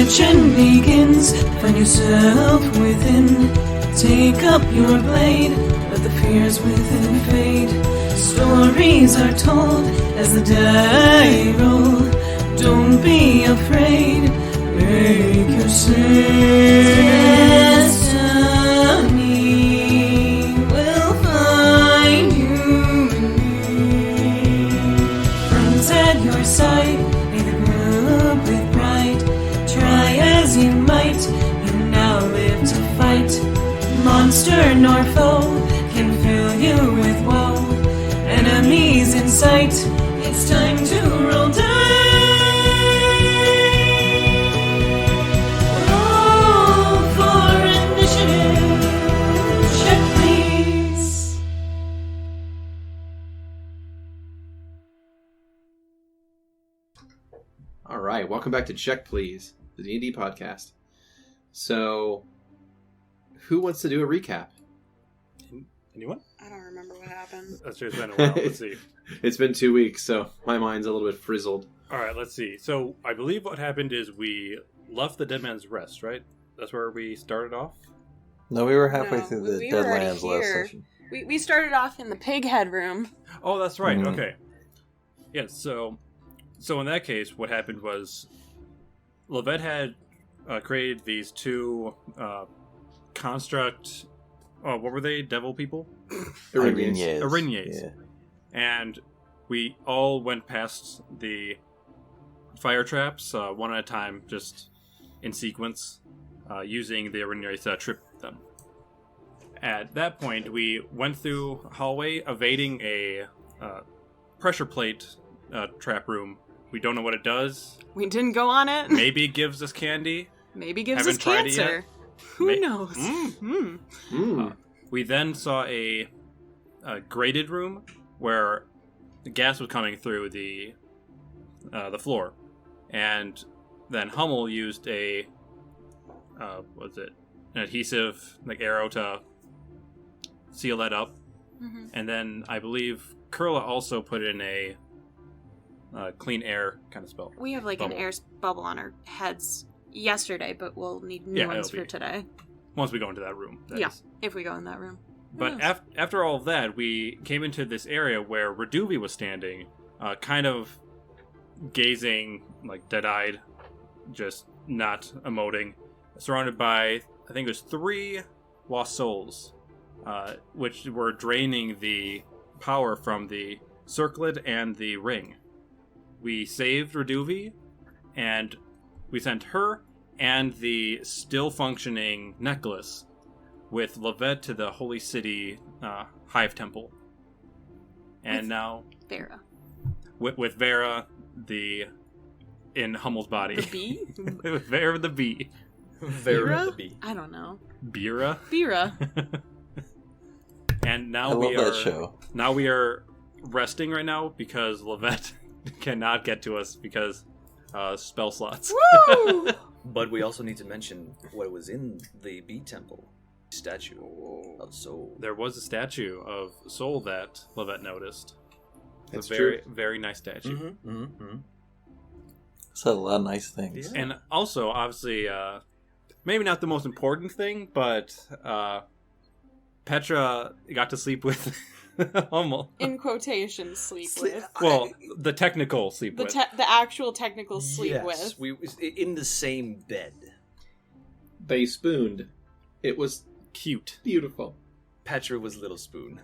Description begins. Find yourself within. Take up your blade. Let the fears within fade. Stories are told as the die roll. Don't be afraid. Make your destiny will find you in me. Friends at your side, may the group with pride. Try as you might, you now live to fight. Monster nor foe can fill you with woe. Enemies in sight, it's time to roll dice. Roll for initiative. Check, please. All right, welcome back to Check Please, the D&D podcast. So, who wants to do a recap? Anyone? I don't remember what happened. That's just been a while. Let's see. It's been 2 weeks, so my mind's a little bit frizzled. All right, let's see. So I believe what happened is we left the Dead Man's Rest, right? That's where we started off? No, we were halfway No, through the we were already Deadlands last here. session. We started off in the pig head room. Oh, that's right. Mhm. Okay. Yeah, so in that case, what happened was Lovette had created these two construct... Oh, what were they? Devil people? Araignées. Araignées. Yeah. And we all went past the fire traps one at a time, just in sequence, using the Araignées to trip them. At that point, we went through a hallway, evading a pressure plate trap room. We don't know what it does. We didn't go on it. Maybe it gives us candy. Maybe gives Haven't us tried it cancer. yet. Who knows? We then saw a grated room where the gas was coming through the floor, and then Hummel used a an adhesive arrow to seal that up, and then I believe Kurla also put in a clean air kind of spell. We have Bubble. an air bubble on our heads yesterday, but we'll need new ones it'll for be- today. Once we go into that room, that Yeah, is. if we go in that room. But Yes. after all of that, we came into this area where Reduvii was standing, kind of gazing, dead-eyed, just not emoting, surrounded by, I think it was 3 lost souls, which were draining the power from the circlet and the ring. We saved Reduvii, and we sent her and the still-functioning necklace with Lovette to the Holy City Hive Temple. And now... Vera. With Vera, in Hummel's body. The bee? With Vera the bee. Vera the bee. I don't know. Bira? Vera. And now I love that show. Now we are resting right now because Lovette cannot get to us because spell slots. Woo! But we also need to mention what was in the bee temple. Statue of soul. There was a statue of Soul that Lovette noticed. That's a very, true. very nice statue. Mm-hmm, mm-hmm. Said a lot of nice things. Yeah. And also, obviously, maybe not the most important thing, but Petra got to sleep with Hummel. In quotations, sleep with. Well, the technical sleep The with. the actual technical sleep Yes, with. we in the same bed. They spooned. It was Cute. beautiful. Petra was Little Spoon.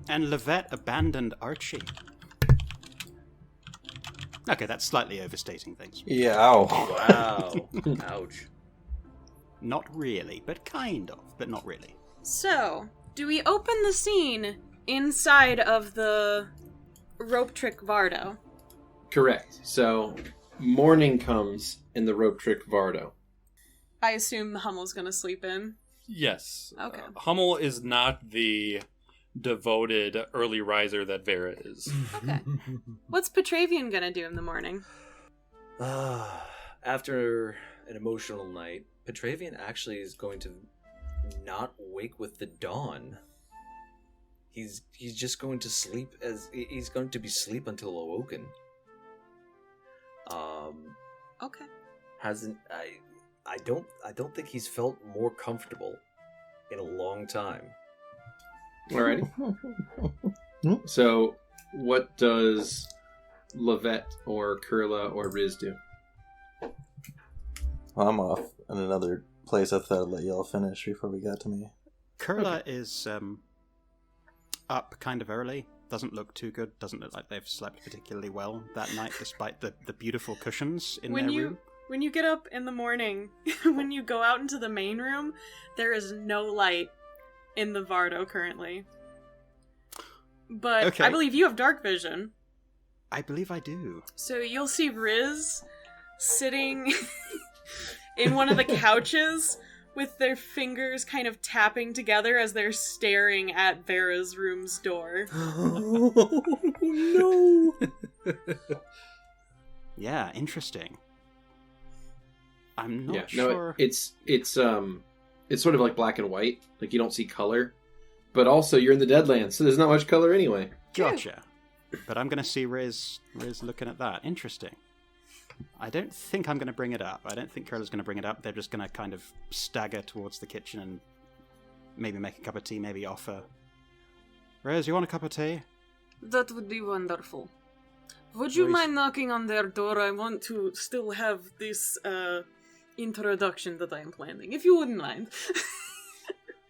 And Lovette abandoned Archie. Okay, that's slightly overstating things. Yeah, ow. Wow. Ouch. Not really, but kind of, but not really. So, do we open the scene inside of the rope trick Vardo? Correct. So, morning comes in the rope trick Vardo. I assume Hummel's gonna sleep in. Yes. Okay. Hummel is not the devoted early riser that Vera is. Okay. What's Petravian gonna do in the morning? After an emotional night, Petravian actually is going to not wake with the dawn. He's just going to sleep he's going to be asleep until awoken. Okay. Hasn't I don't think he's felt more comfortable in a long time. Alrighty. So, what does Lovette or Kurla or Riz do? Well, I'm off in another place. I thought I'd let y'all finish before we got to me. Kurla is up kind of early. Doesn't look too good. Doesn't look like they've slept particularly well that night, despite the beautiful cushions in their room. When you get up in the morning, when you go out into the main room, there is no light in the Vardo currently. But Okay. I believe you have dark vision. I believe I do. So you'll see Riz sitting in one of the couches with their fingers kind of tapping together as they're staring at Vera's room's door. No. Yeah, interesting. I'm not No, sure. it's sort of like black and white. Like you don't see color, but also you're in the Deadlands, so there's not much color anyway. Gotcha. But I'm going to see Riz looking at that. Interesting. I don't think I'm going to bring it up. I don't think Kurla's going to bring it up. They're just going to kind of stagger towards the kitchen and maybe make a cup of tea, maybe offer. Riz, you want a cup of tea? That would be wonderful. Would you Riz- mind knocking on their door? I want to still have this introduction that I am planning, if you wouldn't mind.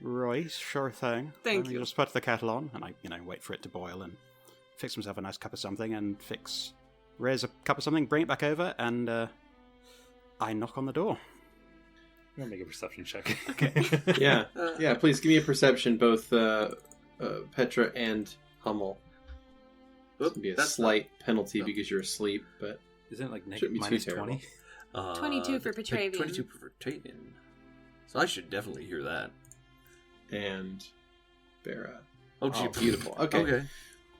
Right, sure thing. Thank you. You'll just put the kettle on, and I, wait for it to boil and fix myself a nice cup of something and fix Riz a cup of something, bring it back over, and I knock on the door. I'm gonna make a perception check. Yeah, yeah. Please give me a perception, both Petra and Hummel. This would be a slight penalty because you're asleep, but Isn't it like shouldn't be too minus terrible. 20? 22 for Petravian. 22 for Petravian. So I should definitely hear that. And Vera. Oh, gee, beautiful. Okay. Okay.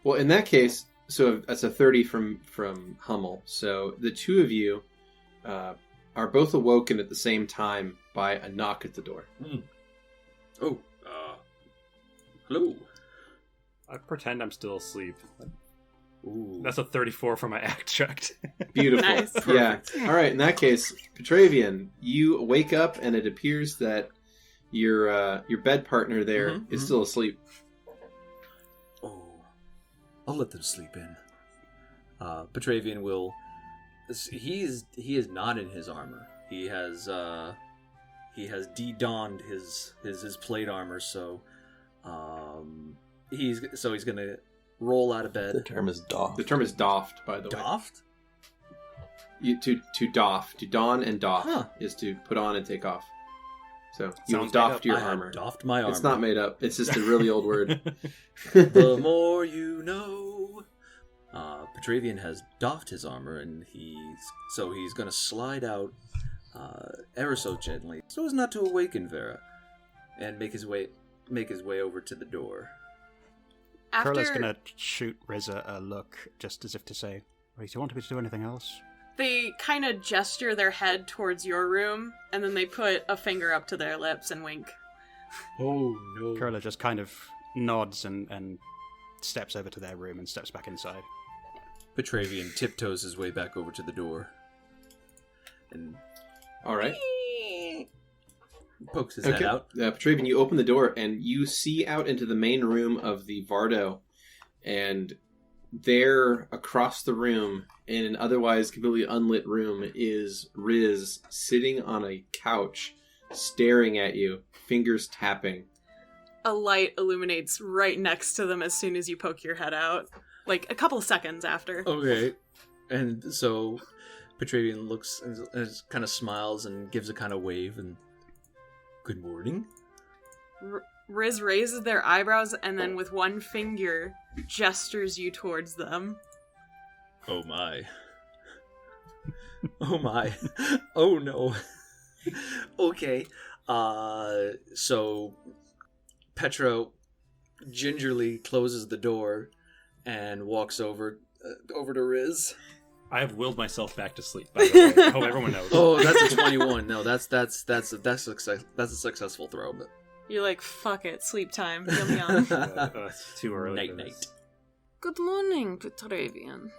Well, in that case, so that's a 30 from Hummel. So the two of you are both awoken at the same time by a knock at the door. Oh, hello. I pretend I'm still asleep. Ooh. That's a 34 for my act check. Beautiful. Nice. Yeah. All right. In that case, Petravian, you wake up and it appears that your bed partner there is still asleep. Oh, I'll let them sleep in. Petravian will. He is not in his armor. He has de-donned his plate armor. So, he's gonna roll out of bed. The term is doff. The term is doffed, by the way. Doffed? To doff, to don and doff Huh. is to put on and take off. So you Sounds doffed made your I have armor. doffed my armor. It's not made up. It's just a really old word. The more you know. Petravian has doffed his armor, and he's gonna slide out ever so gently, so as not to awaken Vera, and make his way over to the door. Kurla's going to shoot Riz a look, just as if to say, wait, do you want me to do anything else? They kind of gesture their head towards your room, and then they put a finger up to their lips and wink. Oh no! Kurla just kind of nods and steps over to their room and steps back inside. Petravian tiptoes his way back over to the door, and All right. pokes his head out. Petravian, you open the door and you see out into the main room of the Vardo, and there across the room, in an otherwise completely unlit room, is Riz sitting on a couch, staring at you, fingers tapping. A light illuminates right next to them as soon as you poke your head out. Like, a couple seconds after. Okay, and so Petravian looks and kind of smiles and gives a kind of wave and good morning. Riz raises their eyebrows and then with one finger gestures you towards them. Oh my. Oh my. Oh no. Okay. So Petra gingerly closes the door and walks over to Riz. I have willed myself back to sleep, by the way. I hope everyone knows. Oh, that's a 21. No, that's a successful throw, but You're like, fuck it, sleep time. Yum yum. It's too early. night for night. this. Good morning, Petravian.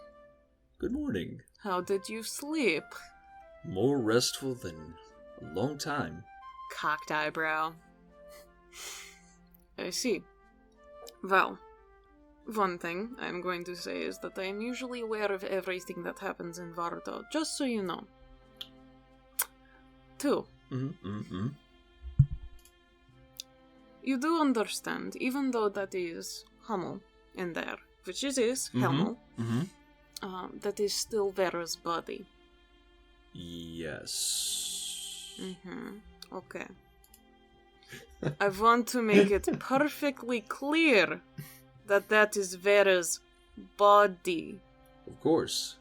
Good morning. How did you sleep? More restful than a long time. Cocked eyebrow. I see. Well, one thing I'm going to say is that I am usually aware of everything that happens in Vardo, just so you know. 2. You do understand, even though that is Hummel in there, which it is, Hummel, that is still Vera's body. Yes. Okay. I want to make it perfectly clear that that is Vera's body. Of course.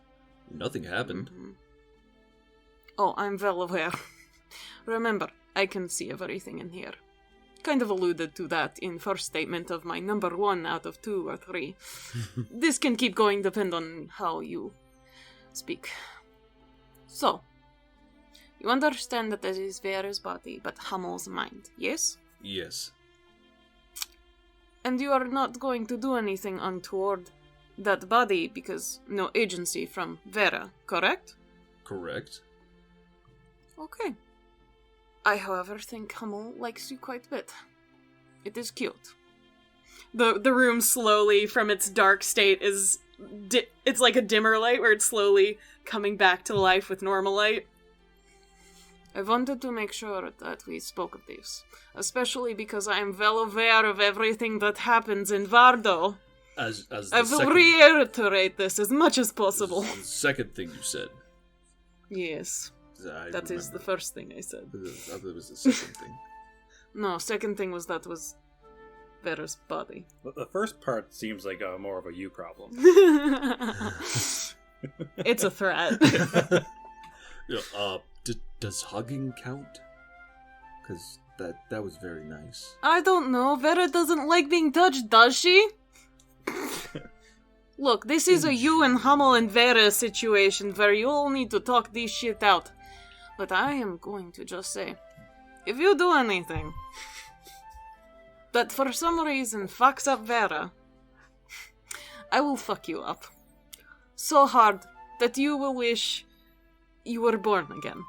Nothing happened. Oh, I'm well aware. Remember, I can see everything in here. Kind of alluded to that in first statement of my number 1 out of 2 or 3. This can keep going, depend on how you speak. So, you understand that this is Vera's body, but Hammel's mind, yes? Yes. And you are not going to do anything untoward that body because no agency from Vera, correct? Correct. Okay. I, however, think Hummel likes you quite a bit. It is cute. The room slowly, from its dark state, is... it's like a dimmer light where it's slowly coming back to life with normal light. I wanted to make sure that we spoke of this, especially because I am well aware of everything that happens in Vardo. As I will reiterate this as much as possible. The second thing you said. Yes. That is the first thing I said. That was the second thing. No, second thing was that was Vera's body. The first part seems like more of a you problem. It's a threat. Does hugging count? Because that was very nice. I don't know. Vera doesn't like being touched, does she? Look, this is a you and Hummel and Vera situation where you all need to talk this shit out. But I am going to just say, if you do anything that for some reason fucks up Vera, I will fuck you up. So hard that you will wish you were born again.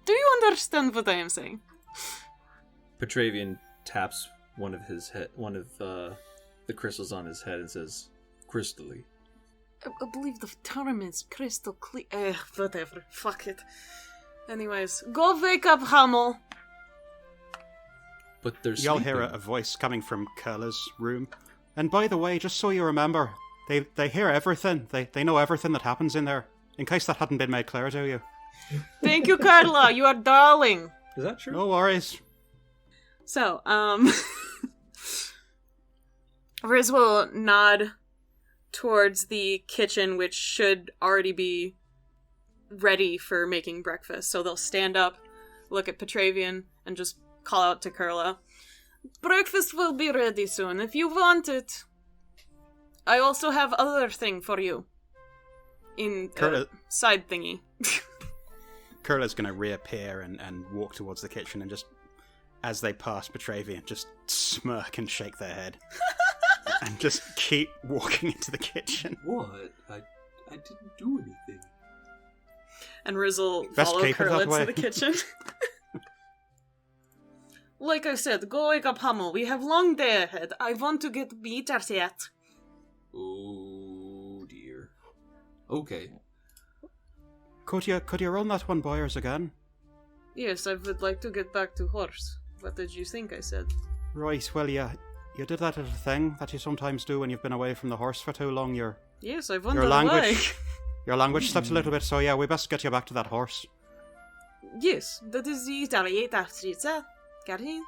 Do you understand what I am saying? Petravian taps one of the crystals on his head and says, "Crystally." I believe the term is crystal clear. Whatever. Fuck it. Anyways, go wake up, Hummel. But there's You'll hear a voice coming from Kurla's room. And by the way, just so you remember, they hear everything. They know everything that happens in there. In case that hadn't been made clear to you. Thank you, Kurla. You are darling. Is that true? No worries. So, Riz will nod towards the kitchen, which should already be ready for making breakfast. So they'll stand up, look at Petravian, and just call out to Kurla. Breakfast will be ready soon, if you want it. I also have other thing for you. In side thingy. Kurla's going to reappear and walk towards the kitchen and just, as they pass Petravian, just smirk and shake their head. And just keep walking into the kitchen. What? I didn't do anything. And Riz will Best follow keep it Kurla that way. to the kitchen. Like I said, go wake up Hummel. We have long day ahead. I want to get meat at yet. Oh dear. Okay. Could you run that one by us again? Yes, I would like to get back to horse. What did you think I said? Right, well, you did that little thing that you sometimes do when you've been away from the horse for too long. Yes, I wondered why. Your language slipped a little bit, so yeah, we best get you back to that horse. Yes, that is the Got it?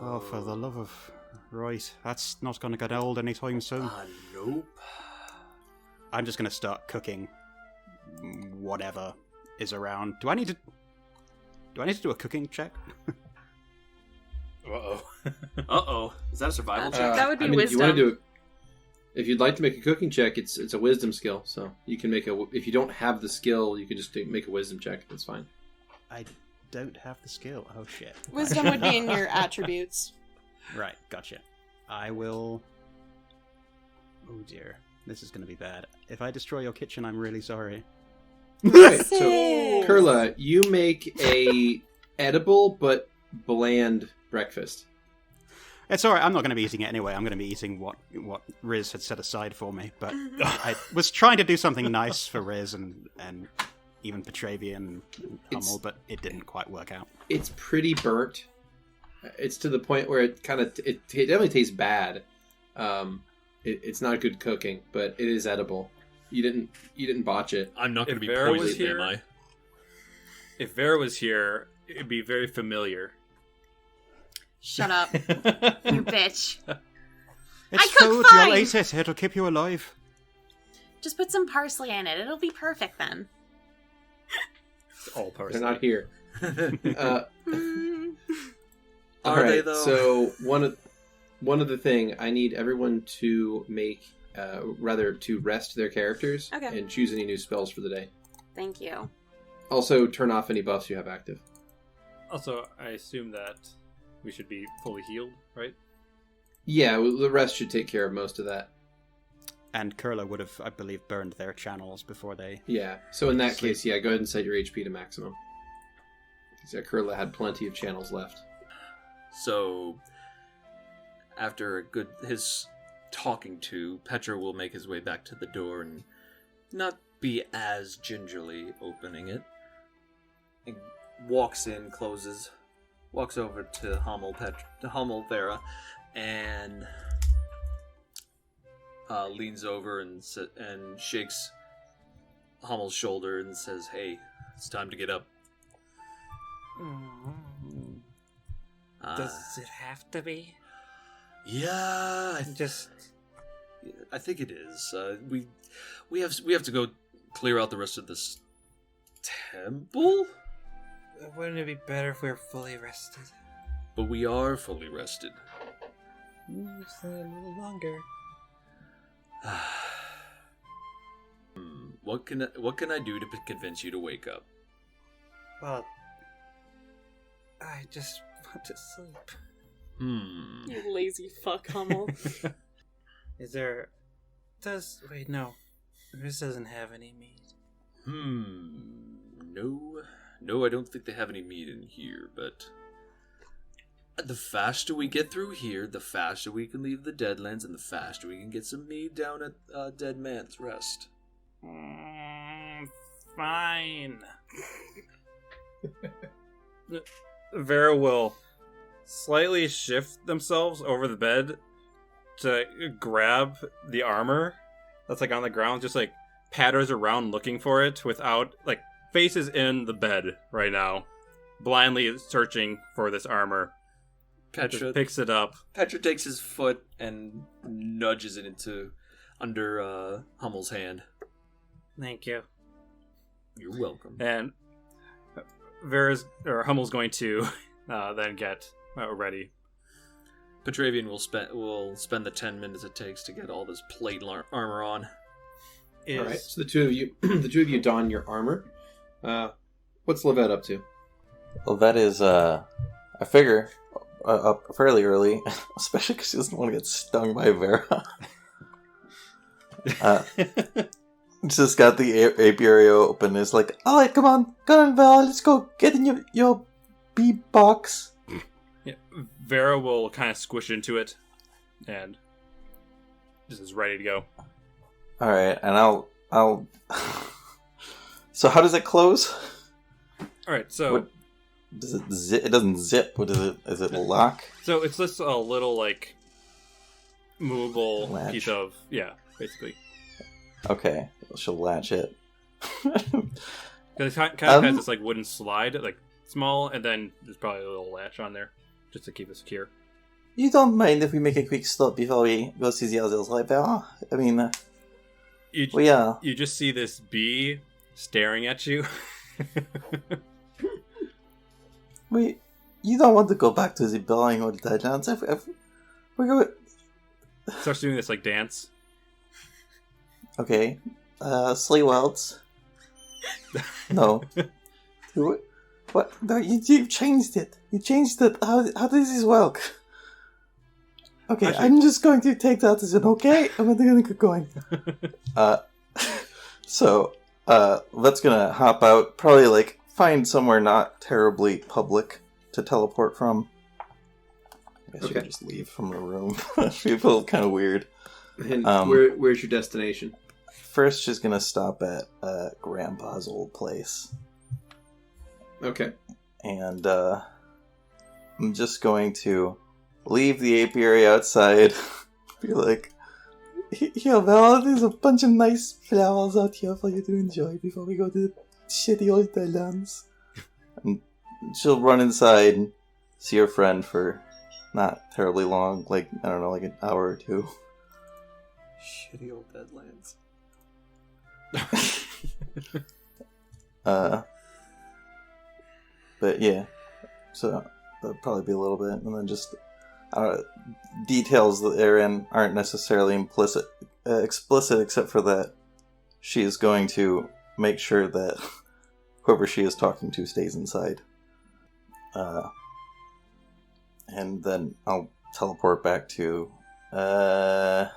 Oh, for the love of... Right, that's not going to get old anytime soon. Nope. I'm just going to start cooking whatever is around. Do I need to do a cooking check? Uh-oh. Uh-oh. Is that a survival check? That would be wisdom. wisdom. You want to do if you'd like to make a cooking check, it's a wisdom skill. So you can make if you don't have the skill, you can just make a wisdom check. That's fine. I don't have the skill. Oh, shit. Wisdom would be in your attributes. Right, gotcha. I will... Oh, dear. This is going to be bad. If I destroy your kitchen, I'm really sorry. Right, so Sick. Kurla, you make a edible but bland breakfast. It's alright, I'm not going to be eating it anyway. I'm going to be eating what Riz had set aside for me. But I was trying to do something nice for Riz and even Petravian and Hummel, but it didn't quite work out. It's pretty burnt. It's to the point where it definitely tastes bad. It's not good cooking, but it is edible. You didn't botch it. I'm not going to be Vera was poisoned, here- am I? If Vera was here, it'd be very familiar. Shut up, you bitch. It's I cook food, fine! you'll eat it, it'll keep you alive. Just put some parsley in it. It'll be perfect then. It's all parsley. They're not here. Mm. All Are right. they, though? So one other thing, I need everyone to make to rest their characters Okay. and choose any new spells for the day. Thank you. Also, turn off any buffs you have active. Also, I assume that we should be fully healed, right? Yeah, the rest should take care of most of that. And Kurla would have, I believe, burned their channels before they... Yeah. So in that Sleep. case, yeah, go ahead and set your HP to maximum. Because Kurla had plenty of channels left. So, after his talking to, Petra will make his way back to the door and not be as gingerly opening it. And walks in, closes, walks over to Hummel Vera, and leans over and shakes Hummel's shoulder and says, "Hey, it's time to get up." Does it have to be? Yeah, I think it is. We have to go clear out the rest of this temple, Wouldn't it be better if we were fully rested? but we are fully rested. Just a little longer. What can I do to convince you to wake up? Well, I just want to sleep. You lazy fuck, Hummel. Is there... Wait, no. This doesn't have any meat. No, I don't think they have any meat in here, but the faster we get through here, the faster we can leave the Deadlands, and the faster we can get some meat down at Dead Man's Rest. Fine. Vera will slightly shift themselves over the bed to grab the armor that's like on the ground, just like patters around looking for it without like faces in the bed right now, blindly searching for this armor. Petra Just picks it up. Petra takes his foot and nudges it under Hummel's hand. Thank you. You're welcome. And Hummel's going to then get ready. Petravian will spend the 10 minutes it takes to get all this plate armor on. All right. So the two of you don your armor. What's Lovette up to? Lovette is, I figure, up fairly early, especially because she doesn't want to get stung by Vera. Just got the apiary open. It's like, alright, come on, Vera, let's go get in your bee box. Yeah, Vera will kind of squish into it and just is ready to go. Alright, and I'll... So how does it close? Alright, so... What, does it zip? It doesn't zip. What is it? Is it lock? So it's just a little, like, movable Latch. piece of... Yeah, basically. Okay, she'll latch it. Because it kind of has this, like, wooden slide, like, small, and then there's probably a little latch on there, just to keep it secure. You don't mind if we make a quick stop before we go see the others, right, Vera? I mean, You just see this bee staring at you. You don't want to go back to the building or the Deadlands. We're going... Starts doing this, like, dance. Okay. Sleigh welds. No. What? No, you changed it. You changed it. How does this work? Okay, Actually- I'm just going to take that as an okay. I'm going to get going. So, Let's gonna hop out, probably like find somewhere not terribly public to teleport from. I guess you could just leave from the room. People kind of weird. And where's your destination? First, she's gonna stop at Grandpa's old place. Okay. And I'm just going to leave the apiary outside. Be like, here, Vera, there's a bunch of nice flowers out here for you to enjoy before we go to the shitty old Deadlands. And she'll run inside and see her friend for not terribly long, like, I don't know, like an hour or two. Shitty old Deadlands. But yeah, so that'll probably be a little bit, and then just details therein aren't necessarily explicit, except for that she is going to make sure that whoever she is talking to stays inside. And then I'll teleport back to I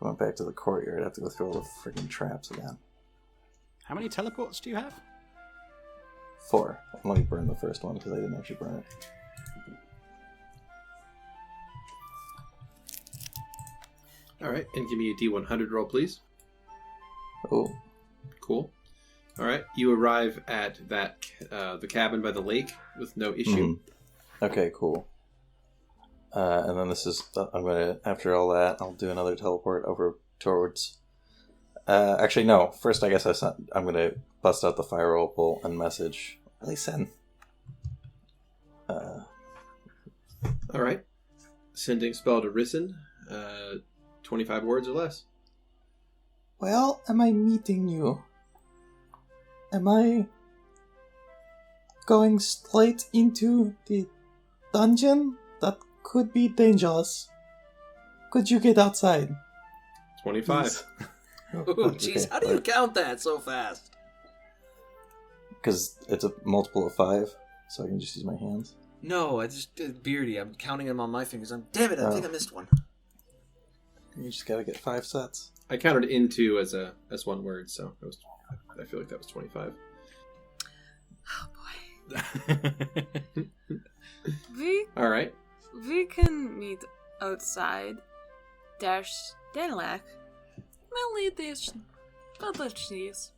went back to the courtyard. I have to go through all the freaking traps again. How many teleports do you have? 4. Let me burn the first one because I didn't actually burn it. Alright, and give me a D100 roll, please. Oh. Cool. Alright, you arrive at that the cabin by the lake with no issue. Okay, cool. And then this is... I'm going to... After all that, I'll do another teleport over towards... actually, no. First, I guess I'm going to bust out the firewall and message Listen. Alright. Sending spell to Risen. 25 words or less. Well, am I meeting you? Am I going straight into the dungeon? That could be dangerous. Could you get outside? 25. Oh, jeez, how do you count that so fast? Because it's a multiple of 5, so I can just use my hands. No, I just did Beardy. I'm counting them on my fingers. Damn it, I think I missed one. You just gotta get 5 sets. I counted into as one word, so I feel like that was 25. Oh boy. Alright. We can meet outside. There's Denlac. Mainly this other cheese.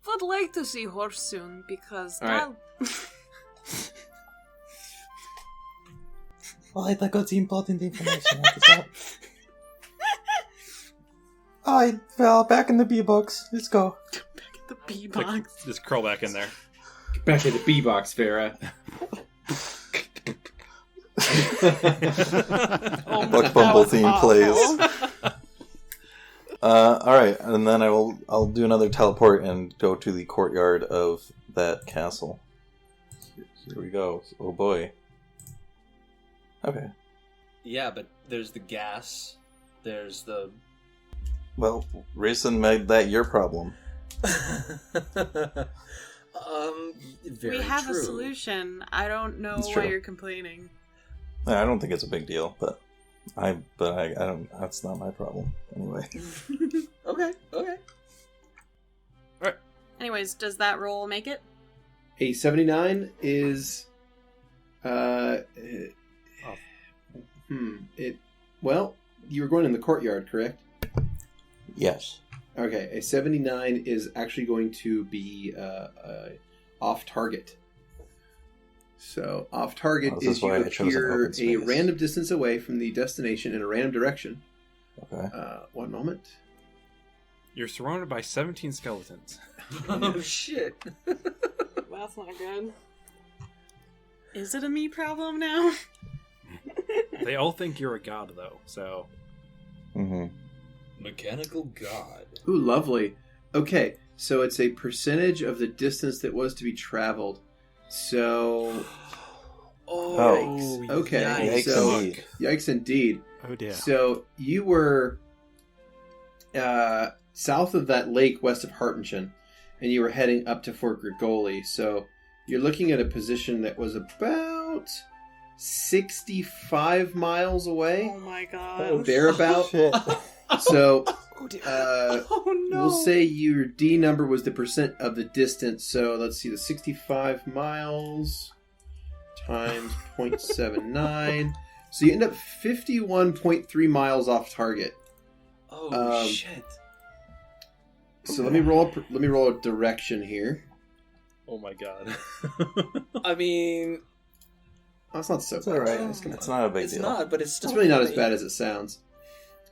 Would like to see horse soon because Alright. Alright, I got the important information at the top. Alright, well, back in the B-box. Let's go. Back at the bee box. Just curl back in there. Get back in the B-box, Vera. Buck Bumble theme plays. Alright, and then I'll do another teleport and go to the courtyard of that castle. Here we go. Oh boy. Okay. Yeah, but there's the gas. There's the... Well, Raisin made that your problem. Very We have true. a solution. I don't know It's why true. you're complaining. I don't think it's a big deal, but I don't. That's not my problem anyway. Okay. Anyways, does that roll make it? A 79 is... Well, you were going in the courtyard, correct? Yes. Okay, a 79 is actually going to be off target. So, off target This is is you why I chose an appear open a space. random distance away from the destination in a random direction. Okay. One moment. You're surrounded by 17 skeletons. Oh, shit. That's not good. Is it a me problem now? They all think you're a god, though, so... Mm-hmm. Mechanical god. Ooh, lovely. Okay, so it's a percentage of the distance that was to be traveled. So... Oh, Yikes. Okay, Yikes so... indeed. Yikes indeed. Oh dear. So you were south of that lake west of Hartingen, and you were heading up to Fort Grigoli. So you're looking at a position that was about 65 miles away. Oh my god. Thereabout. Shit. So Oh no. We'll say your D number was the percent of the distance. So let's see, the 65 miles times 0.79. So you end up 51.3 miles off target. Oh shit! So let me roll a direction here. Oh my god. I mean, That's not so It's bad. alright. Guys, come It's on. not a big it's deal. not, but it's still It's really not as funny. bad as it sounds.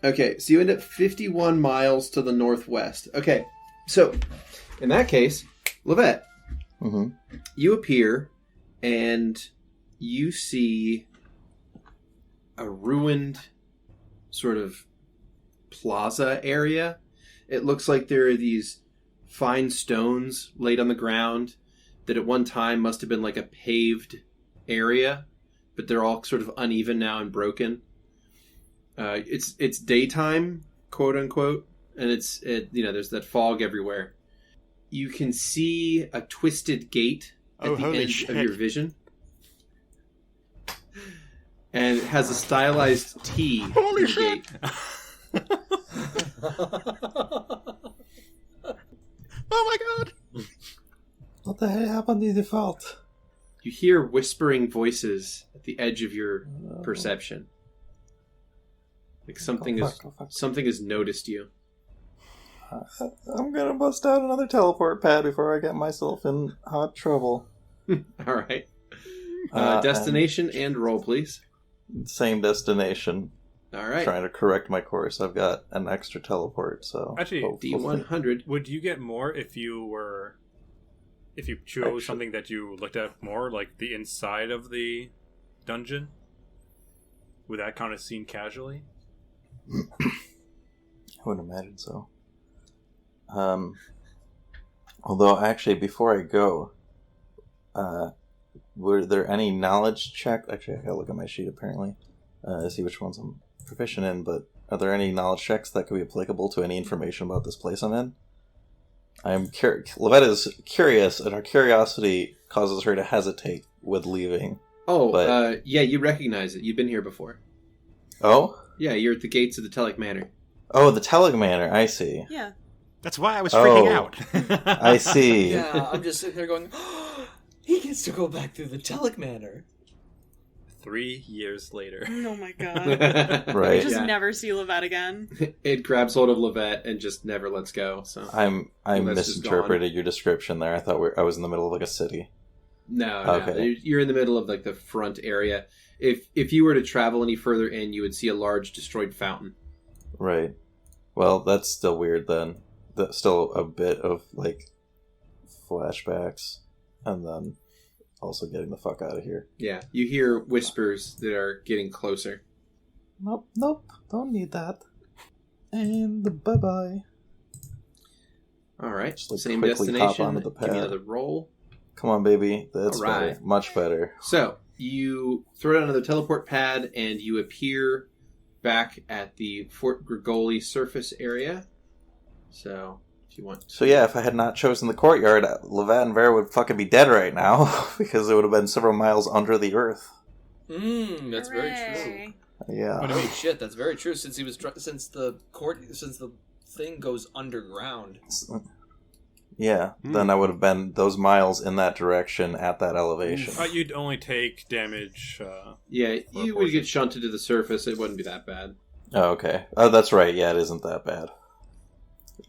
Okay, so you end up 51 miles to the northwest. Okay, so in that case, Lovette, Mm-hmm. you appear and you see a ruined sort of plaza area. It looks like there are these fine stones laid on the ground that at one time must have been like a paved area, but they're all sort of uneven now and broken. It's daytime, quote unquote, and there's that fog everywhere. You can see a twisted gate at the holy edge shit. of your vision, and it has a stylized T. Holy in the shit! gate. Oh my god! What the hell happened to the default? You hear whispering voices at the edge of your perception. Like something Go is fuck. something has noticed you. I'm gonna bust out another teleport pad before I get myself in hot trouble. All right. Uh, Destination and roll, please. Same destination. All right. Trying to correct my course. I've got an extra teleport, so Actually, hopefully- D100. Would you get more if you chose Actually- something that you looked at more, like the inside of the dungeon? Would that count as seen casually? I would imagine so. Although, actually, before I go, were there any knowledge check? Actually, I gotta look at my sheet, apparently, to see which ones I'm proficient in, but are there any knowledge checks that could be applicable to any information about this place I'm in? Lovette is curious, and her curiosity causes her to hesitate with leaving. Oh, But- yeah, you recognize it. You've been here before. Oh? Yeah, you're at the gates of the Telic Manor. Oh, the Teleg Manor, I see. Yeah. That's why I was freaking Oh, out. I see. Yeah, I'm just sitting there going, he gets to go back through the Telic Manor. 3 years later. Oh my god. Right. Just Yeah. never see Lovette again. It grabs hold of Lovette and just never lets go. So I That's just misinterpreted your description there. I thought I was in the middle of like a city. no, Okay. you're in the middle of like the front area. If you were to travel any further in, you would see a large destroyed fountain. Right. Well, that's still weird then. That's still a bit of like flashbacks, and then also getting the fuck out of here. Yeah, you hear whispers that are getting closer. Nope, don't need that. And bye bye. All right, Just, like, same quickly hop destination. onto the Give me pad. another roll. Come on, baby. That's All right. better. Much better. So you throw down another teleport pad, and you appear back at the Fort Grigoli surface area. So if you want, So yeah, if I had not chosen the courtyard, Lovette and Vera would fucking be dead right now because it would have been several miles under the earth. That's very true. Hooray. Yeah. What do you mean? Shit, that's very true. Since since the thing goes underground. Yeah, then I would have been those miles in that direction at that elevation. You'd only take damage. yeah, For a you would portion. get shunted to the surface. It wouldn't be that bad. Oh, okay. Oh, that's right. Yeah, it isn't that bad.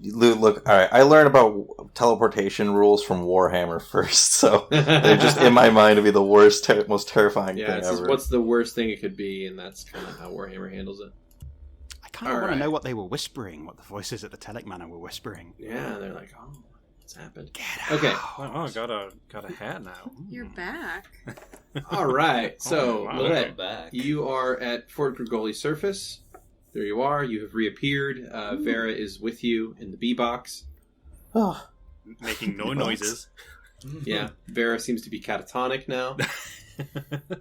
Look, all right. I learned about teleportation rules from Warhammer first, so they're just in my mind to be the worst, most terrifying Yeah, thing it's just ever. what's the worst thing it could be, and that's kind of how Warhammer handles it. I kind of All want to right. know what they were whispering, what the voices at the Telic Manor were whispering. Yeah, they're like, oh, what's happened? Get out. Okay, Oh, got a hat now. You're back. all right. So, Oh, wow. Lovette, Welcome back. you are at Fort Grigoli surface. There you are. You have reappeared. Vera is with you in the B box. Oh, Making no noises. Yeah, Vera seems to be catatonic now,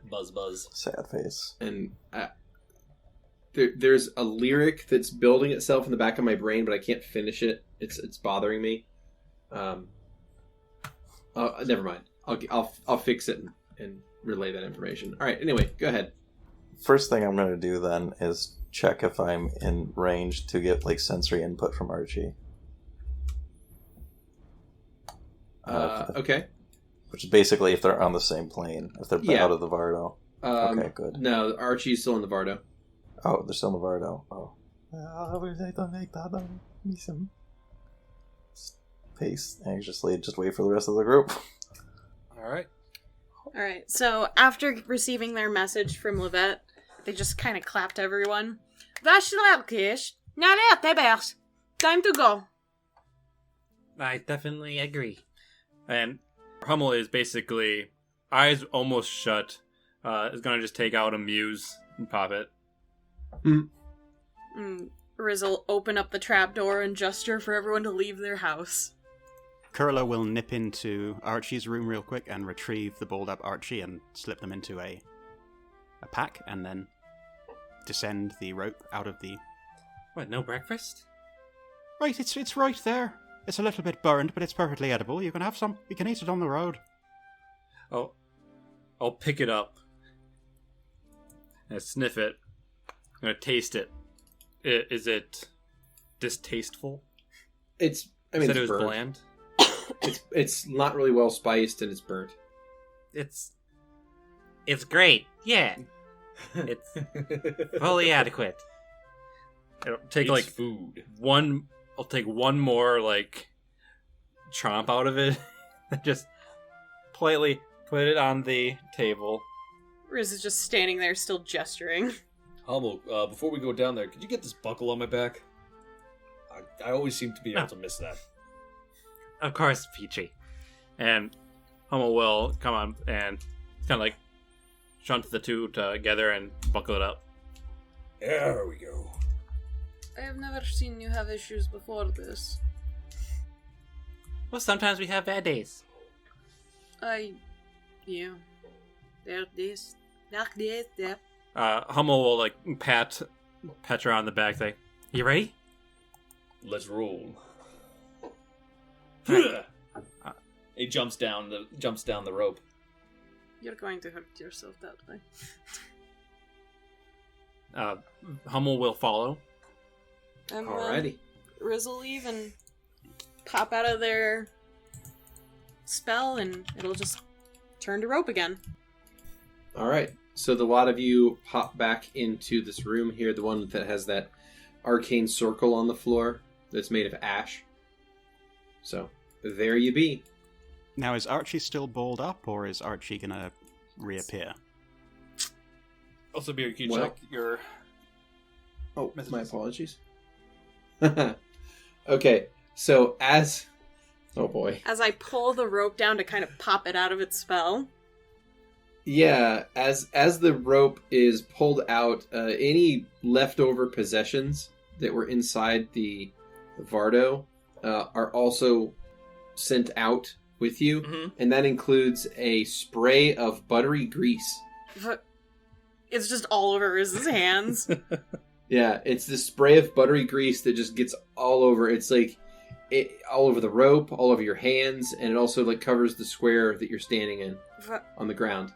Buzz. sad face. and there's a lyric that's building itself in the back of my brain, but I can't finish it. It's bothering me. Never mind. I'll fix it and relay that information. All right. Anyway, go ahead. First thing I'm going to do then is check if I'm in range to get like sensory input from Archie. Okay. Which is basically if they're on the same plane, if they're Yeah. out of the Vardo. Okay, good. No, Archie's still in the Vardo. Oh, they're still in the Vardo. Oh. I don't like that. Me some pace anxiously. Just wait for the rest of the group. All right. Alright, so after receiving their message from Lovette, they just kind of clapped everyone. Vashilalkish, now out, Tebers. Time to go. I definitely agree. And Hummel is basically, eyes almost shut, is going to just take out a muse and pop it. Riz will open up the trapdoor and gesture for everyone to leave their house. Kurla will nip into Archie's room real quick and retrieve the balled up Archie and slip them into a pack, and then descend the rope out of the... What, no breakfast? Right, it's right there. It's a little bit burned, but it's perfectly edible. You can have some. You can eat it on the road. Oh, I'll pick it up and sniff it. I'm going to taste it. Is it distasteful? I mean, Said it's it was burnt. bland. It's not really well spiced and it's burnt. It's great. Yeah. It's fully adequate. I'll take food. I'll take one more chomp out of it and just politely put it on the table. Riz is just standing there still gesturing. Hummel, before we go down there, could you get this buckle on my back? I always seem to be able to miss that. Of course, Peachy. And Hummel will come on and kind of shunt the two together and buckle it up. There we go. I have never seen you have issues before this. Well, sometimes we have bad days. Yeah. There this. Like this, there. Hummel will pat Petra on the back, say, "You ready?" Let's roll. He jumps down the rope. You're going to hurt yourself that way. Hummel will follow. And Alrighty. Riz will leave and pop out of their spell, and it'll just turn to rope again. Alright. So the lot of you pop back into this room here, the one that has that arcane circle on the floor that's made of ash. So, there you be. Now, is Archie still balled up, or is Archie gonna reappear? Also, Beardy, can you Well- check your... Oh, my apologies. Okay, so as... Oh boy. As I pull the rope down to kind of pop it out of its spell. Yeah, as the rope is pulled out, any leftover possessions that were inside the Vardo are also sent out with you, and that includes a spray of buttery grease. It's just all over Riz's hands. Yeah, it's this spray of buttery grease that just gets all over. It's all over the rope, all over your hands, and it also covers the square that you're standing in on the ground.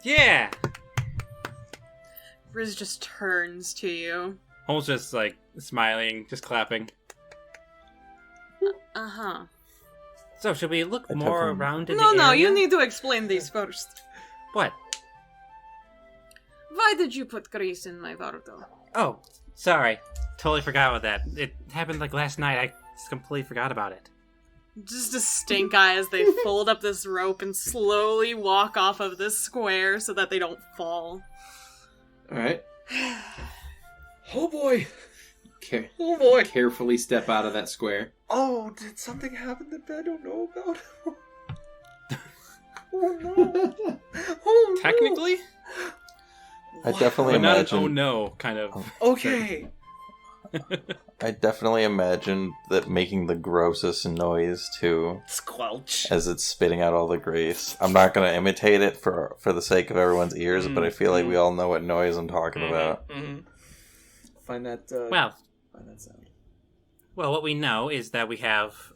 Yeah. Riz just turns to you. Hummel's just smiling, just clapping. Uh-huh. So, should we look I more took him. around in No, the no, area? you need to explain this first. What? Why did you put grease in my Vardo? Oh, sorry. Totally forgot about that. It happened last night. I just completely forgot about it. Just a stink eye as they fold up this rope and slowly walk off of this square so that they don't fall. Alright. Oh boy! Oh boy! Carefully step out of that square. Oh, did something happen that I don't know about? Oh no! Oh, Technically, I definitely but not imagine. an oh no kind of. Okay. I definitely imagine that making the grossest noise too, Squelch. as it's spitting out all the grease. I'm not gonna imitate it for the sake of everyone's ears, but I feel like we all know what noise I'm talking about. Find that. Find that sound. Well, what we know is that we have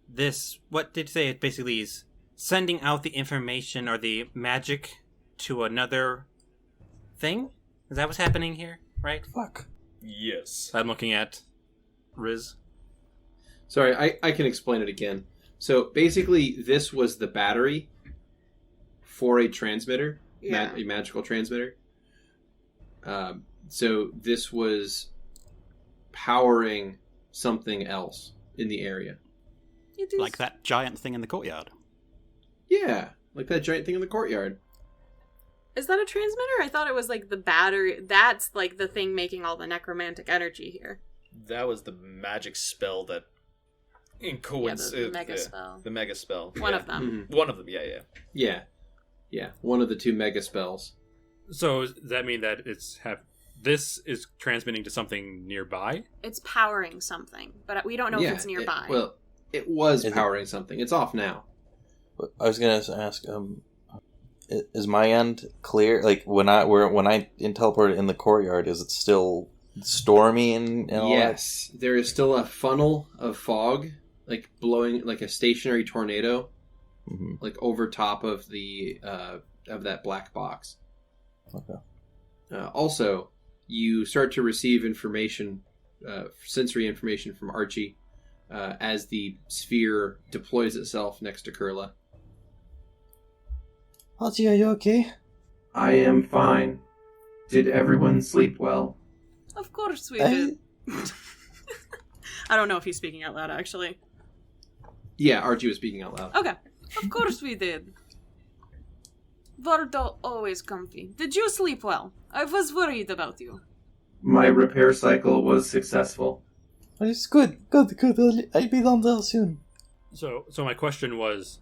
this... What did you say? It basically is sending out the information or the magic to another thing? Is that what's happening here? Right? Fuck. Yes. I'm looking at Riz. Sorry, I can explain it again. So basically, this was the battery for a transmitter, Yeah. a magical transmitter. So this was powering something else in the area. It is- Like that giant thing in the courtyard. Yeah, like that giant thing in the courtyard. Is that a transmitter? I thought it was like the battery. That's like the thing making all the necromantic energy here. That was the magic spell that in the mega spell. The mega spell. One Yeah. of them. Mhm. One of them, yeah. Yeah. One of the 2 mega spells. So does that mean that this is transmitting to something nearby? It's powering something, but we don't know if it's nearby. It was Is it- powering something. It's off now. I was gonna ask, is my end clear? Like when I teleported in the courtyard, is it still stormy and all Yes, there is still a funnel of fog, like blowing like a stationary tornado, that? Mm-hmm. like over top of the of that black box. Okay. Also, you start to receive information, sensory information from Archie, as the sphere deploys itself next to Kurla. Archie, are you okay? I am fine. Did everyone sleep well? Of course we did. I don't know if he's speaking out loud, actually. Yeah, Archie was speaking out loud. Okay. Of course we did. Vardo always comfy. Did you sleep well? I was worried about you. My repair cycle was successful. It's good. I'll be down there soon. So my question was,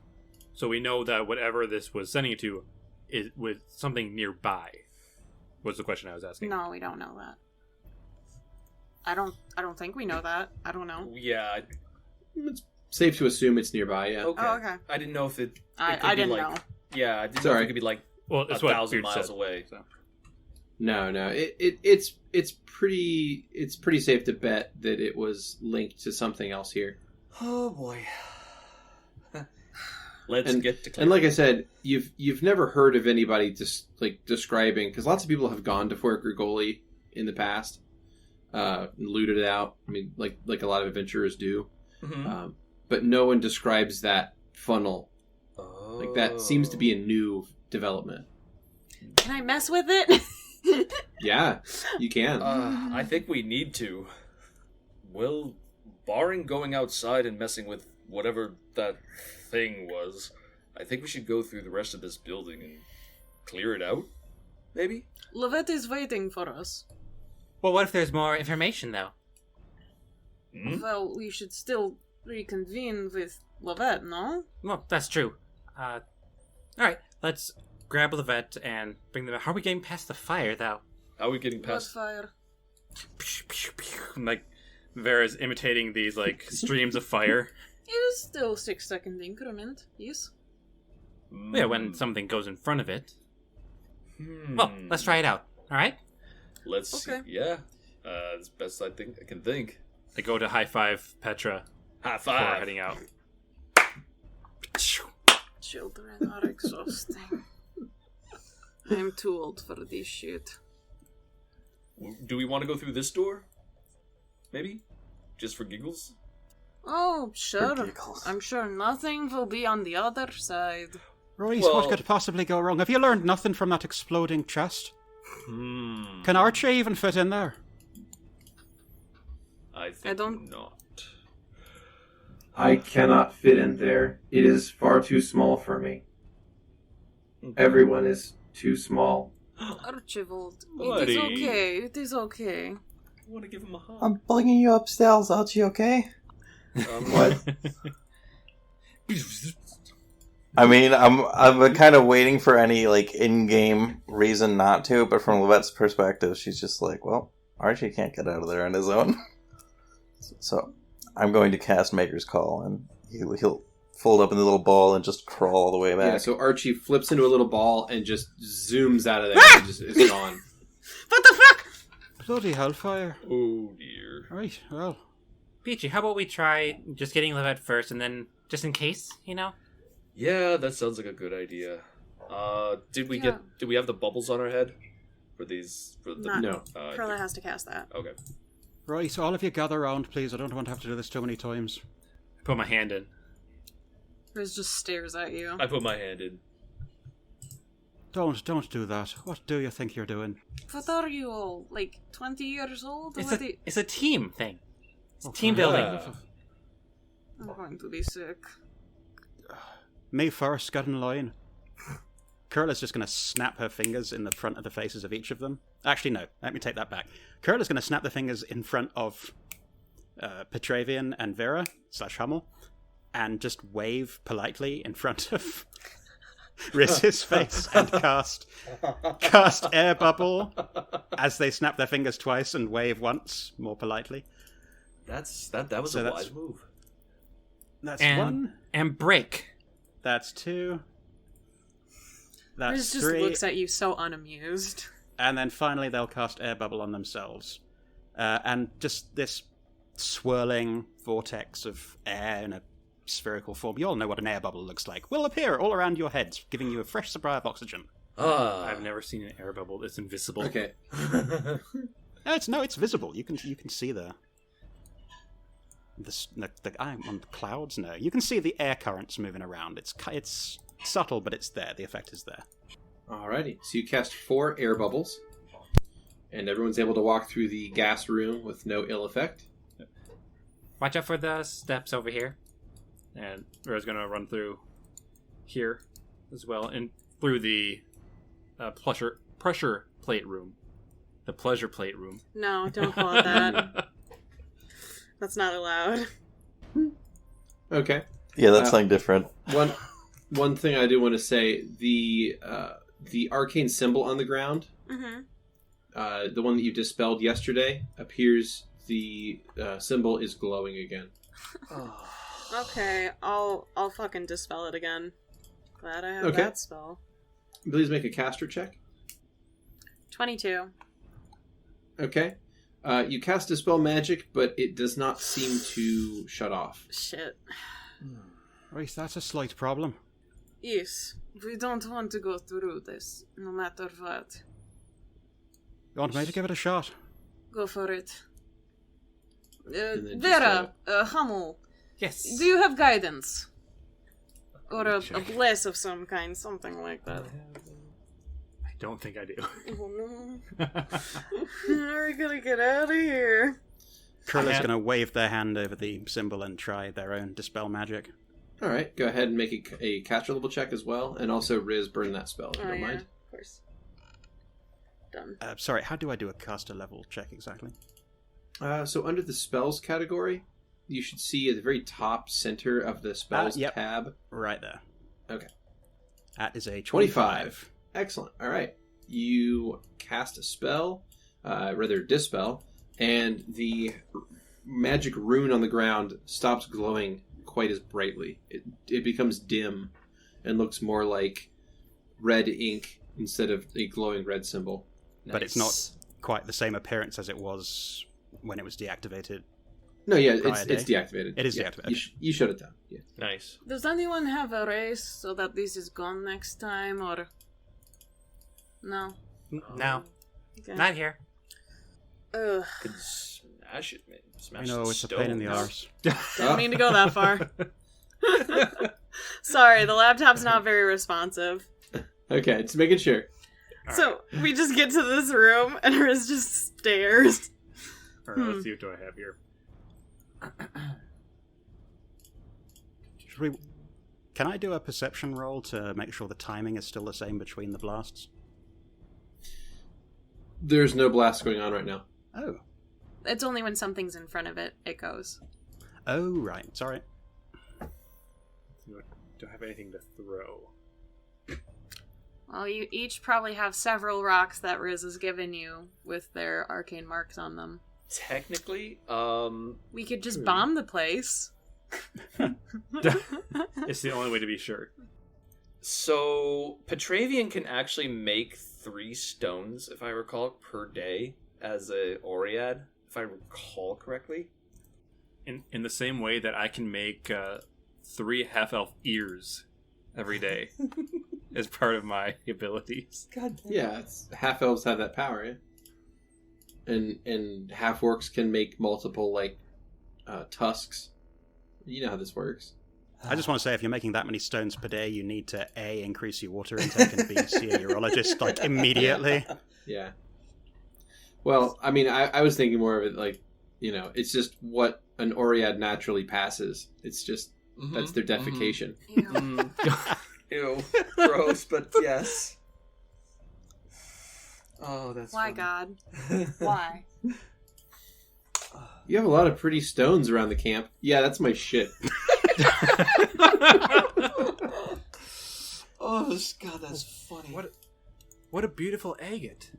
so we know that whatever this was sending it to is with something nearby. Was the question I was asking? No, we don't know that. I don't think we know that. I don't know. Yeah. It's safe to assume it's nearby, yeah. Okay. Oh, okay. I didn't know if it. I could be didn't like, know. Yeah, I didn't know if Sorry. it could be like Well, a that's what 1,000 Beard miles said, away. so. No. It's pretty safe to bet that it was linked to something else here. Oh boy. Let's And- get to And like I said, you've never heard of anybody just like describing, because lots of people have gone to Fort Grigoli in the past, looted it out. I mean, like a lot of adventurers do, Mhm. but no one describes that funnel. Oh. Like that seems to be a new development. Can I mess with it? Yeah, you can. I think we need to. Well, barring going outside and messing with whatever that thing was, I think we should go through the rest of this building and clear it out. Maybe? Lovette is waiting for us. Well, what if there's more information, though? Hmm? Well, we should still reconvene with Lovette, no? Well, that's true. Alright, let's grab Lovette and bring them out. How are we getting past the fire, though? How are we getting What past? fire? And, like, Vera's imitating these, like, streams of fire. It is still 6-second increment, yes? Yeah, when something goes in front of it. Hmm. Well, let's try it out, alright? Let's see. Okay. Yeah. It's best I can think. I go to high five Petra High before five. heading out. Children are exhausting. I'm too old for this shit. Do we want to go through this door? Maybe? Just for giggles? Oh, sure. giggles. I'm sure nothing will be on the other side. Royce, Well- what could possibly go wrong? Have you learned nothing from that exploding chest? Hmm. Can Archie even fit in there? I think don't- not. I cannot fit in there. It is far too small for me. Everyone is too small. Archibald, it Buddy. is okay. It is okay. I want to give him a hug. I'm bringing you upstairs, Archie, okay? What? I mean, I'm kind of waiting for any, like, in-game reason not to, but from Lovette's perspective, she's just like, well, Archie can't get out of there on his own. So, I'm going to cast Maker's Call, and he'll fold up in a little ball and just crawl all the way back. Yeah, so Archie flips into a little ball and just zooms out of there and just is gone. What the fuck? Bloody hellfire. Oh dear. Right, well. Peachy, how about we try just getting Lovette first, and then, just in case, you know? Yeah, that sounds like a good idea. Did we have the bubbles on our head? For these? For the, Not- No. Kurla has to cast that. Okay. Right, all of you gather around, please. I don't want to have to do this too many times. I put my hand in. Riz just stares at you. I put my hand in. Don't do that. What do you think you're doing? What are you all, like 20 years old? It's a team thing. It's team building. Yeah. I'm going to be sick. Me first, get in line. Kurla's just going to snap her fingers in the front of the faces of each of them. Actually, no. Let me take that back. Kurla's going to snap the fingers in front of Petravian and Vera / Hummel, and just wave politely in front of Riz's face and cast air bubble as they snap their fingers twice and wave once more politely. That was So a that's- wise move. That's And one. and break. That's two. That's Riz just three. looks at you so unamused. And then finally they'll cast air bubble on themselves. And just this swirling vortex of air in a spherical form. You all know what an air bubble looks like. Will appear all around your heads, giving you a fresh supply of oxygen. I've never seen an air bubble that's invisible. Okay. It's visible. You can see the I'm on the clouds. No, you can see the air currents moving around. It's subtle, but it's there. The effect is there. Alrighty. So you cast 4 air bubbles, and everyone's able to walk through the gas room with no ill effect. Watch out for the steps over here. And Vera's gonna run through here as well, and through the pressure plate room. The pleasure plate room. No, don't call it that. That's not allowed. Okay. Yeah, that's something different. One thing I do want to say, the arcane symbol on the ground, Mm-hmm. the one that you dispelled yesterday, appears the symbol is glowing again. Okay, I'll fucking dispel it again. Glad I have Okay. that spell. Please make a caster check. 22. Okay. You cast Dispel Magic, but it does not seem to shut off. Shit. Right, that's a slight problem. Yes, we don't want to go through this, no matter what. You want me to give it a shot? Go for it. And then Vera, Hummel, Yes. do you have guidance? Or a bless of some kind, something like that. I don't think I do. Oh no. We're gonna get out of here. Kurla's going to wave their hand over the symbol and try their own dispel magic. All right, go ahead and make a caster level check as well, and also Riz burn that spell if you don't mind. Of course. Done. Sorry, how do I do a caster level check exactly? So under the spells category, you should see at the very top center of the spells Yep. tab. Right there. Okay. That is a 25. Excellent. All right. You cast a spell, rather dispel, and the magic rune on the ground stops glowing quite as brightly. It becomes dim and looks more like red ink instead of a glowing red symbol. But it's not quite the same appearance as it was when it was deactivated. No, yeah, Prior it's day. deactivated. It is Yeah, deactivated. You shut it down. Yeah. Nice. Does anyone have a race so that this is gone next time, or... No? No, Okay. not here. Ugh. Could smash it, man. I Smash know, it's a pain in the stones. arse. Didn't mean to go that far. Sorry, the laptop's not very responsive. Okay, just making sure. So, we just get to this room, and Riz just stares. Alright, let's see what do I have here. Should we... Can I do a perception roll to make sure the timing is still the same between the blasts? There's no blast going on right now. Oh. It's only when something's in front of it, it goes. Oh, right. Sorry. Do I have anything to throw? Well, you each probably have several rocks that Riz has given you with their arcane marks on them. Technically, We could just bomb the place. It's the only way to be sure. so Petravian can actually make 3 stones, if I recall, per day as a Oread, if I recall correctly. In the same way that I can make 3 half-elf ears every day. as part of my abilities. God damn. Yeah, half elves have that power, yeah. And half orcs can make multiple tusks. You know how this works. I just want to say, if you're making that many stones per day, you need to A, increase your water intake, and B, see a urologist immediately. Yeah. Well, I mean, I was thinking more of it it's just what an Oread naturally passes. It's just that's their defecation. Ew, gross, but yes. Oh, that's Why, funny. God? Why? You have a lot of pretty stones around the camp. Yeah, that's my shit. Oh, God, that's funny. What a beautiful agate.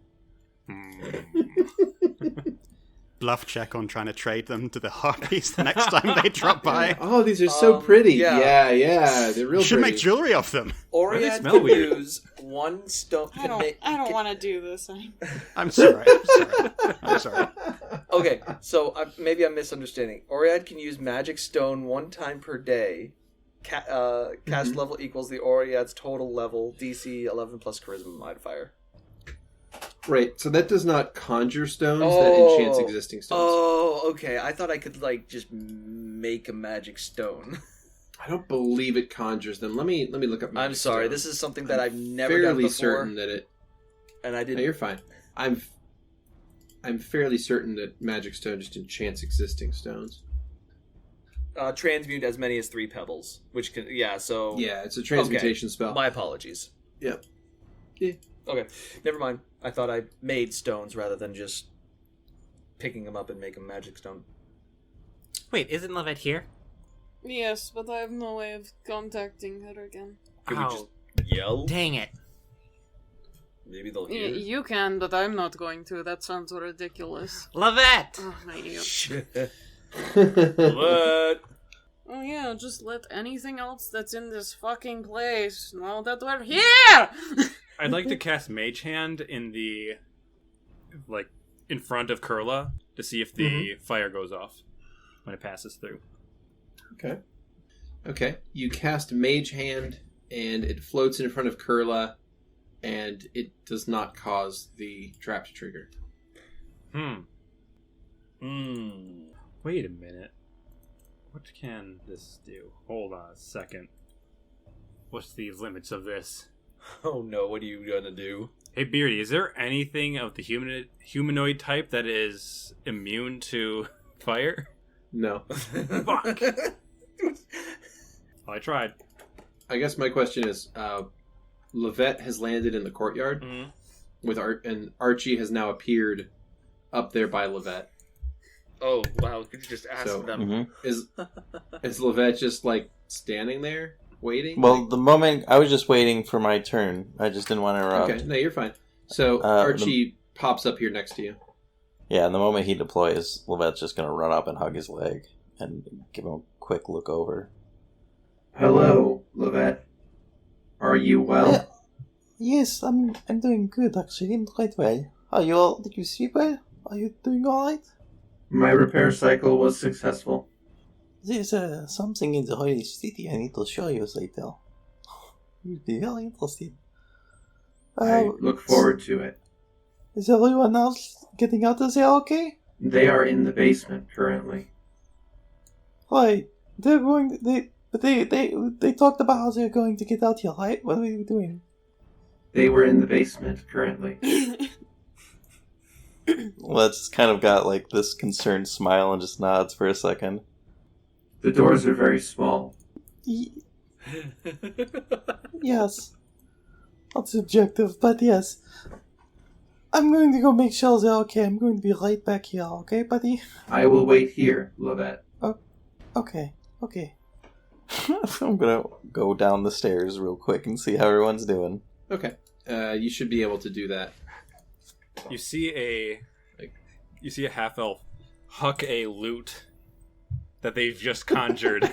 Bluff check on trying to trade them to the harpies the next time they drop by. Oh, these are so pretty. yeah. Yeah, they're real You should pretty. make jewelry off them. Oread smell could weird? use one stone. I don't want to do this anymore. I'm sorry. I'm sorry. Okay, so maybe I'm misunderstanding. Oread can use magic stone 1 time per day. Cast level equals the Oread's total level, DC 11 plus charisma modifier. Right, so that does not conjure stones, that enchants existing stones. Oh, okay. I thought I could, just make a magic stone. I don't believe it conjures them. Let me look up magic I'm sorry, stone. this is something that I've never done fairly before. certain that it... And I No, didn't... you're fine. I'm fairly certain that magic stone just enchants existing stones. Transmute as many as 3 pebbles, which can... Yeah, so... Yeah, it's a transmutation spell. My apologies. Yep. Yeah. Okay, never mind. I thought I made stones rather than just picking them up and make a magic stone. Wait, isn't Lovette here? Yes, but I have no way of contacting her again. Can we just yell? Dang it. Maybe they'll hear. You can, but I'm not going to. That sounds ridiculous. Lovette! Oh, my ear. Shit. What? Oh yeah, just let anything else that's in this fucking place know that we're here! I'd like to cast Mage Hand in the, in front of Kurla to see if the fire goes off when it passes through. Okay. You cast Mage Hand, and it floats in front of Kurla, and it does not cause the trap to trigger. Wait a minute. What can this do? Hold on a second. What's the limits of this? Oh no, what are you gonna do? Hey Beardy, is there anything of the humanoid type that is immune to fire? No. Fuck! Well, I tried. I guess my question is, Lovette has landed in the courtyard with and Archie has now appeared up there by Lovette. Oh wow, could you just ask them? Is Lovette just standing there waiting? Well, the moment I was just waiting for my turn, I just didn't want to interrupt. Okay, no, you're fine. So Archie pops up here next to you. Yeah, and the moment he deploys, Lovette's just gonna run up and hug his leg and give him a quick look over. Hello, Lovette. Are you well? Yes, I'm doing good actually. I'm quite well. Are you all? Did you sleep well? Are you doing all right? My repair cycle was successful. There's something in the Holy City I need to show you later. You'll be very interested. I look forward to it. Is everyone else getting out of there okay? They are in the basement currently. Right. They're going... They talked about how they're going to get out here, right? What are we doing? They were in the basement currently. Let's kind of got this concerned smile and just nods for a second. The doors are very small. Yes. That's subjective, but yes. I'm going to go make sure they're okay. I'm going to be right back here, okay, buddy? I will wait here, Lovette. Okay. I'm gonna go down the stairs real quick and see how everyone's doing. Okay. You should be able to do that. You see a half elf huck a lute that they've just conjured.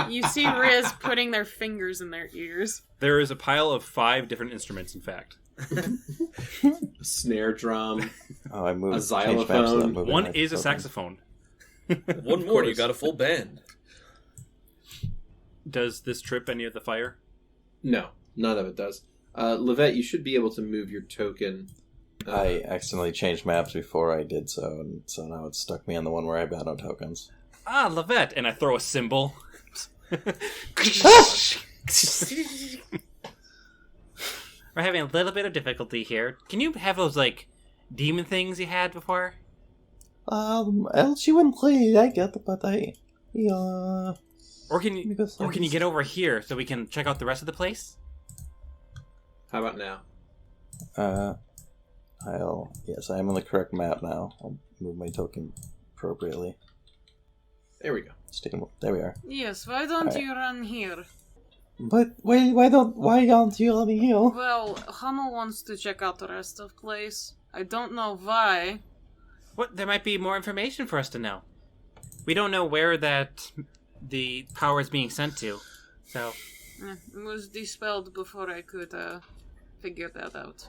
You see Riz putting their fingers in their ears. There is a pile of 5 different instruments, in fact. A snare drum. Oh, I moved. A xylophone. One is a saxophone. One more, you got a full band. Does this trip any of the fire? No. None of it does. Lovette, you should be able to move your token. I accidentally changed maps before I did so, and so now it's stuck me on the one where I had no tokens. Ah, Lovette, and I throw a symbol. We're having a little bit of difficulty here. Can you have those, like, demon things you had before? She wouldn't really like it, but Or can you get over here so we can check out the rest of the place? How about now? Yes, I am on the correct map now. I'll move my token appropriately. There we go. There we are. Yes, why don't you run here? But why don't you let me heal? Well, Hummel wants to check out the rest of the place. I don't know why. What? There might be more information for us to know. We don't know where the power is being sent to, so... It was dispelled before I could figure that out.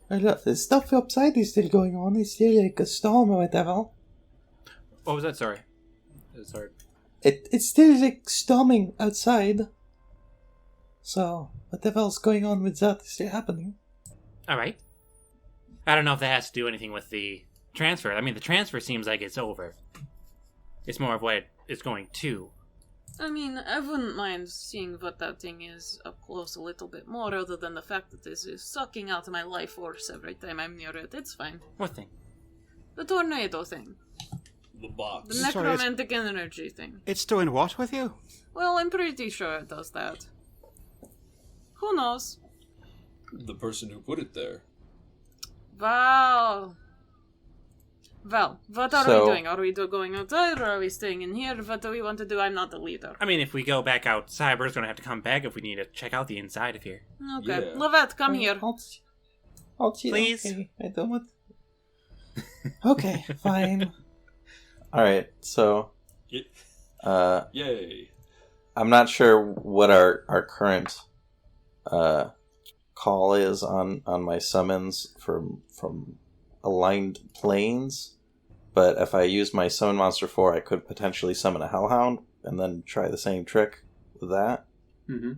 The stuff outside is still going on. It's still like a storm or whatever. What was that? Sorry. It's still like storming outside. So, whatever's going on with that is still happening. Alright. I don't know if that has to do anything with the transfer. I mean, the transfer seems like it's over. It's more of what it's going to. I mean, I wouldn't mind seeing what that thing is up close a little bit more, other than the fact that this is sucking out my life force every time I'm near it. It's fine. What thing? The tornado thing. The box. The necromantic energy thing. It's doing what with you? Well, I'm pretty sure it does that. Who knows? The person who put it there. Wow. Well, what are we doing? Are we going outside or are we staying in here? What do we want to do? I'm not the leader. I mean, if we go back outside, we're just going to have to come back if we need to check out the inside of here. Okay. Yeah. Lovette, come here. Please. Okay, I don't want... Okay, fine. Alright, so... Yay. I'm not sure what our current call is on my summons from aligned planes, but if I use my summon monster 4, I could potentially summon a hellhound and then try the same trick with that. Mm-hmm.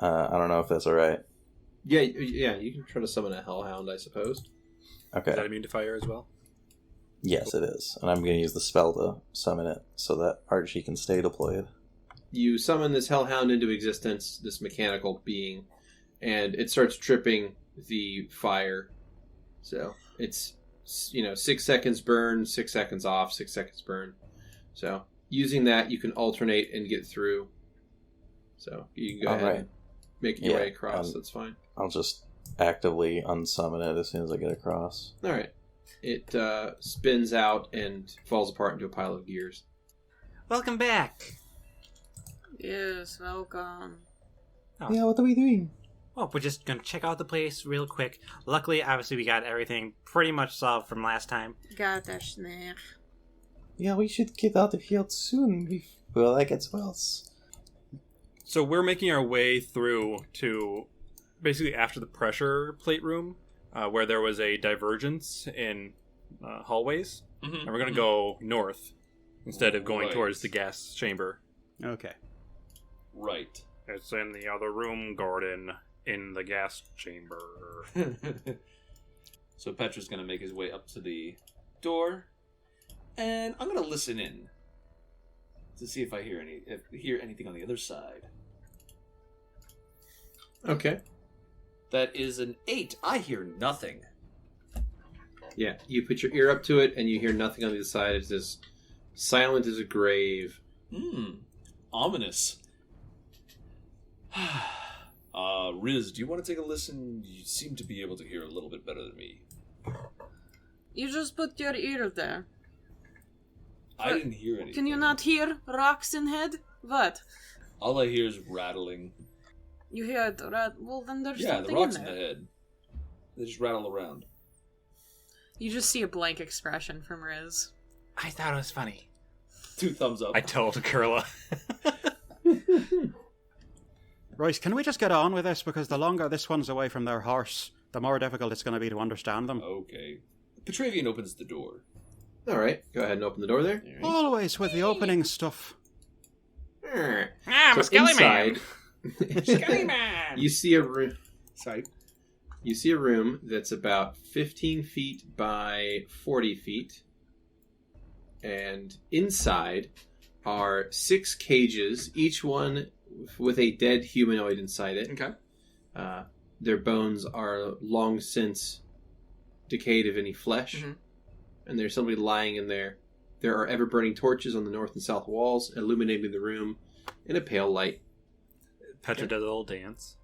I don't know if that's alright. Yeah, you can try to summon a hellhound, I suppose. Okay. Is that immune to fire as well? Yes, it is. And I'm going to use the spell to summon it so that Archie can stay deployed. You summon this hellhound into existence, this mechanical being, and it starts tripping the fire. So it's 6 seconds burn, 6 seconds off, 6 seconds burn. So using that, you can alternate and get through. So you can go ahead and make your way across. That's fine. I'll just actively unsummon it as soon as I get across. All right. It spins out and falls apart into a pile of gears. Welcome back. Yes, welcome. Oh. Yeah, what are we doing? Well, we're just going to check out the place real quick. Luckily, obviously, we got everything pretty much solved from last time. Got a snare. Yeah, we should get out of here soon before that gets worse. So we're making our way through to basically after the pressure plate room, where there was a divergence in hallways. Mm-hmm. And we're going to go north instead of going Right. towards the gas chamber. Okay. Right. It's in the other room, Gordon, in the gas chamber. So Petra's going to make his way up to the door, and I'm going to listen in to see if I hear anything on the other side. Okay. That is an 8. I hear nothing. Yeah, you put your ear up to it, and you hear nothing on the other side. It's as silent as a grave. Ominous. Riz, do you want to take a listen? You seem to be able to hear a little bit better than me. You just put your ear there. I didn't hear anything. Can you not hear rocks in head? What? All I hear is rattling. You hear it? Well, then there's Yeah, the something rocks in in the there. head. They just rattle around. You just see a blank expression from Riz. I thought it was funny. 2 thumbs up. I told Kurla. Right, can we just get on with this? Because the longer this one's away from their horse, the more difficult it's going to be to understand them. Okay. Petravian opens the door. All right, go ahead and open the door there. Always with the opening stuff. Ah, I'm a skelly man. inside, You see a room. Sorry. You see a room that's about 15 feet by 40 feet. And inside are 6 cages, each one with a dead humanoid inside it. Okay. Their bones are long since decayed of any flesh. Mm-hmm. And there's somebody lying in there. There are ever-burning torches on the north and south walls, illuminating the room in a pale light. Petra does a little dance.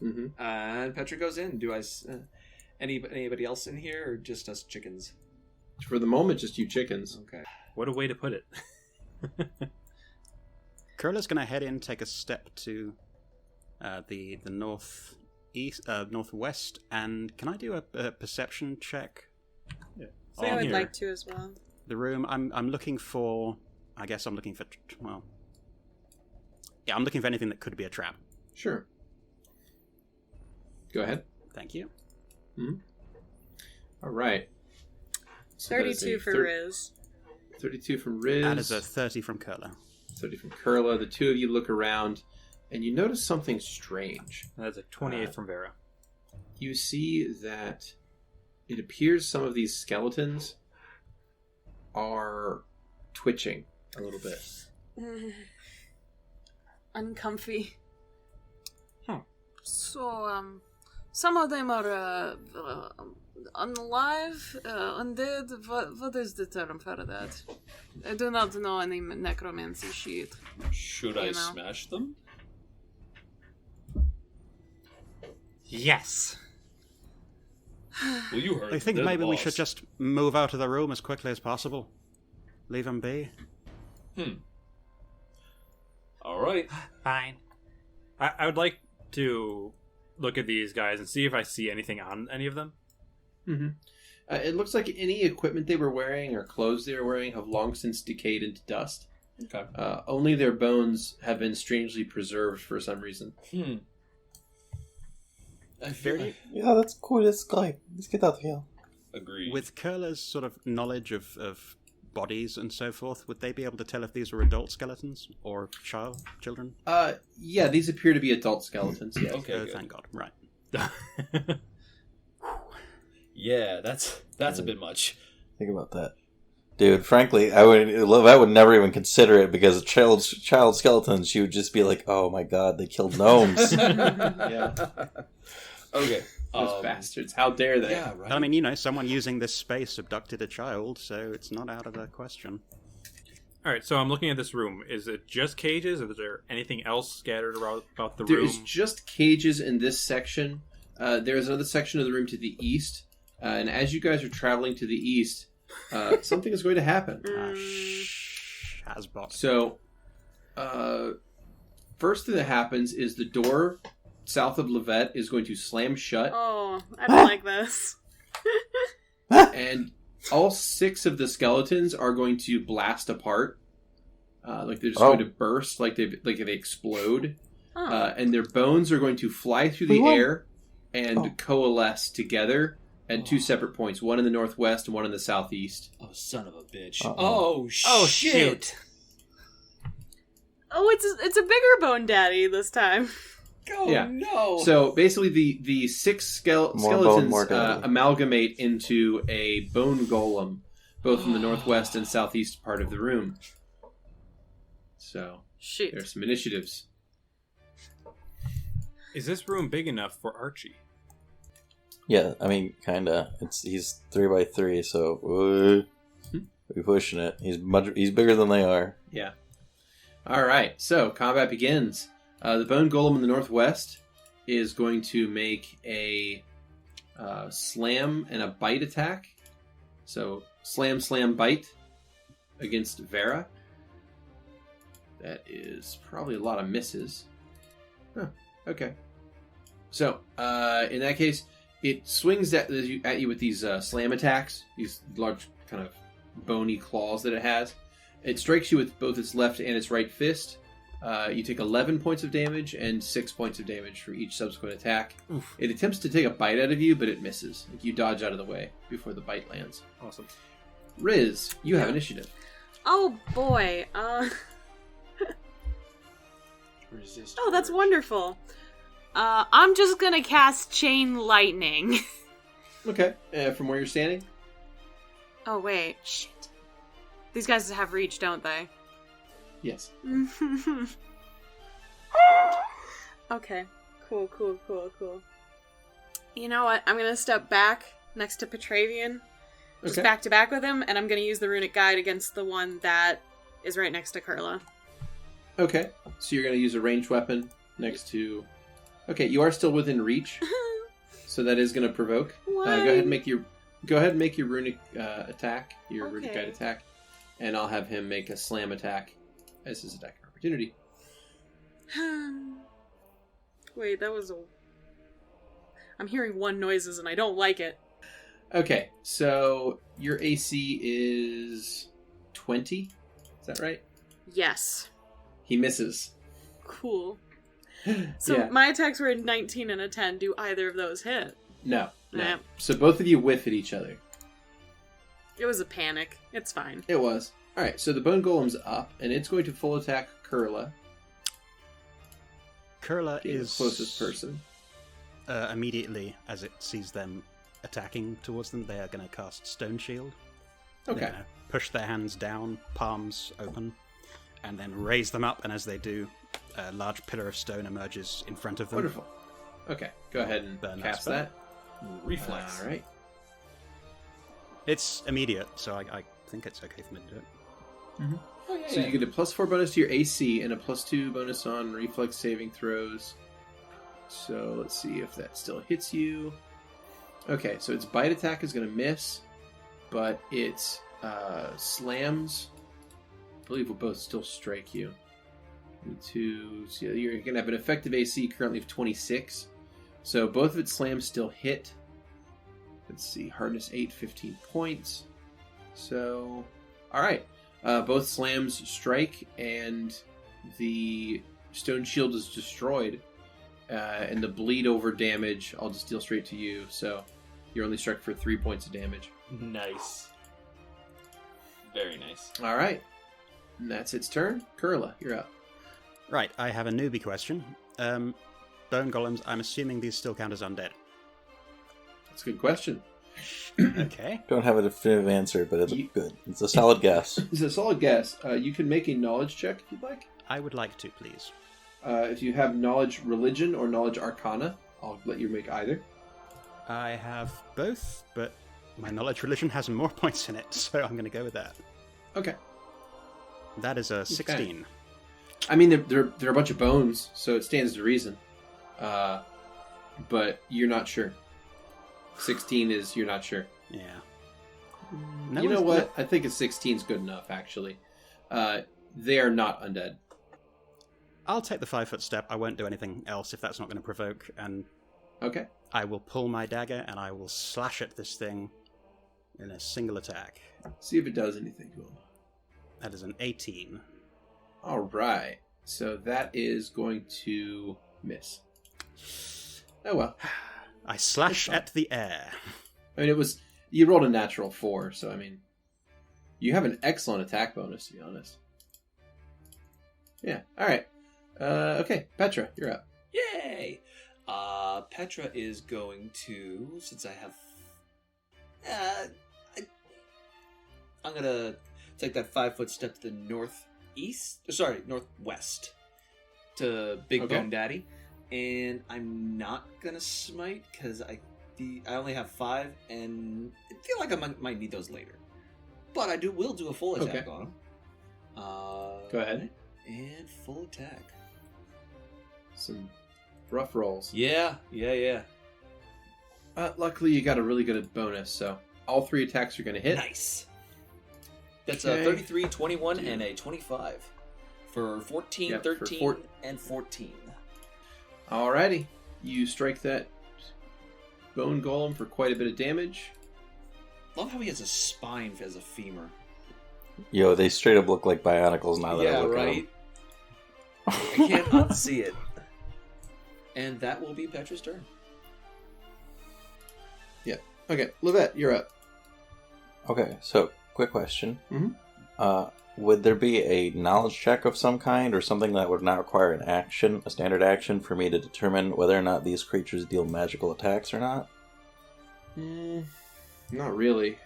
Mm-hmm. And Petra goes in. Do I... anybody else in here, or just us chickens? For the moment, just you chickens. Okay. What a way to put it. Kurla's going to head in, take a step to the northwest, and can I do a perception check? Yeah. I would like to as well. The room I'm looking for. I guess I'm looking for. Well, yeah, I'm looking for anything that could be a trap. Sure. Go ahead. Thank you. Mm-hmm. All right. So that is 32 a for Riz. 32 from Riz. That is a 30 from Kurla. 30 from Kurla. The two of you look around, and you notice something strange. That's a 28 from Vera. You see that it appears some of these skeletons are twitching a little bit. Uncomfy. So, some of them are unalive, undead. What is the term for that? I do not know any necromancy shit. Should I smash them? Yes. Well, you heard. I think They're the maybe we boss. should just move out of the room as quickly as possible. Leave them be. All right. Fine. I would like to look at these guys and see if I see anything on any of them. Mm-hmm. It looks like any equipment they were wearing or clothes they were wearing have long since decayed into dust. Okay. Only their bones have been strangely preserved for some reason. I feel Beardy? Yeah, that's cool. Let's go. Let's get out of here. Agreed. With Kurla's sort of knowledge of bodies and so forth, would they be able to tell if these were adult skeletons or children? Yeah, these appear to be adult skeletons. Yes. Okay, good. Thank God. Right. Yeah, that's a bit much. Think about that, dude. Frankly, I would never even consider it because child skeletons. She would just be like, "Oh my God, they killed gnomes." Yeah. Okay. Those bastards. How dare they? Yeah, right. I mean, someone using this space abducted a child, so it's not out of the question. All right, so I'm looking at this room. Is it just cages, or is there anything else scattered around about the There room? is just cages in this section. There is another section of the room to the east. And as you guys are traveling to the east, something is going to happen. Hasbot. So, first thing that happens is the door south of Lovette is going to slam shut. Oh, I don't like this. And all 6 of the skeletons are going to blast apart. Like they're just going to burst, like they explode. And their bones are going to fly through the air and coalesce together at 2 separate points, one in the northwest and one in the southeast. Oh, son of a bitch. Oh, shoot. Oh, it's a bigger bone daddy this time. Oh, no. So basically the 6 skeletons amalgamate into a bone golem, both in the northwest and southeast part of the room. So there's some initiatives. Is this room big enough for Archie? Yeah, I mean, kinda. He's 3x3, so we're pushing it. He's bigger than they are. Yeah. All right. So combat begins. The bone golem in the northwest is going to make a slam and a bite attack. So slam, bite against Vera. That is probably a lot of misses. Huh. Okay. So in that case, it swings at you with these slam attacks, these large kind of bony claws that it has. It strikes you with both its left and its right fist. You take 11 points of damage and 6 points of damage for each subsequent attack. Oof. It attempts to take a bite out of you, but it misses. Like you dodge out of the way before the bite lands. Awesome. Riz, you have initiative. Oh boy. Resist. Oh, that's urge. wonderful. I'm just gonna cast Chain Lightning. Okay. From where you're standing? Oh, wait. Shit. These guys have reach, don't they? Yes. Okay. Cool. You know what? I'm gonna step back next to Petravian. Just Okay. back to back with him, and I'm gonna use the Runic Guide against the one that is right next to Kurla. Okay. So you're going to use a ranged weapon next to... Okay, you are still within reach. So that is going to provoke. Go ahead and make your runic attack, your runic guide attack, and I'll have him make a slam attack as his attack of opportunity. Wait, that was a... I'm hearing one noises and I don't like it. Okay, so your AC is 20. Is that right? Yes. He misses. Cool. So Yeah. my attacks were a 19 and a 10. Do either of those hit? No. Nah. So both of you whiff at each other. It was a panic. It's fine. It was. Alright, so the bone golem's up, and it's going to full attack Kurla. Kurla being is the closest person. Immediately as it sees them attacking towards them, they are going to cast Stone Shield. Okay. They're gonna push their hands down, palms open, and then raise them up, and as they do, a large pillar of stone emerges in front of them. Wonderful. Okay, go ahead and Burn that cast spell. that. Reflex. Alright. It's immediate, so I think it's okay for me to do it. Oh, yeah, So you get a +4 bonus to your AC and a +2 bonus on reflex saving throws. So let's see if that still hits you. Okay, so its bite attack is going to miss, but its slams, I believe, will both still strike you. So you're going to have an effective AC currently of 26. So both of its slams still hit. Let's see, hardness 8, 15 points. So, alright. Both slams strike, and the stone shield is destroyed. And the bleed over damage, I'll just deal straight to you. So, you're only struck for 3 points of damage. Nice. Very nice. Alright. And that's its turn. Kurla, you're up. Right, I have a newbie question. Bone golems, I'm assuming these still count as undead. That's a good question. Okay. Don't have a definitive answer, but it's good. It's a solid guess. It's a solid guess. You can make a knowledge check if you'd like. I would like to, please. If you have knowledge religion or knowledge arcana, I'll let you make either. I have both, but my knowledge religion has more points in it, so I'm going to go with that. Okay. That is a 16. I mean, they're a bunch of bones, so it stands to reason. But you're not sure. 16 is you're not sure. Yeah. You know what? I think a 16 is good enough, actually. They are not undead. I'll take the 5-foot step. I won't do anything else if that's not going to provoke. And okay. I will pull my dagger and I will slash at this thing in a single attack. See if it does anything to him. That is an 18. All right. So that is going to miss. Oh well. I slash at the air. I mean, you rolled a natural 4, so I mean, you have an excellent attack bonus, to be honest. Yeah. All right. Okay, Petra, you're up. Yay! Petra is going to, since I have, I'm gonna take that 5-foot step to the northwest to Big Okay. Bone Daddy, and I'm not gonna smite because I only have 5, and I feel like I might need those later. But I will do a full attack on him. Go ahead. And full attack. Some rough rolls. Yeah. Luckily, you got a really good bonus, so all 3 attacks are going to hit. Nice. That's Okay. a 33, 21, and a 25. For 14, Yep, for 13, and 14. Alrighty. You strike that bone golem for quite a bit of damage. Love how he has a spine as a femur. Yo, they straight up look like Bionicles now that I look at them. I can't unsee it. And that will be Petra's turn. Yeah. Okay, Lovette, you're up. Okay, so quick question. Mhm. Would there be a knowledge check of some kind, or something that would not require an action, a standard action, for me to determine whether or not these creatures deal magical attacks or not? Not really.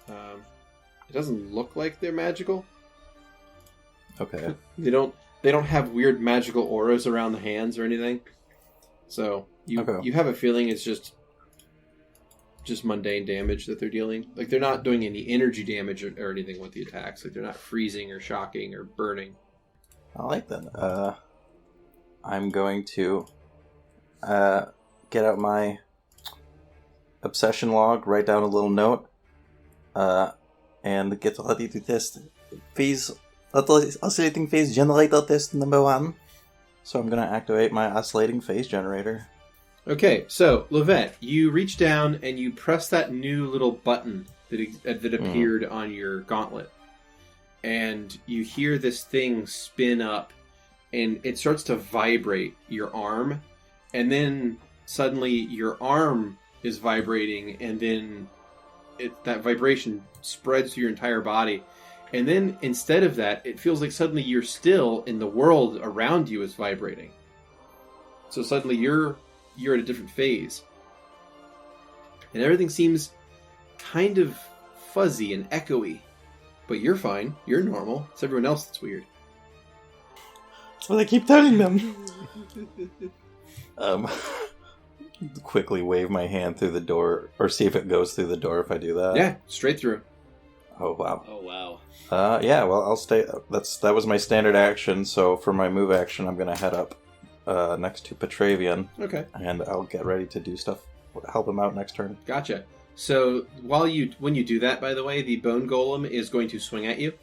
It doesn't look like they're magical. Okay. They don't have weird magical auras around the hands or anything. So you have a feeling it's just mundane damage that they're dealing. Like, they're not doing any energy damage or anything with the attacks. Like, they're not freezing or shocking or burning. I like that. I'm going to get out my obsession log, write down a little note, and get ready to test phase oscillating phase generator test number 1. So I'm going to activate my oscillating phase generator. Okay, so Lovette, you reach down and you press that new little button that appeared on your gauntlet, and you hear this thing spin up, and it starts to vibrate your arm, and then suddenly your arm is vibrating, and then that vibration spreads through your entire body, and then instead of that, it feels like suddenly you're still, and the world around you is vibrating. So suddenly you're at a different phase. And everything seems kind of fuzzy and echoey. But you're fine. You're normal. It's everyone else that's weird. That's what I keep telling them. Quickly wave my hand through the door, or see if it goes through the door if I do that. Yeah, straight through. Oh, wow. Oh, wow. Yeah, well, I'll stay. That was my standard action, so for my move action, I'm going to head up next to Petravian. Okay. And I'll get ready to do stuff, help him out next turn. Gotcha. So when you do that, by the way, the bone golem is going to swing at you.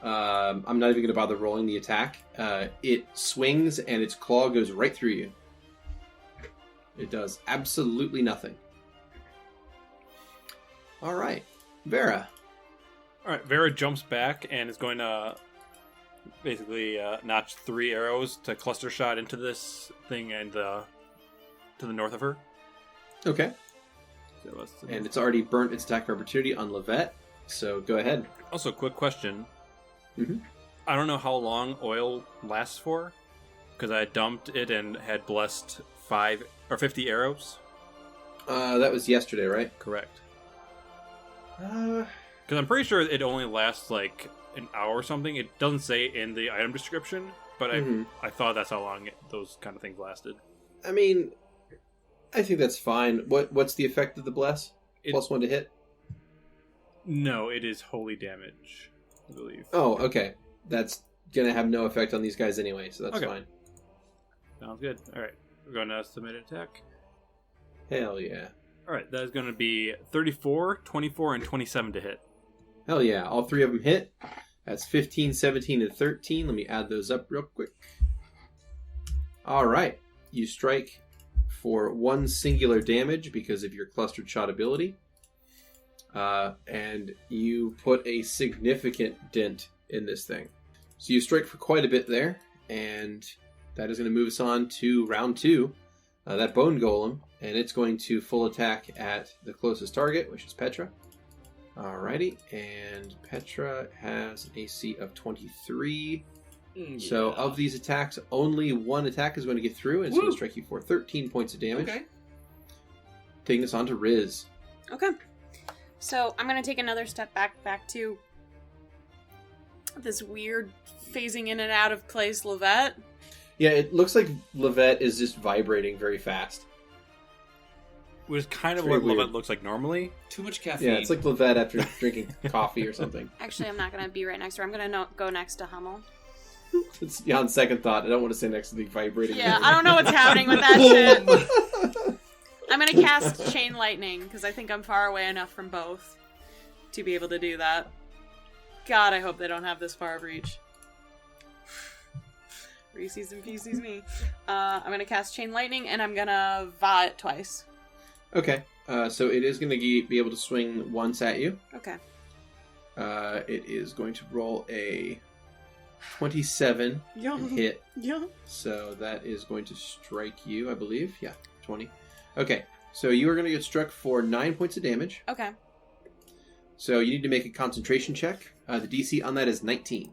I'm not even going to bother rolling the attack. It swings and its claw goes right through you. It does absolutely nothing. All right, Vera. All right, Vera jumps back and is going to basically notch 3 arrows to cluster shot into this thing and to the north of her. Okay. And it's already burnt its attack of opportunity on Lovette, so go ahead. Also, quick question. Mm-hmm. I don't know how long oil lasts for, because I dumped it and had blessed 50 arrows. That was yesterday, right? Correct. Because I'm pretty sure it only lasts like an hour or something. It doesn't say in the item description, but I thought that's how long those kind of things lasted. I mean, I think that's fine. What's the effect of the bless? +1 to hit? No, it is holy damage, I believe. Oh, okay. That's going to have no effect on these guys anyway, so that's fine. Sounds good. Alright, we're going to submit an attack. Hell yeah. Alright, that is going to be 34, 24, and 27 to hit. Hell yeah. All 3 of them hit. That's 15, 17, and 13. Let me add those up real quick. Alright. You strike for 1 singular damage because of your clustered shot ability. And you put a significant dent in this thing. So you strike for quite a bit there, and that is going to move us on to round 2. That bone golem, and it's going to full attack at the closest target, which is Petra. Alrighty, and Petra has an AC of 23. Yeah. So of these attacks, only 1 attack is going to get through, and it's going to strike you for 13 points of damage. Okay. Taking us on to Riz. Okay. So I'm going to take another step back to this weird phasing in and out of place Lovette. Yeah, it looks like Lovette is just vibrating very fast. Which is kind of what Lovette looks like normally. Too much caffeine. Yeah, it's like Lovette after drinking coffee or something. Actually, I'm not going to be right next to her. I'm going to go next to Hummel. It's on second thought. I don't want to say next to the vibrating. Yeah, I don't know what's happening with that shit. I'm going to cast Chain Lightning, because I think I'm far away enough from both to be able to do that. God, I hope they don't have this far of reach. Reese's and Pieces me. I'm going to cast Chain Lightning, and I'm going to Va it twice. Okay, so it is going to be able to swing once at you. Okay. It is going to roll a 27 and hit. Yeah. So that is going to strike you, I believe. Yeah, 20. Okay, so you are going to get struck for 9 points of damage. Okay. So you need to make a concentration check. The DC on that is 19.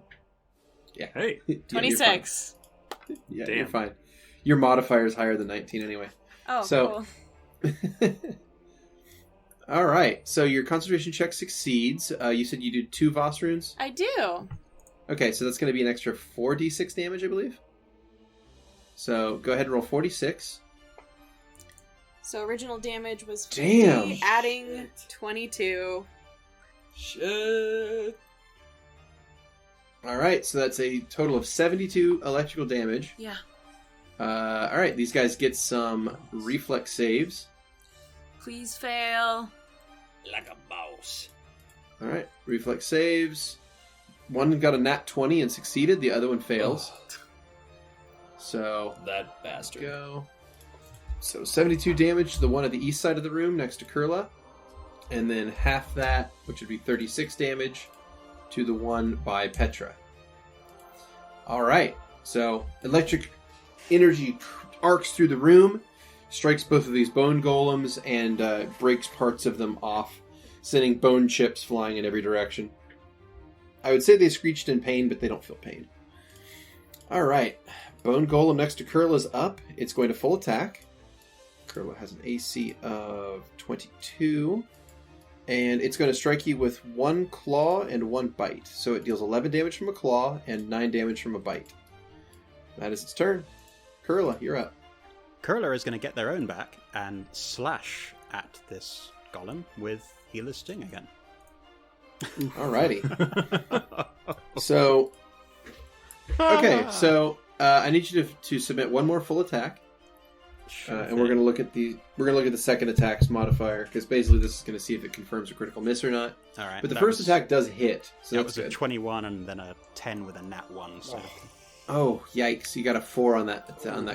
Yeah. Hey. Yeah, you're 26. fine. Yeah, Damn. you're fine. Your modifier is higher than 19 anyway. Oh, So- cool. All right. So your concentration check succeeds. You said you did 2 Voss runes? I do. Okay, so that's going to be an extra 4d6 damage, I believe. So go ahead and roll 46. So original damage was 50, Damn. adding 22. Shit. All right, so that's a total of 72 electrical damage. Yeah. All right, these guys get some reflex saves. Please fail. Like a mouse. All right, reflex saves. One got a nat 20 and succeeded. The other one fails. So That bastard. go. So 72 damage to the one at the east side of the room next to Kurla. And then half that, which would be 36 damage, to the one by Petra. All right. So electric energy arcs through the room, strikes both of these bone golems, and breaks parts of them off, sending bone chips flying in every direction. I would say they screeched in pain, but they don't feel pain. All right. Bone golem next to Kurla is up. It's going to full attack. Kurla has an AC of 22. And it's going to strike you with 1 claw and 1 bite. So it deals 11 damage from a claw and 9 damage from a bite. That is its turn. Kurla, you're up. Kurla is going to get their own back and slash at this golem with Healer's Sting again. Alrighty. So, okay, so I need you to submit one more full attack. And we're going to look at the second attack's modifier, because basically this is going to see if it confirms a critical miss or not. All right. But the first attack does hit, so that that's was a good. 21 and then a 10 with a nat 1. So. Oh, yikes! You got a 4 on that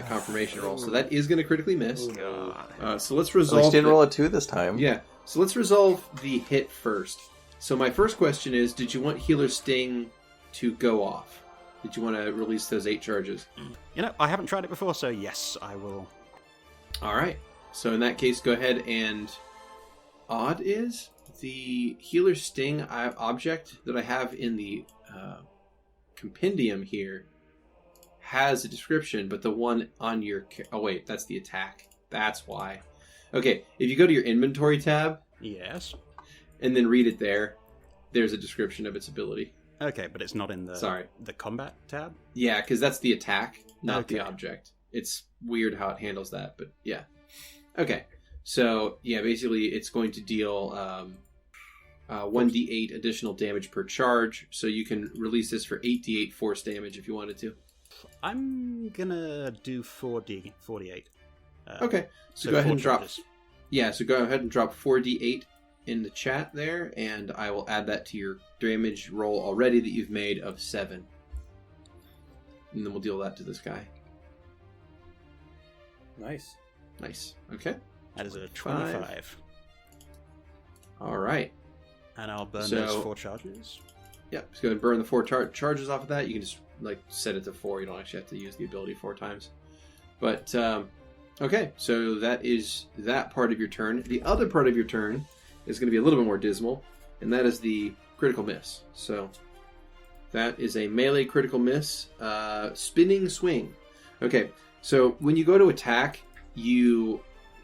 confirmation roll, so that is going to critically miss. So let's At resolve. least didn't roll a 2 this time. Yeah. So let's resolve the hit first. So my first question is: did you want Healer Sting to go off? Did you want to release those 8 charges? You know, I haven't tried it before, so yes, I will. All right. So in that case, go ahead and odd is the Healer Sting object that I have in the compendium here has a description, but the one on your... Oh, wait, that's the attack. That's why. Okay, if you go to your inventory tab... Yes. And then read it there, there's a description of its ability. Okay, but it's not in the combat tab? Yeah, because that's the attack, not the Okay. object. It's weird how it handles that, but yeah. Okay, so yeah, basically it's going to deal 1d8 additional damage per charge, so you can release this for 8d8 force damage if you wanted to. I'm gonna do 4d8. Okay, so go ahead and drop... charges. Yeah, so go ahead and drop 4d8 in the chat there, and I will add that to your damage roll already that you've made of 7. And then we'll deal that to this guy. Nice. Nice. Okay. That is a 25. 5. All right. And I'll burn So- those 4 charges. Yeah, just go ahead and burn the 4 charges off of that. You can just like set it to 4. You don't actually have to use the ability 4 times. But okay, so that is that part of your turn. The other part of your turn is going to be a little bit more dismal, and that is the critical miss. So that is a melee critical miss, spinning swing. Okay, so when you go to attack, you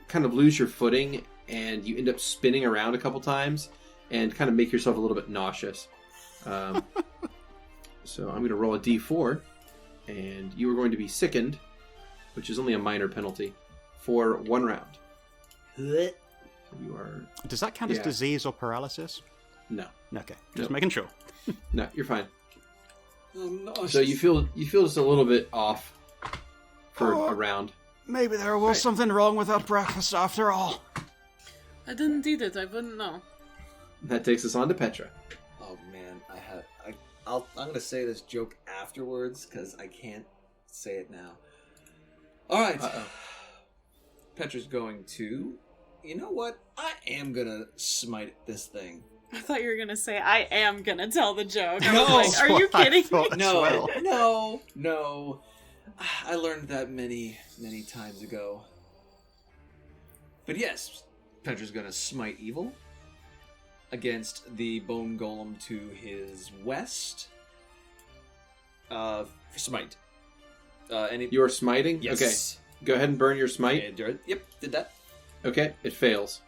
kind of lose your footing, and you end up spinning around a couple times, and kind of make yourself a little bit nauseous. So I'm going to roll a d4, and you are going to be sickened, which is only a minor penalty, for 1 round. You are... Does that count as Yeah. disease or paralysis? No. Okay, just Nope. making sure. No, you're fine. Oh, no. So you feel just a little bit off for a round. Maybe there was something wrong with that breakfast after all. I didn't eat it. I wouldn't know. That takes us on to Petra. Oh man, I'm gonna say this joke afterwards because I can't say it now. All right, Uh-oh. Petra's going to. You know what? I am gonna smite this thing. I thought you were gonna say, I am gonna tell the joke. I No! was like, are you kidding me? No. I learned that many times ago. But yes, Petra's gonna smite evil. against the bone golem to his west. For smite. You're smiting? Yes. Okay. Go ahead and burn your smite. Okay, yep, did that. Okay, it fails.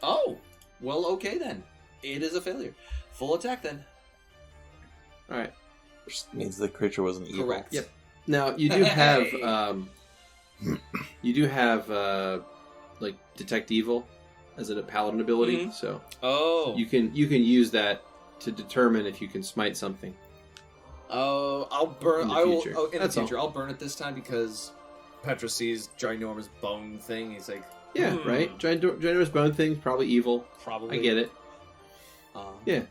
Oh, well, okay then. It is a failure. Full attack then. Alright. Which means the creature wasn't evil. Correct. Yep. Now, you do have, like, Detect Evil as a paladin ability, so Oh. you can use that to determine if you can smite something. Oh, I'll burn. In the I will. future. Oh, in That's the future, I'll burn it this time because Petra sees ginormous bone thing. He's like, Yeah, right? Ginormous bone thing's probably evil. probably. I get it. Yeah.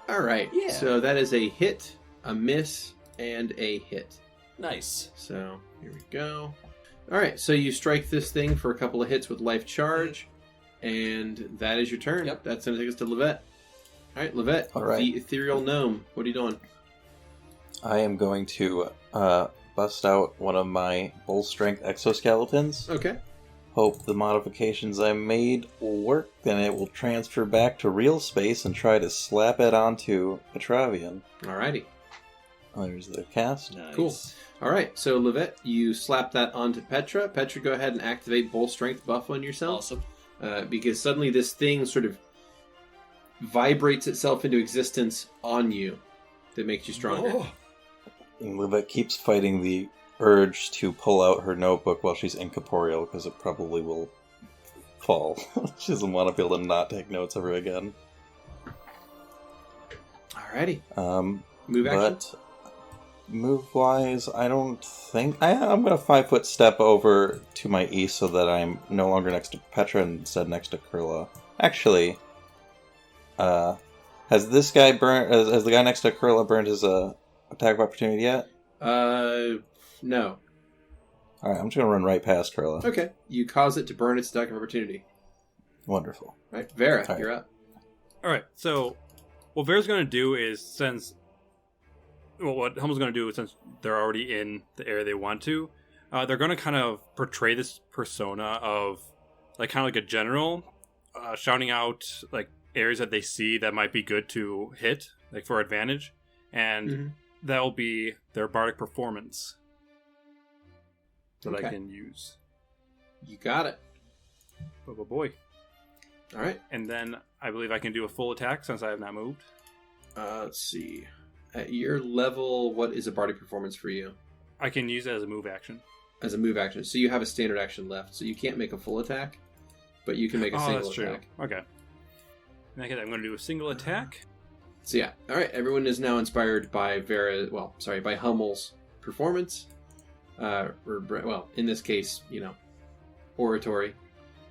Alright, Yeah. so that is a hit, a miss, and a hit. Nice. So, here we go. Alright, so you strike this thing for a couple of hits with life charge, and that is your turn. Yep. That's going to take us to Lovette. Alright, Lovette, All right. the ethereal gnome. What are you doing? I am going to bust out one of my bull strength exoskeletons. Okay. Hope the modifications I made will work, then it will transfer back to real space and try to slap it onto Petravian. Alrighty. There's the cast. Nice. Cool. Alright, so Lovette, you slap that onto Petra. Petra, go ahead and activate bull strength buff on yourself. Awesome. Because suddenly this thing sort of vibrates itself into existence on you that makes you stronger. Oh. And Lovette keeps fighting the urge to pull out her notebook while she's incorporeal, because it probably will fall. She doesn't want to be able to not take notes ever again. Alrighty. Move action? But move-wise, I don't think... I'm going to 5-foot step over to my east so that I'm no longer next to Petra and instead next to Kurla. Actually, has this guy burned... Has the guy next to Kurla burned his attack of opportunity yet? No. Alright, I'm just going to run right past Kurla. Okay. You cause it to burn its attack of opportunity. Wonderful. Right, Vera, All right. you're up. Alright, so what Vera's going to do is, what Helm's going to do is, since they're already in the area they want to, they're going to kind of portray this persona of, like, kind of like a general, shouting out, like, areas that they see that might be good to hit, like, for advantage, and that'll be their bardic performance that I can use. You got it. Oh boy. Alright. And then I believe I can do a full attack since I have not moved. Let's see. At your level, what is a bardic performance for you? I can use it as a move action. As a move action. So you have a standard action left. So you can't make a full attack, but you can make a single that's attack. true. Okay. In that case, I'm going to do a single attack. So yeah. Alright, everyone is now inspired by by Hummel's performance. In this case, oratory.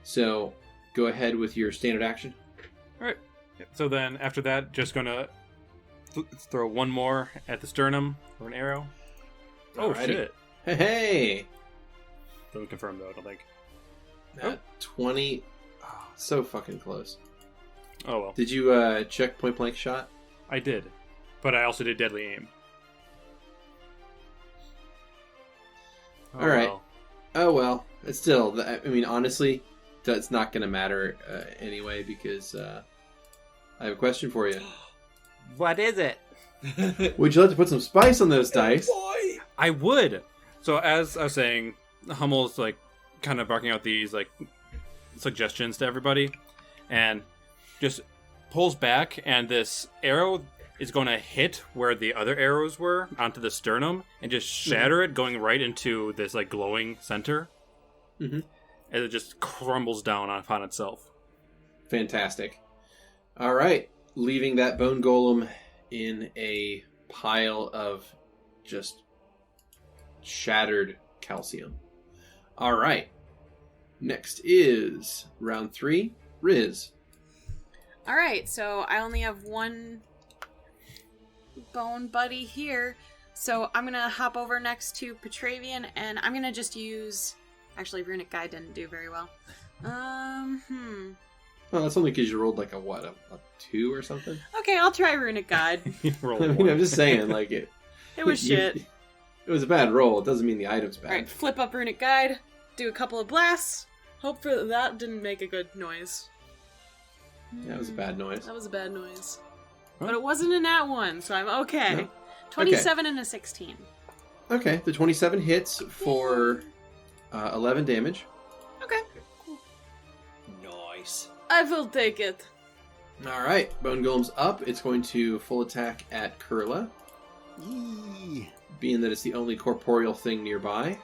So go ahead with your standard action. Alright. So then after that, just going to throw one more at the sternum for an arrow. Oh, Alrighty. shit. Hey! Doesn't confirm, though, I don't think. 20. Oh, so fucking close. Oh, well. Did you check point blank shot? I did. But I also did deadly aim. All right. Well. Oh, well. It's still, honestly, that's not going to matter anyway, because I have a question for you. What is it? Would you like to put some spice on those dice? I would. So as I was saying, Hummel's like kind of barking out these like suggestions to everybody, and just pulls back, and this arrow is going to hit where the other arrows were onto the sternum and just shatter it, going right into this like glowing center, and it just crumbles down upon itself. Fantastic. All right, leaving that bone golem in a pile of just shattered calcium. All right. Next is round 3. Riz. Alright, so I only have one bone buddy here. So I'm gonna hop over next to Petravian, and I'm gonna just use... Actually, Runic Guide didn't do very well. Well, that's only because you rolled like a 2 or something? Okay, I'll try Runic Guide. I'm just saying, like it... It was shit. It was a bad roll. It doesn't mean the item's bad. Alright, flip up Runic Guide, do a couple of blasts. Hope for that didn't make a good noise. That was a bad noise. That was a bad noise. Huh? But it wasn't a nat one, so I'm okay. No. 27 and a 16. Okay, the 27 hits for 11 damage. Okay. Nice. I will take it. All right, Bone Golem's up. It's going to full attack at Kurla, Yee. being that it's the only corporeal thing nearby.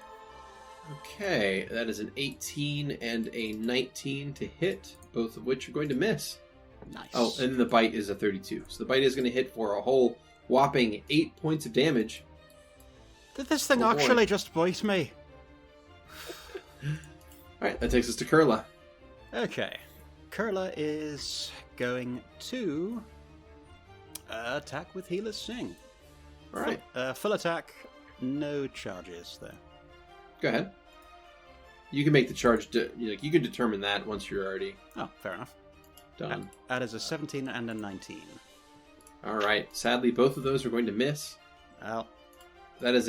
Okay, that is an 18 and a 19 to hit, both of which are going to miss. Nice. Oh, and the bite is a 32. So the bite is going to hit for a whole whopping 8 points of damage. Did this thing Oh, boy. actually just bite me? Alright, that takes us to Kurla. Okay. Kurla is going to attack with Healer's Sing. Alright, Full attack, no charges though. go ahead. You can make the charge, you can determine that once you're already Oh, fair enough. done. That is a 17 and a 19. Alright, sadly both of those are going to miss. Well, That is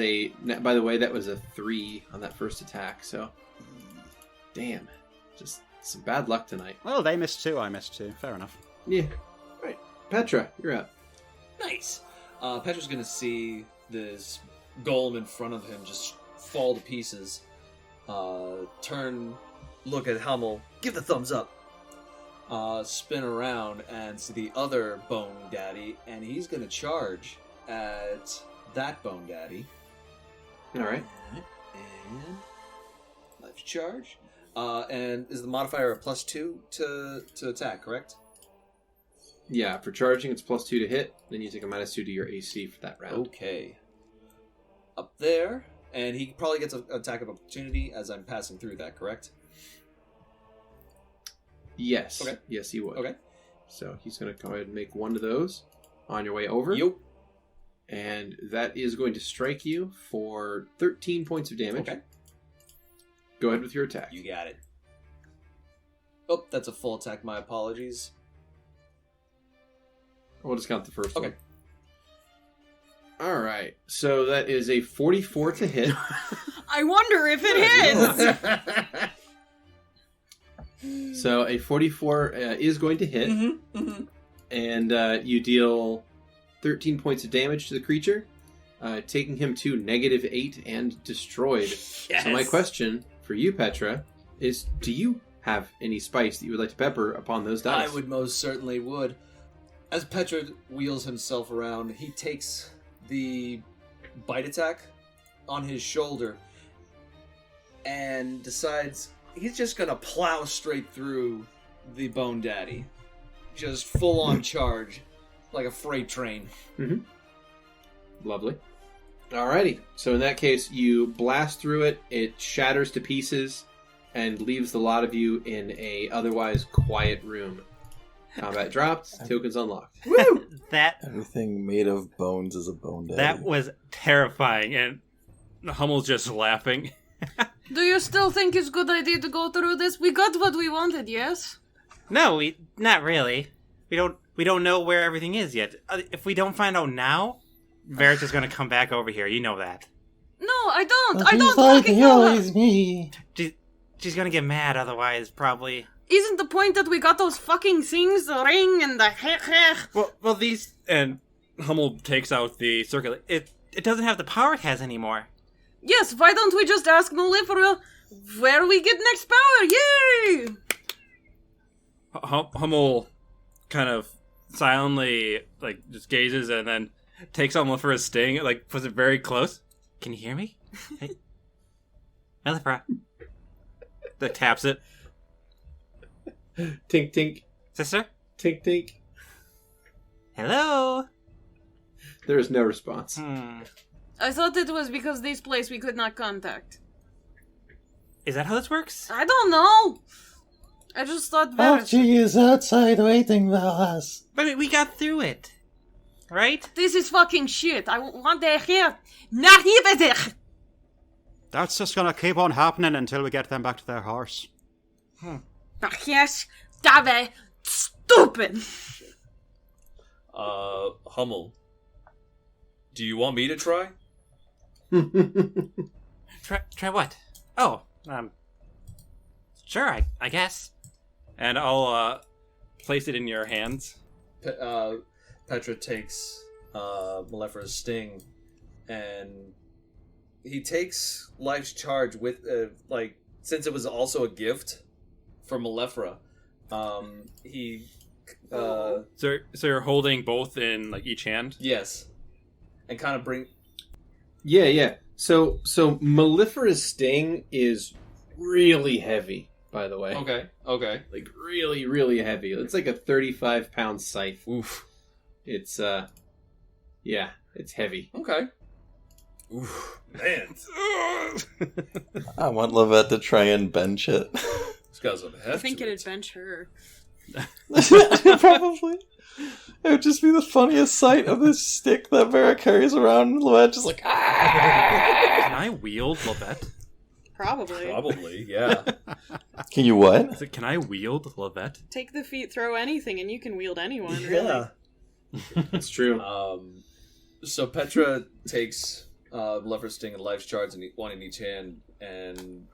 by the way, that was a 3 on that first attack, so... Damn. Just some bad luck tonight. well, they missed 2, I missed 2. Fair enough. Yeah. Right. Petra, you're up. Nice. Petra's gonna see this golem in front of him just fall to pieces. Turn, look at Hummel, give the thumbs up. Spin around and see the other Bone Daddy, and he's gonna charge at that Bone Daddy. Alright. And life charge. And is the modifier a +2 to attack, correct? Yeah, for charging it's +2 to hit, then you take a -2 to your AC for that round. Okay. Up there, and he probably gets an attack of opportunity as I'm passing through that, correct? Yes. Okay. Yes, he would. Okay. So he's going to go ahead and make one of those on your way over. Yup. And that is going to strike you for 13 points of damage. Okay. Go ahead with your attack. You got it. Oh, that's a full attack. My apologies. We'll just count the first Okay. one. Alright, so that is a 44 to hit. I wonder if it is! So a 44 is going to hit. And you deal 13 points of damage to the creature, taking him to -8 and destroyed. Yes. So my question for you, Petra, is do you have any spice that you would like to pepper upon those dice? I would most certainly would. As Petra wheels himself around, he takes the bite attack on his shoulder and decides he's just gonna plow straight through the Bone Daddy. Just full on charge, like a freight train. Lovely. Alrighty, so in that case, you blast through it, it shatters to pieces, and leaves the lot of you in a otherwise quiet room. Combat dropped, tokens unlocked. Woo! That Everything made of bones is a bone daddy. That was terrifying, and Hummel's just laughing. Do you still think it's a good idea to go through this? We got what we wanted, yes? No, not really. We don't know where everything is yet. If we don't find out now, Vera's just gonna come back over here. You know that. No, I don't. But I don't he's like, fucking he know her. always me. She's gonna get mad otherwise, probably. Isn't the point that we got those fucking things, the ring and the Well, these... And Hummel takes out the circuit. It doesn't have the power it has anymore. Yes, why don't we just ask Nulifera where we get next power? Yay! Hummel kind of silently, just gazes and then takes Hummel for a sting, puts it very close. Can you hear me? Hey. Melifera. That taps it. Tink, tink. Sister? Tink, tink. Hello? There is no response. I thought it was because this place we could not contact. Is that how this works? I don't know. I just thought that. Archie is outside waiting for us. But we got through it. Right? This is fucking shit. I want to hear. Not even. That's just gonna keep on happening until we get them back to their horse. Yes, that stupid. Hummel, do you want me to try? Try what? Oh, sure, I guess. And I'll place it in your hands. Petra takes Malefra's sting, and he takes Life's Charge with, since it was also a gift from Malefra, he... So you're holding both in, like, each hand? Yes. And kind of bring... Yeah. So Malefra's sting is really heavy, by the way. Okay. Like, really, really heavy. It's like a 35-pound scythe. Oof. It's, it's heavy. Okay. Oof. Man. I want Lovette to try and bench it. This guy's on the I think it'd bench her. Probably. It would just be the funniest sight of this stick that Vera carries around, and Lovette just like, ah! Can I wield Lovette? Probably, yeah. Can you what? Can I wield Lovette? Take the feet, throw anything, and you can wield anyone, really. Yeah. That's true. So Petra takes Malefra's sting and Life's Charge, one in each hand, and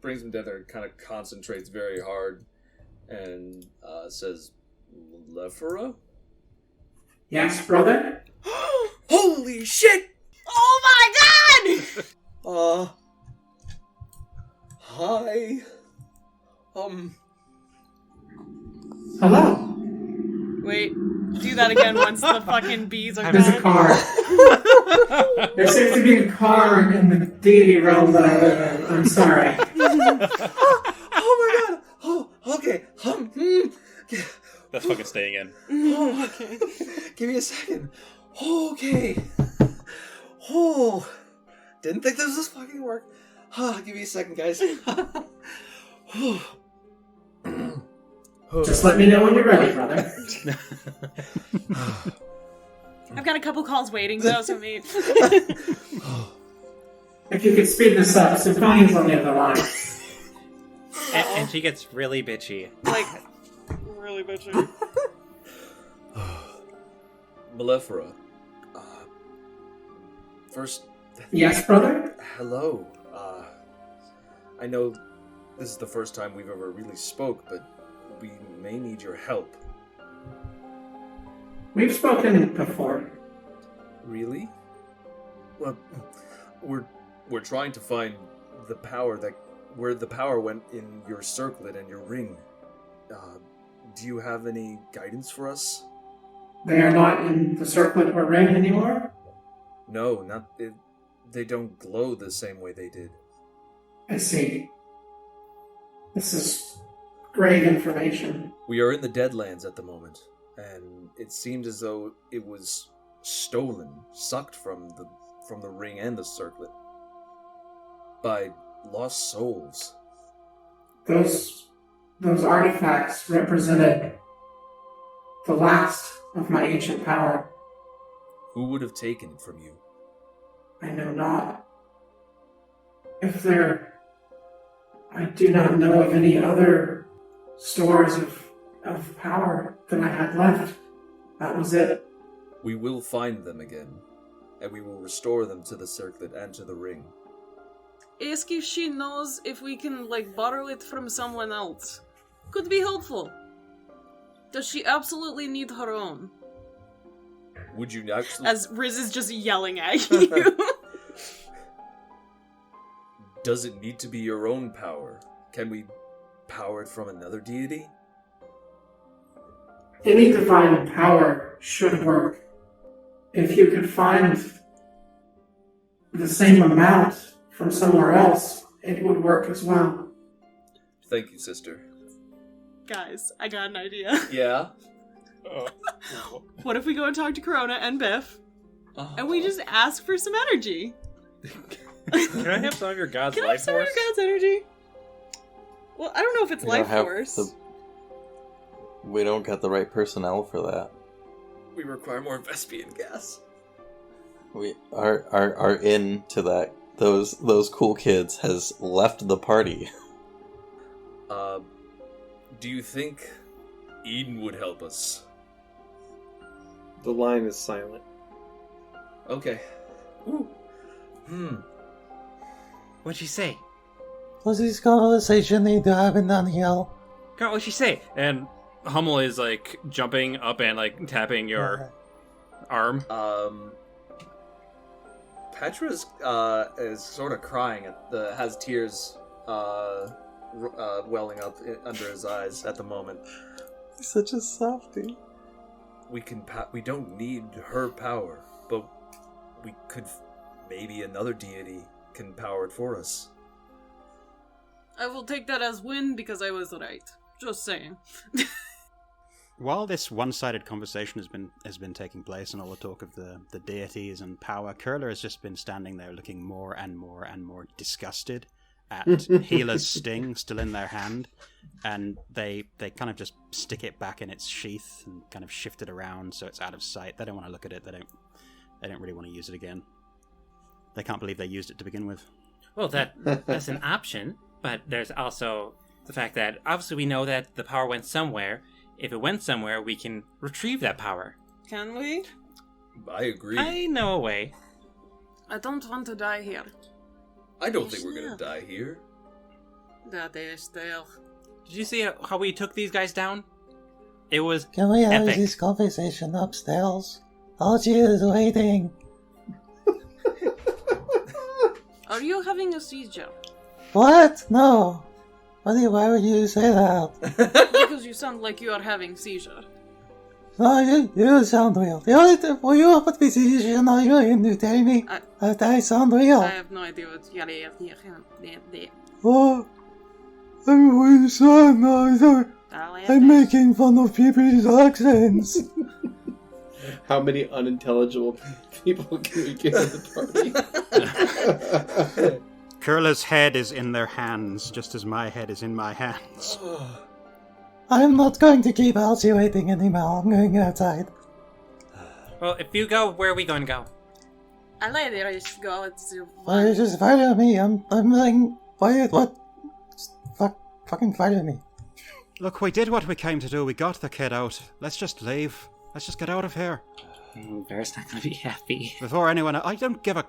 brings them together and kind of concentrates very hard, and says, Malefra? Yes, brother? Holy shit! Oh my god! Hi. Hello. Wait, do that again once the fucking bees are There's a gone. car. There seems to be a car in the deity realm that I live in. I'm sorry. Oh my god! Oh, okay. That's fucking staying in. Okay. Give me a second. Okay. Oh, didn't think this was fucking work. Give me a second, guys. Just let me know when you're ready, brother. I've got a couple calls waiting, though, so me. If you could speed this up, Symphonia's on the other line. And she gets really bitchy. Like, really bitchy. Malefra. First... Yes, brother? Hello. I know this is the first time we've ever really spoke, but we may need your help. We've spoken before. Really? Well, we're trying to find the power where the power went in your circlet and your ring. Do you have any guidance for us? They are not in the circlet or ring anymore? No, they don't glow the same way they did. I see. This is grave information. We are in the Deadlands at the moment, and it seemed as though it was stolen, sucked from the ring and the circlet by lost souls. Those artifacts represented the last of my ancient power. Who would have taken it from you? I know not. I do not know of any other stores of power that I had left. That was it. We will find them again, and we will restore them to the circlet and to the ring. Ask if she knows if we can, borrow it from someone else. Could be helpful. Does she absolutely need her own? Would you actually... As Riz is just yelling at you. Does it need to be your own power? Can we power it from another deity? Any divine power should work. If you could find the same amount from somewhere else, it would work as well. Thank you, sister. Guys, I got an idea. Yeah? What if we go and talk to Corona and Biff, and we just ask for some energy? Can I have some of your god's Can I have life some of force? your god's energy? Well, I don't know if it's life force. We don't got the right personnel for that. We require more Vespian gas. We our in to that. Those cool kids has left the party. Do you think Eden would help us? The line is silent. Okay. Ooh. What'd she say? This conversation need to happen down here. Girl, what'd she say? And Hummel is like jumping up and like tapping your arm. Petra's is sort of crying has tears welling up under his eyes at the moment. He's such a softie. We don't need her power, but we could maybe another deity can power it for us. I will take that as win because I was right. Just saying. While this one-sided conversation has been taking place and all the talk of the deities and power, Kurla has just been standing there looking more and more and more disgusted at Healer's sting still in their hand, and they kind of just stick it back in its sheath and kind of shift it around so it's out of sight. They don't want to look at it. They don't really want to use it again. They can't believe they used it to begin with. Well, that's an option, but there's also the fact that obviously we know that the power went somewhere. If it went somewhere, we can retrieve that power. Can we? I agree. I know a way. I don't want to die here. I don't think we're gonna die here. That is there. Did you see how we took these guys down? It was Can we have epic. this conversation upstairs? Archie is waiting. Are you having a seizure? What? No. Why would you say that? Because you sound like you are having seizure. No, you sound real. Were you up at the decision? Are you going to tell me that I sound real? I have no idea what you're here. Oh, I'm sorry. I'm making fun of people's accents. How many unintelligible people can we get at the party? Kurla's head is in their hands, just as my head is in my hands. I'm not going to keep Archie waiting anymore. I'm going outside. Well, if you go, where are we going to go? I let it go. It's Why you just follow me? I'm like, what? Just fucking follow me. Look, we did what we came to do. We got the kid out. Let's just leave. Let's just get out of here. Vera's not going to be happy. Before anyone... I don't give a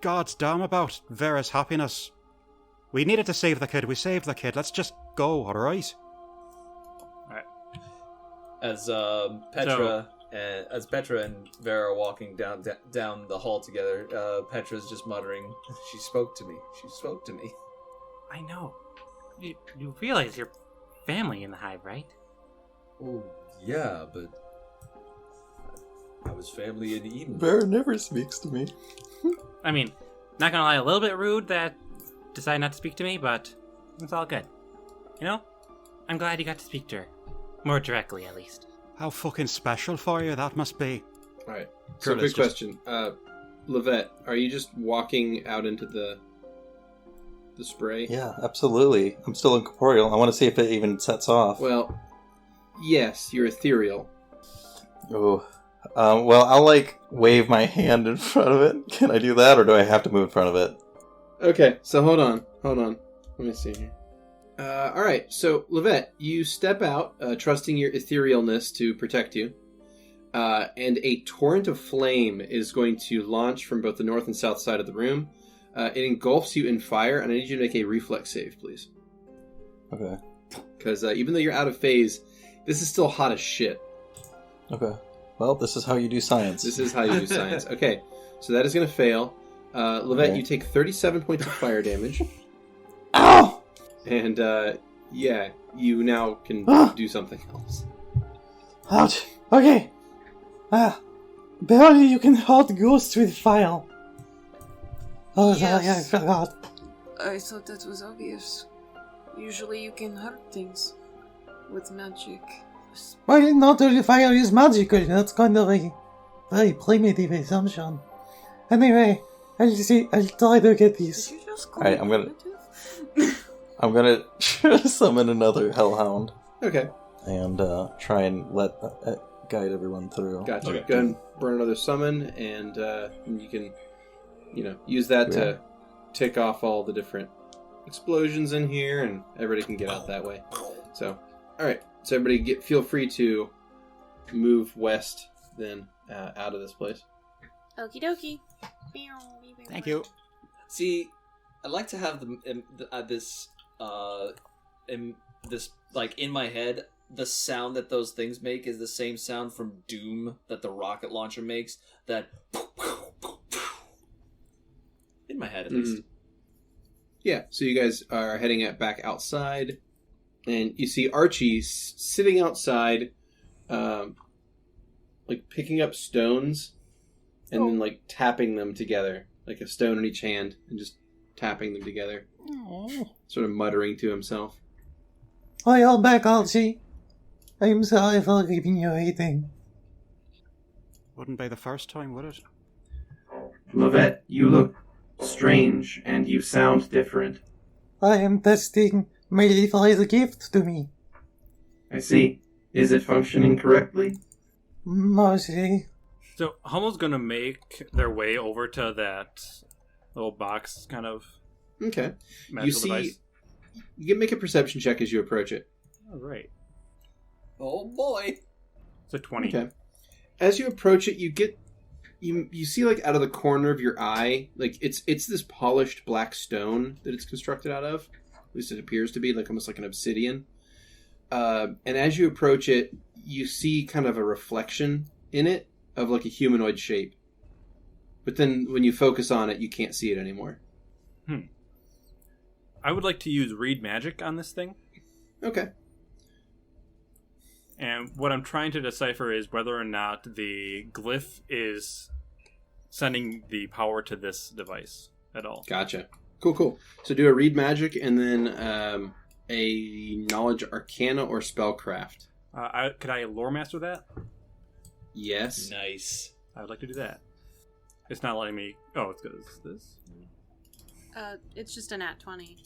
god's damn about Vera's happiness. We needed to save the kid. We saved the kid. Let's just go, alright? As Petra and Vera are walking down the hall together, Petra's just muttering, "She spoke to me. She spoke to me." I know. You realize you're family in the hive, right? Oh, yeah, but I was family in Eden. Vera never speaks to me. I mean, not gonna lie, a little bit rude that decided not to speak to me, but it's all good. You know? I'm glad you got to speak to her. More directly, at least. How fucking special for you that must be. Alright, so Kurla's quick question. Lovette, are you just walking out into the spray? Yeah, absolutely. I'm still incorporeal. I want to see if it even sets off. Well, yes, you're ethereal. Oh. Well, I'll, wave my hand in front of it. Can I do that, or do I have to move in front of it? Okay, so hold on. Let me see here. Alright, so Lovette, you step out, trusting your etherealness to protect you, and a torrent of flame is going to launch from both the north and south side of the room. It engulfs you in fire, and I need you to make a reflex save, please. Okay. Because even though you're out of phase, this is still hot as shit. Okay. Well, this is how you do science. This is how you do science. Okay, so that is going to fail. Lovette, Okay. you take 37 points of fire damage. Ow! And, yeah, you now can do something else. Ouch. Okay. Beardy, you can hold ghosts with fire. Oh, sorry, I forgot. I thought that was obvious. Usually you can hurt things with magic. Well, not all fire is magical. That's kind of a very primitive assumption. Anyway, I'll try to get these. Did you just call Alright, I'm gonna summon another hellhound. Okay. And try and guide everyone through. Gotcha. Okay. Go ahead and burn another summon, and you can, use that to tick off all the different explosions in here, and everybody can get out that way. So, alright. So everybody feel free to move west, then, out of this place. Okie dokie. Thank you. See, I'd like to have in my head. the sound that those things make is the same sound from Doom that the rocket launcher makes. That in my head, at least. Yeah, so you guys are heading back outside, and you see Archie sitting outside, like picking up stones, and then like tapping them together, like a stone in each hand, and just tapping them together. Aww. Sort of muttering to himself. Oh, you're back, Archie. I'm sorry for keeping you waiting. Wouldn't be the first time, would it? Lovette, you look strange, and you sound different. I am testing my little gift to me. I see. Is it functioning correctly? Mostly. So Hummel's gonna make their way over to that little box kind of Okay. magical You see, device. you can make a perception check as you approach it. All right. Oh boy. It's a 20. Okay. As you approach it, you see like out of the corner of your eye, like it's this polished black stone that it's constructed out of. At least it appears to be, like almost like an obsidian. And as you approach it, you see kind of a reflection in it of like a humanoid shape. But then when you focus on it, you can't see it anymore. I would like to use read magic on this thing. Okay. And what I'm trying to decipher is whether or not the glyph is sending the power to this device at all. Gotcha. Cool. So do a read magic and then a knowledge arcana or spellcraft. Could I lore master that? Yes. Nice. I would like to do that. It's not letting me... Oh, it's good. It's this. It's just a nat 20.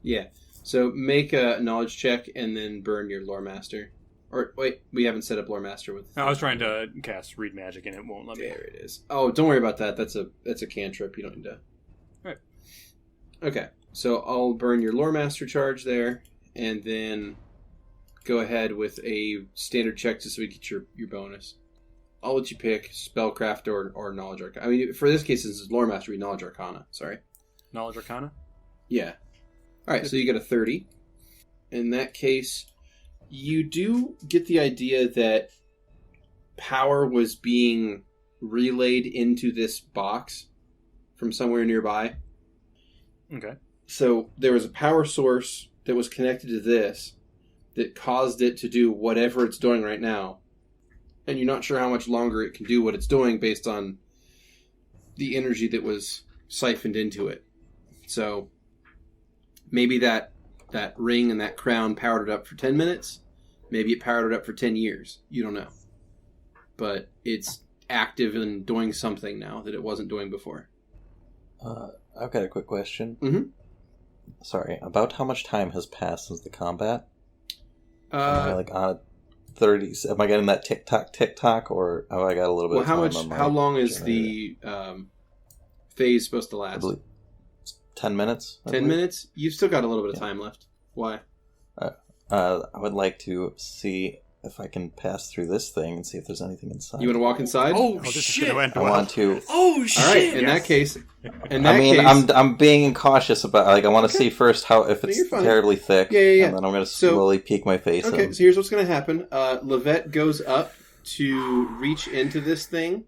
Yeah. So make a knowledge check and then burn your lore master. Or wait, we haven't set up lore master with. I was trying to cast read magic and it won't let me. There it is. Oh, don't worry about that. That's a cantrip. You don't need to. Right. Okay. So I'll burn your lore master charge there, and then go ahead with a standard check just so we get your bonus. I'll let you pick spellcraft or knowledge arcana. I mean, for this case, since it's lore mastery, knowledge arcana. Sorry. Knowledge arcana? Yeah. All right. So you get a 30. In that case, you do get the idea that power was being relayed into this box from somewhere nearby. Okay. So there was a power source that was connected to this that caused it to do whatever it's doing right now. And you're not sure how much longer it can do what it's doing based on the energy that was siphoned into it. So maybe that ring and that crown powered it up for 10 minutes. Maybe it powered it up for 10 years. You don't know. But it's active and doing something now that it wasn't doing before. I've got a quick question. Mm-hmm. Sorry, about how much time has passed since the combat? Am I like on 30s? Am I getting that tick-tock, or have I got a little bit of time on my how long is generator? the phase supposed to last? I believe 10 minutes? 10 minutes? You've still got a little bit of time left. Why? I would like to see if I can pass through this thing and see if there's anything inside. You want to walk inside? Oh, shit! I want to. Oh, shit! All right, in that case... I'm being cautious about. Like, I want to see first how if it's terribly thick. Yeah. And then I'm going to slowly peek my face in. Okay, so here's what's going to happen. Lovette goes up to reach into this thing,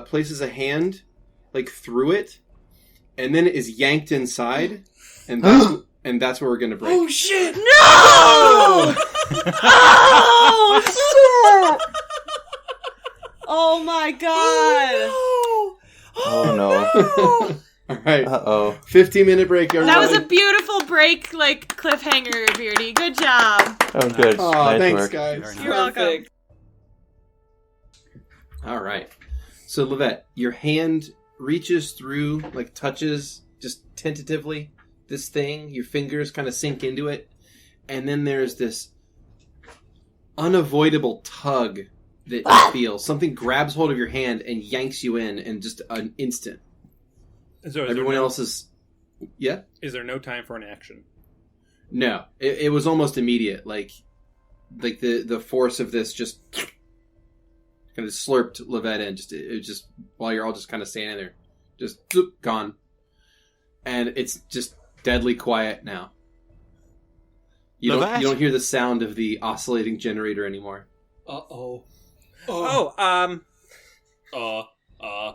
places a hand like through it, and then it is yanked inside, and that's where we're going to break. Oh shit! No! Oh shit! Oh my god! Oh no! All right. 15-minute break, everybody. That was a beautiful break, like cliffhanger, Beardy. Good job. Oh, good. Oh, nice thanks, work. guys. You're welcome. All right. So, Lovette, your hand reaches through, like touches just tentatively this thing. Your fingers kind of sink into it. And then there's this unavoidable tug that you feel. Something grabs hold of your hand and yanks you in just an instant. So everyone else is... Yeah? Is there no time for an action? No. It was almost immediate. Like the force of this just kind of slurped Lovette in. It was just while you're all just kind of standing there. Just gone. And it's just deadly quiet now. You Lovette? don't hear the sound of the oscillating generator anymore. Uh-oh.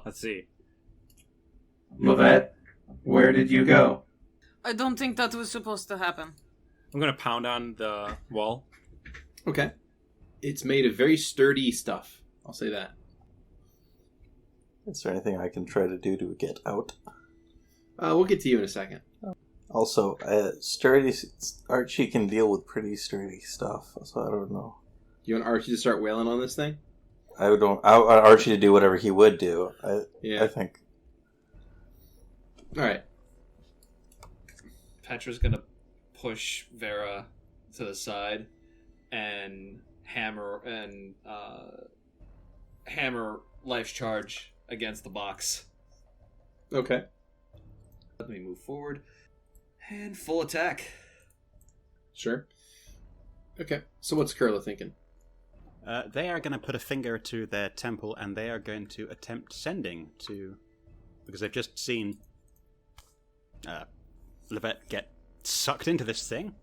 Let's see. Lovette, where did you go? I don't think that was supposed to happen. I'm gonna pound on the wall. Okay. It's made of very sturdy stuff. I'll say that. Is there anything I can try to do to get out? We'll get to you in a second. Also, sturdy Archie can deal with pretty sturdy stuff, so I don't know. You want Archie to start wailing on this thing? I want Archie to do whatever he would do. Yeah. I think. All right. Petra's gonna push Vera to the side and hammer life's charge against the box. Okay. Let me move forward and full attack. Sure. Okay. So what's Kurla thinking? They are going to put a finger to their temple and they are going to attempt sending to... Because they've just seen Lovette get sucked into this thing.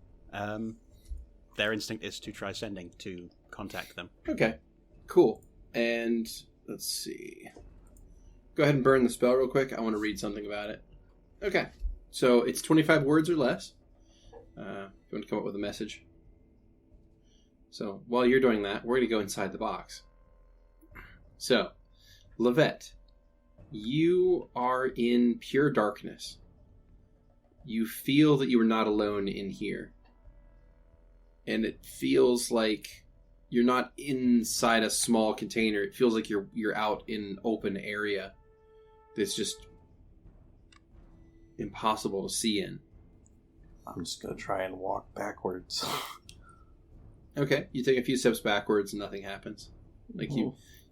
Their instinct is to try sending to contact them. Okay. Cool. And let's see. Go ahead and burn the spell real quick. I want to read something about it. Okay. So it's 25 words or less. If you want to come up with a message. So while you're doing that, we're going to go inside the box. So, Lovette, you are in pure darkness. You feel that you are not alone in here. And it feels like you're not inside a small container. It feels like you're out in an open area that's just impossible to see in. I'm just going to try and walk backwards. Okay, you take a few steps backwards and nothing happens. Like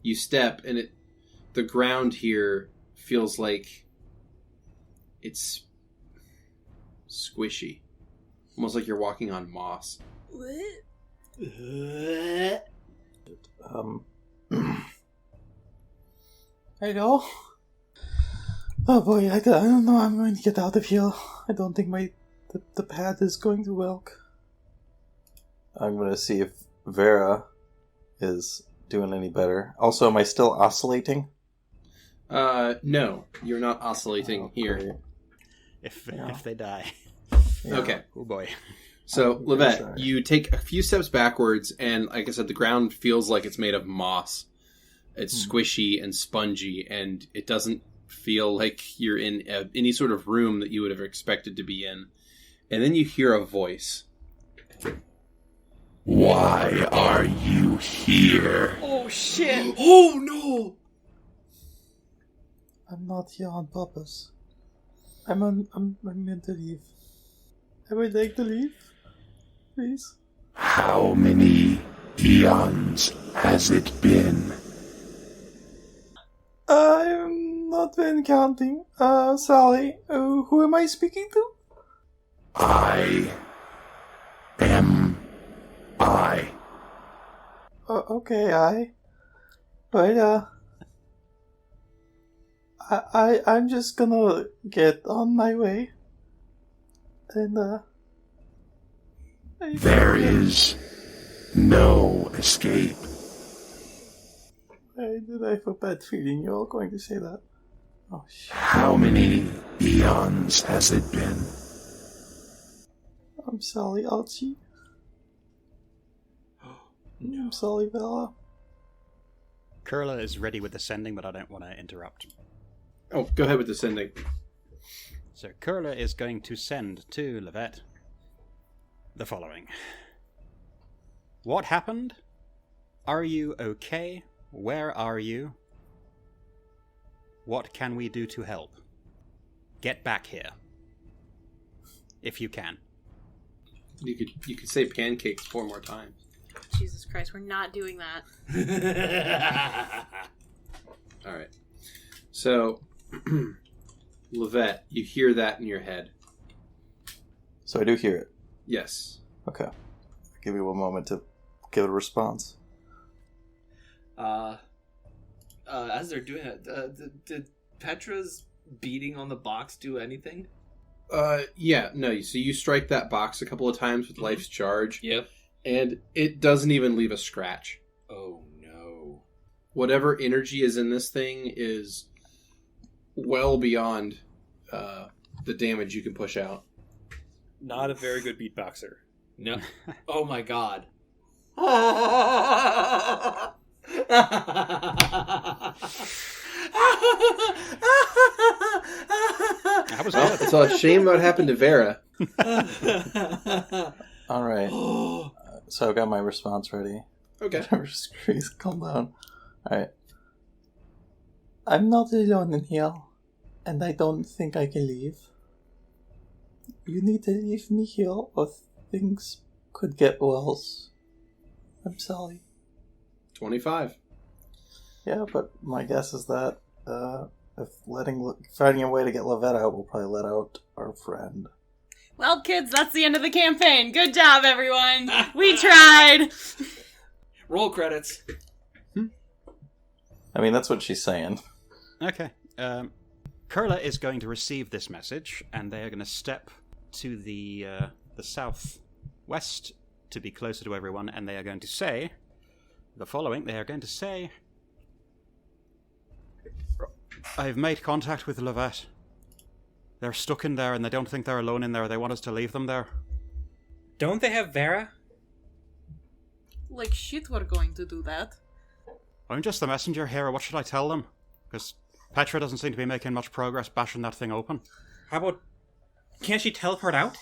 you step and the ground here feels like it's squishy. Almost like you're walking on moss. Hello? Oh boy, I don't know I'm going to get out of here. I don't think the pad is going to work. I'm going to see if Vera is doing any better. Also, am I still oscillating? No, you're not oscillating here. Great. If they die. Yeah. Okay. Oh boy. So, Lovette, you take a few steps backwards, and like I said, the ground feels like it's made of moss. It's squishy and spongy, and it doesn't feel like you're in any sort of room that you would have expected to be in. And then you hear a voice. Why are you here? Oh shit! Oh no! I'm not here on purpose. I'm meant to leave. I would like to leave. Please. How many eons has it been? I'm not been counting. Sorry. Who am I speaking to? I am I. Okay, But, I'm just gonna get on my way. And, There is no escape. Did I have a bad feeling you're all going to say that? Oh, shit. How many eons has it been? I'm sorry, Archie. I'm sorry, Vera. Kurla is ready with the sending, but I don't want to interrupt. Oh, go ahead with the sending. So Kurla is going to send to Lovette the following. What happened? Are you okay? Where are you? What can we do to help? Get back here. If you can. You could say pancakes 4 more times. Jesus Christ, we're not doing that. All right. So, Lovette, you hear that in your head. So I do hear it. Yes. Okay. I'll give you one moment to give a response. As they're doing it, did Petra's beating on the box do anything? Yeah, no, so you strike that box a couple of times with Life's Charge. Yep. And it doesn't even leave a scratch. Oh, no. Whatever energy is in this thing is well beyond the damage you can push out. Not a very good beatboxer. No. Oh, my God. That was Well, it's a shame what happened to Vera. All right. So I got my response ready. Okay. Please calm down. All right. I'm not alone in here, and I don't think I can leave. You need to leave me here, or things could get worse. I'm sorry. 25. Yeah, but my guess is that if finding a way to get Lovette out, we'll probably let out our friend. Well, kids, that's the end of the campaign. Good job, everyone. We tried. Roll credits. I mean, that's what she's saying. Okay. Kurla is going to receive this message, and they are going to step to the southwest to be closer to everyone, and they are going to say the following. They are going to say, I've made contact with Lovette. They're stuck in there, and they don't think they're alone in there. They want us to leave them there. Don't they have Vera? Like shit, we're going to do that. I'm just the messenger here. What should I tell them? Because Petra doesn't seem to be making much progress bashing that thing open. How about... Can't she teleport out?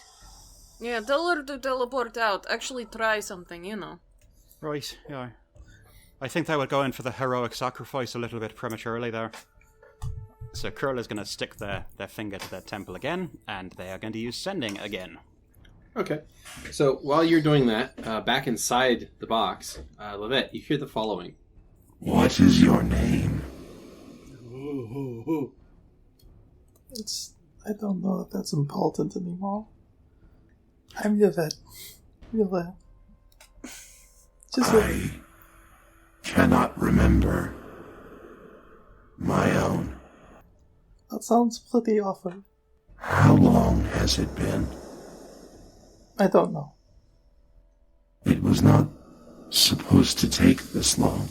Yeah, tell her to teleport out. Actually try something, you know. Right, yeah. I think they would go in for the heroic sacrifice a little bit prematurely there. So Kurla's going to stick their finger to their temple again, and they are going to use sending again. Okay. So while you're doing that, back inside the box, Lovette, you hear the following. What is your name? I don't know if that's important anymore. I'm Lovette. Lovette. I cannot remember my own. That sounds pretty awful. How long has it been? I don't know. It was not supposed to take this long.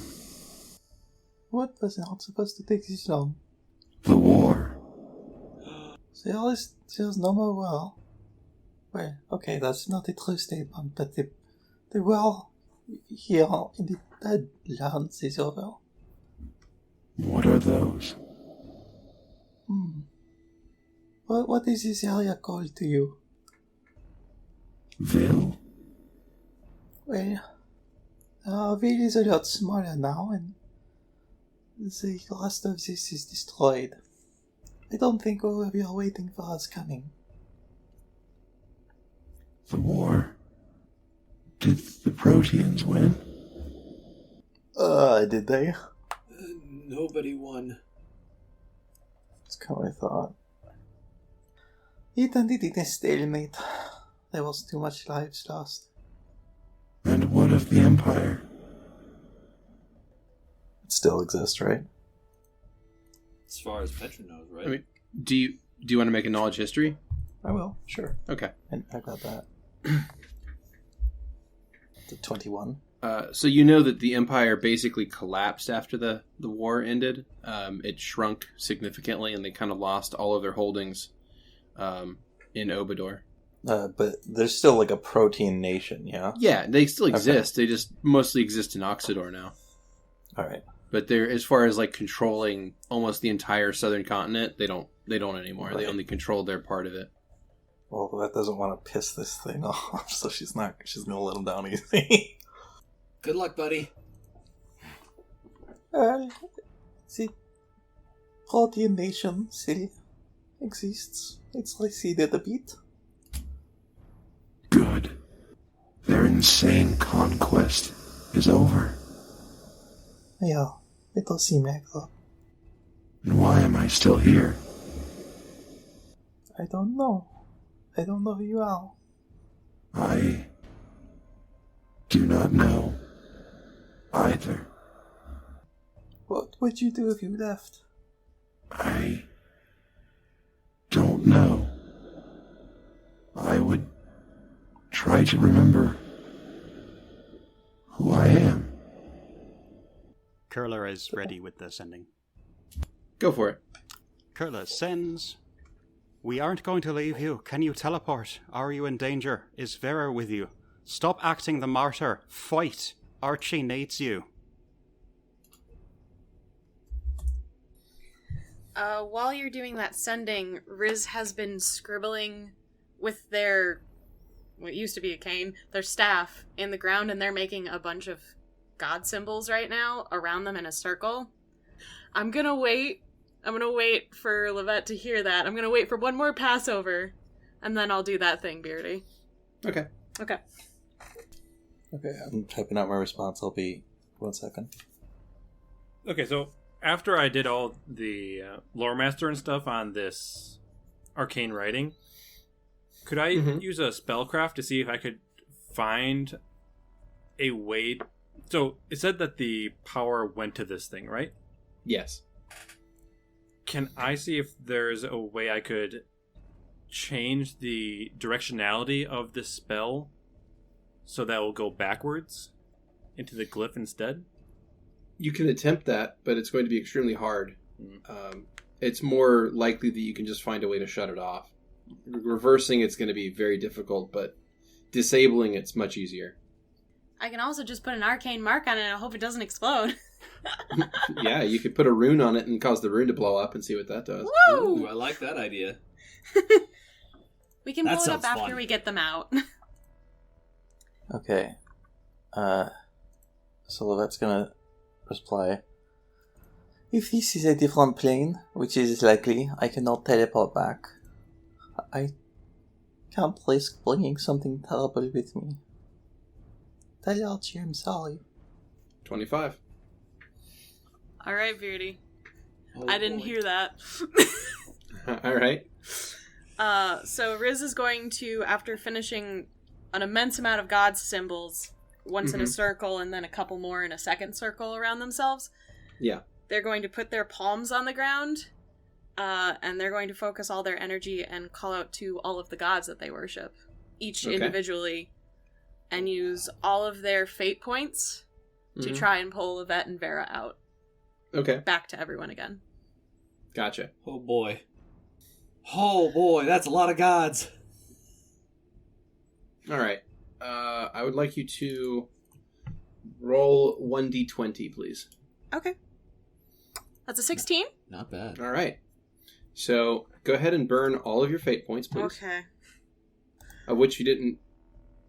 What was not supposed to take this long? The war. There's no more war. Well, okay, that's not a true statement, but the war here in the Deadlands is over. What are those? What is this area called to you? Vil? Well, Vil is a lot smaller now, and the rest of this is destroyed. I don't think we are waiting for us coming. The war? Did the Proteans win? Did they? Nobody won. That's kind of what I thought. It ended in a stalemate. There was too much lives lost. And what of the Empire? It still exists, right? As far as Petra knows, right? I mean, do you want to make a knowledge history? I will, sure. Okay. And I got that. The 21. So you know that the Empire basically collapsed after the war ended. It shrunk significantly, and they kind of lost all of their holdings in Obador. But there's still like a protein nation, yeah? Yeah, they still exist. Okay. They just mostly exist in Oxidor now. All right. But they're, as far as like controlling almost the entire southern continent, they don't anymore. Right. They only control their part of it. Well, that doesn't want to piss this thing off, so she's going to let him down easy. Good luck, buddy. The protein nation still exists. It's receded a bit. Good. Their insane conquest is over. Yeah, it does seem like that. And why am I still here? I don't know. I don't know who you are. I do not know either. What would you do if you left? I don't know. I would try to remember who I am. Kurla is ready with the sending. Go for it. Kurla sends. We aren't going to leave you. Can you teleport? Are you in danger? Is Vera with you? Stop acting the martyr. Fight. Archie needs you. While you're doing that sending, Riz has been scribbling with their, what used to be a cane, their staff in the ground, and they're making a bunch of god symbols right now around them in a circle. I'm gonna wait for Lovette to hear that. I'm gonna wait for one more Passover, and then I'll do that thing, Beardy. Okay. Okay. Okay, I'm typing out my response. I'll be 1 second. Okay, so after I did all the lore master and stuff on this arcane writing, could I use a spellcraft to see if I could find a way? So it said that the power went to this thing, right? Yes. Can I see if there's a way I could change the directionality of this spell so that will go backwards into the glyph instead? You can attempt that, but it's going to be extremely hard. It's more likely that you can just find a way to shut it off. Reversing it's going to be very difficult, but disabling it's much easier. I can also just put an arcane mark on it and I hope it doesn't explode. Yeah, you could put a rune on it and cause the rune to blow up and see what that does. Woo! Ooh, I like that idea. We can That blow it up sounds after fun. we get them out. Okay. So Lovette's gonna reply. If this is a different plane, which is likely, I cannot teleport back. I can't risk bringing something terrible with me. Tell Archie I'm sorry. 25. Alright, Beardy. Oh, I didn't boy. hear that. All right. So Riz is going to, after finishing an immense amount of god symbols, once in a circle and then a couple more in a second circle around themselves, Yeah. they're going to put their palms on the ground, and they're going to focus all their energy and call out to all of the gods that they worship, each Okay. individually, and use all of their fate points to try and pull Lovette and Vera out. Okay. Back to everyone again. Gotcha. Oh boy. Oh boy, that's a lot of gods. All right. I would like you to roll 1d20, please. Okay. That's a 16? Not bad. All right. So go ahead and burn all of your fate points, please. Okay. Of which you didn't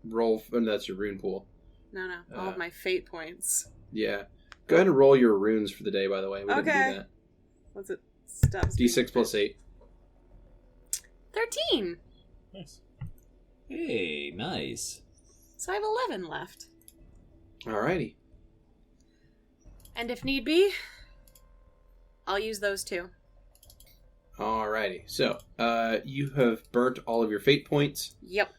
roll. Oh, that's your rune pool. No, all of my fate points. Yeah. Go ahead and roll your runes for the day, by the way. We didn't Okay. do that. What's it? Stop. D6 plus 8. 13! Nice. Hey, nice. So I have 11 left. Alrighty. And if need be, I'll use those too. Alrighty. So, you have burnt all of your fate points. Yep.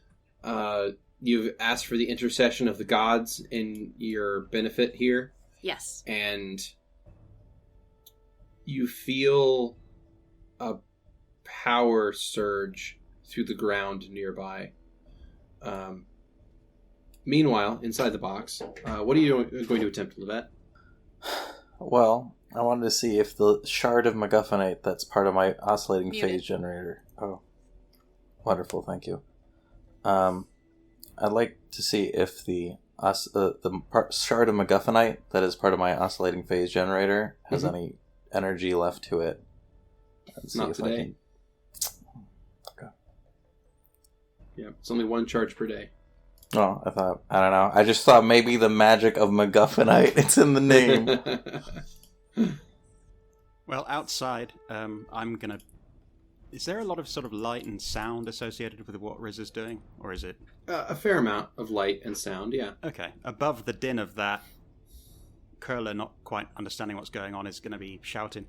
You've asked for the intercession of the gods in your benefit here. Yes. And you feel a power surge through the ground nearby. Meanwhile, inside the box, what are you going to attempt, Lovette? Well, I wanted to see if the shard of MacGuffinite that's part of my oscillating Muted. phase generator. Oh, wonderful! Thank you. I'd like to see if the shard of MacGuffinite that is part of my oscillating phase generator has any energy left to it. And see Not if today. I can... Okay. Yeah, it's only one charge per day. Oh, I don't know. I just thought maybe the magic of MacGuffinite. It's in the name. Well, outside, I'm gonna... Is there a lot of sort of light and sound associated with what Riz is doing? Or is it... A fair amount of light and sound, yeah. Okay. Above the din of that, Kurla, not quite understanding what's going on, is going to be shouting.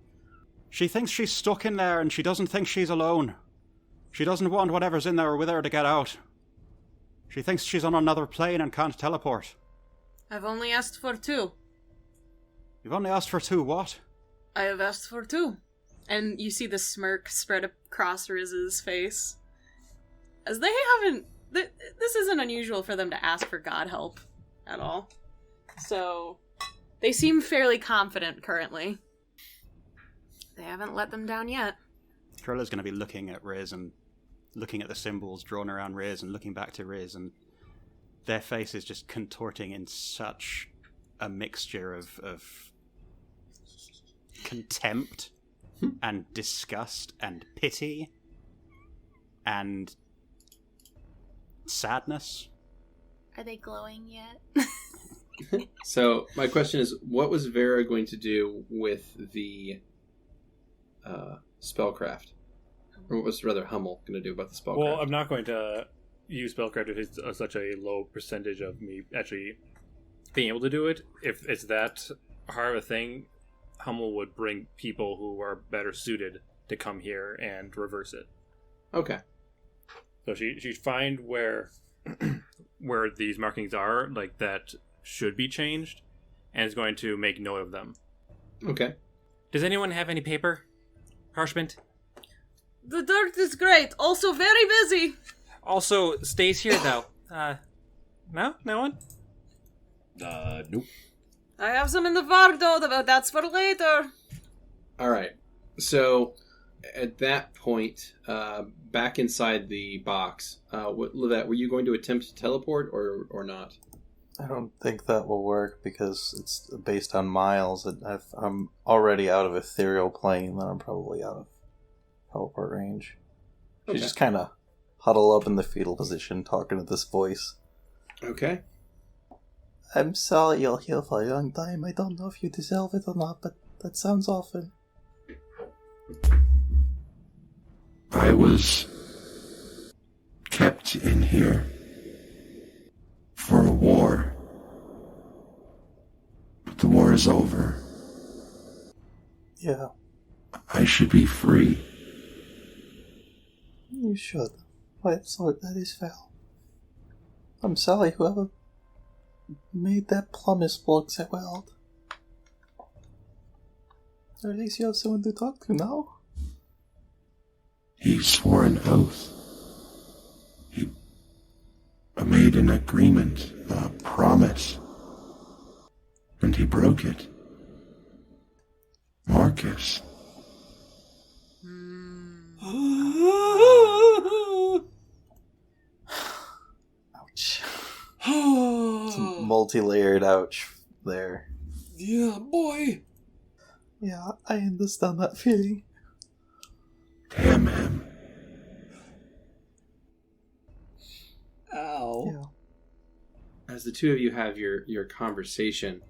She thinks she's stuck in there and she doesn't think she's alone. She doesn't want whatever's in there with her to get out. She thinks she's on another plane and can't teleport. I've only asked for 2. You've only asked for 2 what? I have asked for 2. And you see the smirk spread across Riz's face. as they haven't... This isn't unusual for them to ask for god help at all. So, they seem fairly confident currently. They haven't let them down yet. Kurla's going to be looking at Riz and looking at the symbols drawn around Riz and looking back to Riz, and their face is just contorting in such a mixture of contempt and disgust and pity and sadness. Are they glowing yet? So, my question is, what was Vera going to do with the spellcraft? Or what was, rather, Hummel going to do about the spellcraft? Well, I'm not going to use spellcraft if it's such a low percentage of me actually being able to do it. If it's that hard of a thing, Hummel would bring people who are better suited to come here and reverse it. Okay. So she'd find where where these markings are, like, that should be changed, and is going to make note of them. Okay. Does anyone have any paper? Parchment? The dirt is great. Also very busy. Also stays here, though. No? No one? Nope. I have some in the Vardo, but that's for later. All right. So, at that point, back inside the box, Lovette, were you going to attempt to teleport or not? I don't think that will work because it's based on miles. I'm already out of ethereal plane, then I'm probably out of teleport range. Okay. You just kind of huddle up in the fetal position, talking to this voice. Okay. I'm sorry you're here for a long time. I don't know if you deserve it or not, but that sounds awful. I was kept in here for a war. But the war is over. Yeah, I should be free. you should. Wait, sorry, that is fair. I'm sorry, whoever made that promise work so well. Or at least you have someone to talk to now. He swore an oath. He made an agreement, a promise. And he broke it. Marcus. Ouch. It's a multi-layered ouch there. Yeah, boy. Yeah, I understand that feeling. Damn him. Ow. Yeah. As the two of you have your conversation,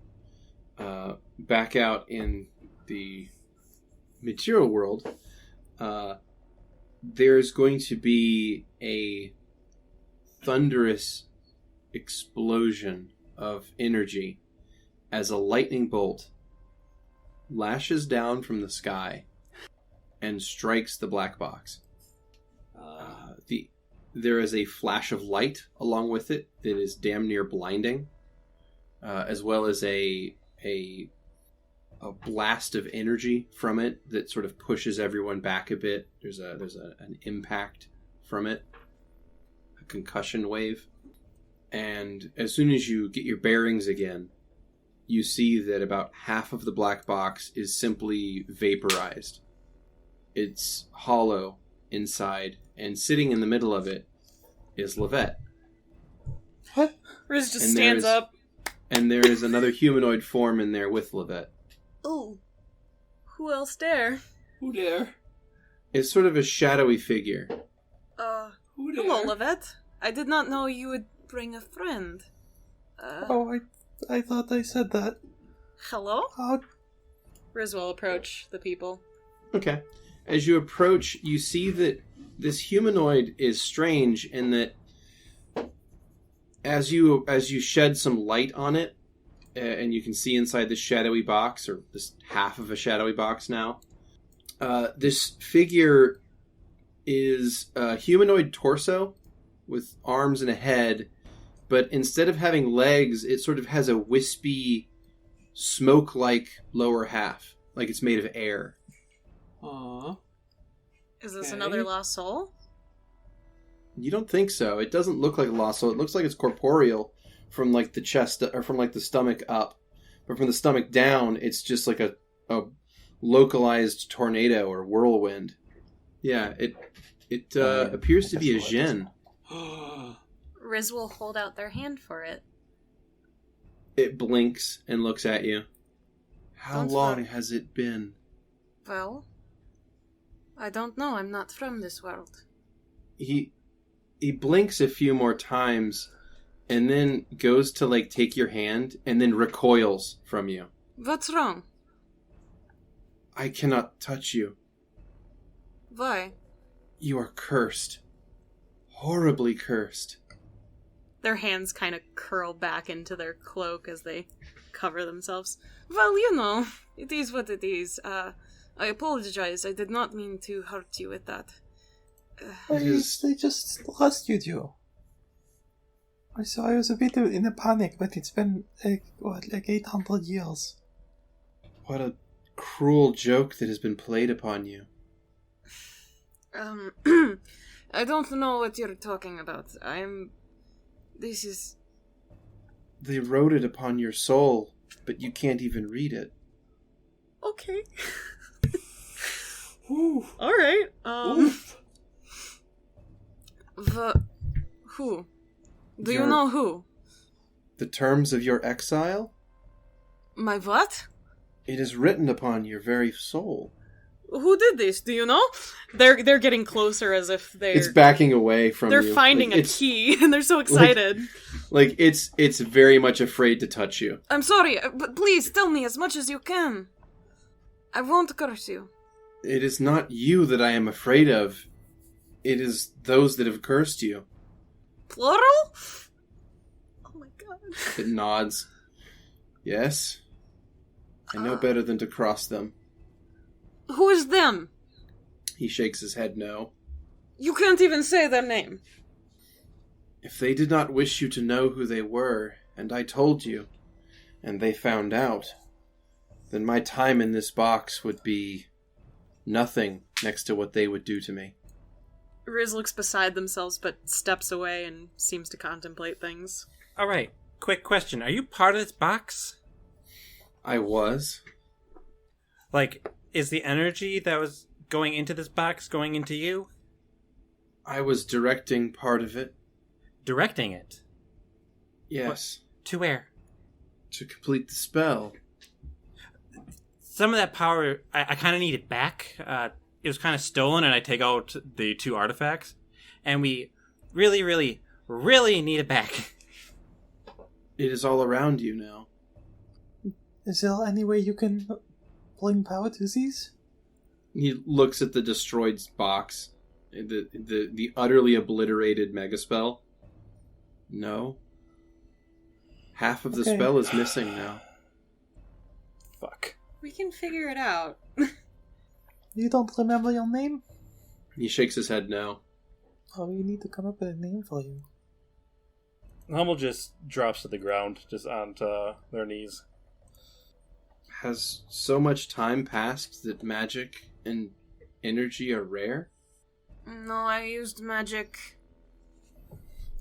back out in the material world, there's going to be a thunderous explosion of energy as a lightning bolt lashes down from the sky and strikes the black box. There is a flash of light along with it that is damn near blinding, as well as a blast of energy from it that sort of pushes everyone back a bit. There's an impact from it, a concussion wave. And as soon as you get your bearings again, you see that about half of the black box is simply vaporized. It's hollow inside, and sitting in the middle of it is Lovette. What? Riz just And stands there's- up. And there is another humanoid form in there with Lovette. Ooh. Who else there? Who there? It's sort of a shadowy figure. Who there? Hello, Lovette. I did not know you would bring a friend. Oh, I thought I said that. Hello? Oh, Riz will approach the people. Okay. As you approach, you see that this humanoid is strange in that as you shed some light on it, and you can see inside this shadowy box, or this half of a shadowy box now, this figure is a humanoid torso with arms and a head, but instead of having legs, it sort of has a wispy, smoke-like lower half, like it's made of air. Aww. Is this Okay. another lost soul? You don't think so. It doesn't look like Lasso. It looks like it's corporeal from like the chest or from like the stomach up. But from the stomach down, it's just like a localized tornado or whirlwind. Yeah, it appears to be a djinn. Riz will hold out their hand for it. It blinks and looks at you. How Don't long worry. has it been? Well, I don't know. I'm not from this world. He blinks a few more times and then goes to like take your hand and then recoils from you. What's wrong? I cannot touch you. Why? You are cursed. Horribly cursed. Their hands kind of curl back into their cloak as they cover themselves. Well, you know, it is what it is. I apologize. I did not mean to hurt you with that. They just rescued you. So I was a bit in a panic, but it's been like 800 years. What a cruel joke that has been played upon you. I don't know what you're talking about. This is... They wrote it upon your soul, but you can't even read it. Okay. Alright. Who? Do you know who? The terms of your exile? My what? It is written upon your very soul. Who did this? Do you know? They're getting closer as if they're... It's backing away from you. They're finding a key, and they're so excited. Like it's very much afraid to touch you. I'm sorry, but please tell me as much as you can. I won't curse you. It is not you that I am afraid of. It is those that have cursed you. Plural? Oh my god. It nods. Yes. I know better than to cross them. Who is them? He shakes his head no. You can't even say their name. If they did not wish you to know who they were, and I told you, and they found out, then my time in this box would be nothing next to what they would do to me. Riz looks beside themselves, but steps away and seems to contemplate things. Alright, quick question. Are you part of this box? I was. Like, is the energy that was going into this box going into you? I was directing part of it. Directing it? Yes. What? To where? To complete the spell. Some of that power, I kind of need it back. It was kind of stolen, and I take out the 2 artifacts. And we really, really, really need it back. It is all around you now. Is there any way you can bring power to these? He looks at the destroyed box. The utterly obliterated megaspell. No. Half of the spell is missing now. Fuck. We can figure it out. You don't remember your name? He shakes his head no. Oh, we need to come up with a name for you. Hummel just drops to the ground, just onto their knees. Has so much time passed that magic and energy are rare? No, I used magic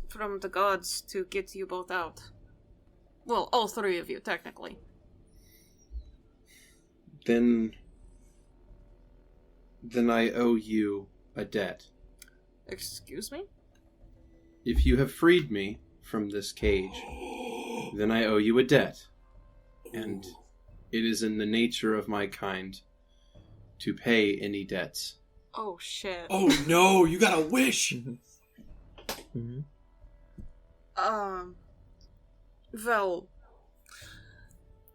from the gods to get you both out. Well, all 3 of you, technically. Then I owe you a debt. Excuse me? If you have freed me from this cage, then I owe you a debt. And it is in the nature of my kind to pay any debts. Oh shit. Oh no, you got a wish! Well,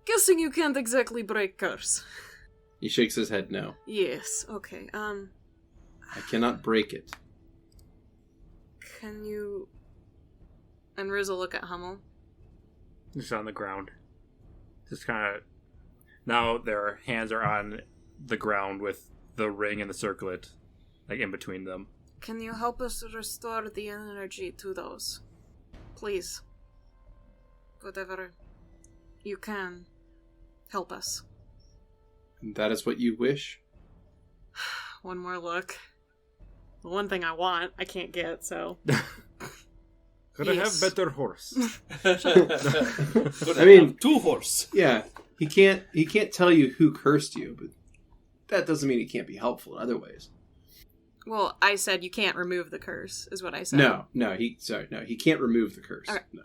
guessing you can't exactly break curse. He shakes his head no. Yes, okay, I cannot break it. Can you... And Riz will look at Hummel. Just on the ground. Just kind of... Now their hands are on the ground with the ring and the circlet, like, in between them. Can you help us restore the energy to those? Please. Whatever you can, help us. That is what you wish? One more look. The one thing I want, I can't get, so. Could I Yes. have better horse? I mean, 2 horse. yeah, he can't tell you who cursed you, but that doesn't mean he can't be helpful in other ways. Well, I said you can't remove the curse, is what I said. No, he can't remove the curse. Okay. No.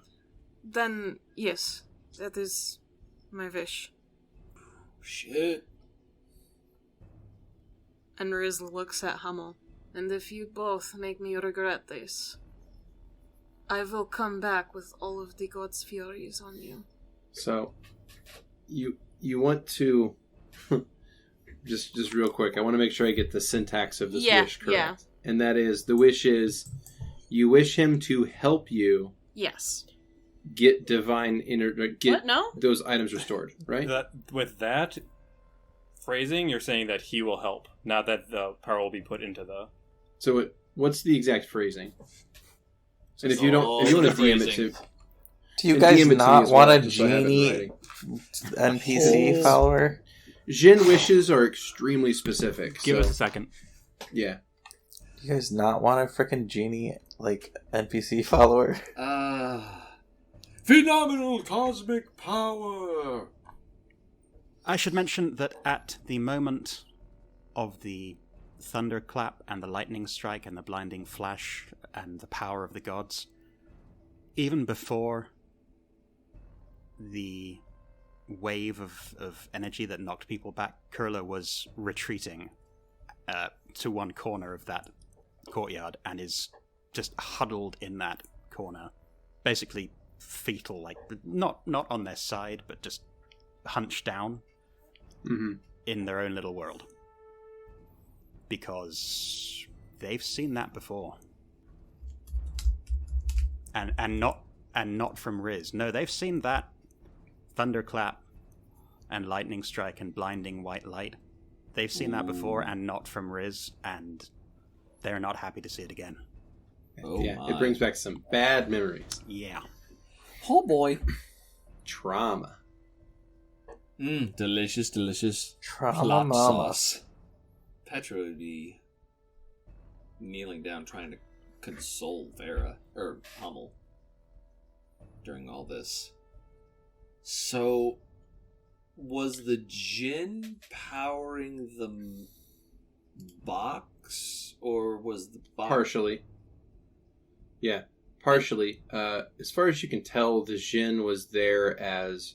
Then, yes, that is my wish. Shit. And Riz looks at Hummel. And if you both make me regret this, I will come back with all of the god's furies on you. So, you want to just real quick. I want to make sure I get the syntax of this wish correct. Yeah. And that is, the wish is, you wish him to help you. Yes. Get divine get What? No? those items restored, right? With that phrasing, you're saying that he will help, not that the power will be put into the... So what's the exact phrasing? And if you want to DM it to... Do you and guys DM it to me not as well, want a just so I have it in genie writing. NPC follower? Jin wishes are extremely specific. Give so- us a second. Yeah. Do you guys not want a freaking genie, like, NPC follower? Phenomenal cosmic power! I should mention that at the moment of the thunderclap and the lightning strike and the blinding flash and the power of the gods, even before the wave of energy that knocked people back, Kurla was retreating to one corner of that courtyard and is just huddled in that corner, basically fetal, like not on their side, but just hunched down in their own little world, because they've seen that before, and not from Riz. No, they've seen that thunderclap and lightning strike and blinding white light. They've seen that before, and not from Riz, and they're not happy to see it again. It brings back some bad memories. Yeah. Oh boy. Trauma. Delicious, delicious. Trauma plot mama. sauce. Petra would be kneeling down trying to console Vera, or Hummel, during all this. So, was the djinn powering the box, or was the box... Partially. Yeah, partially. As far as you can tell, the djinn was there as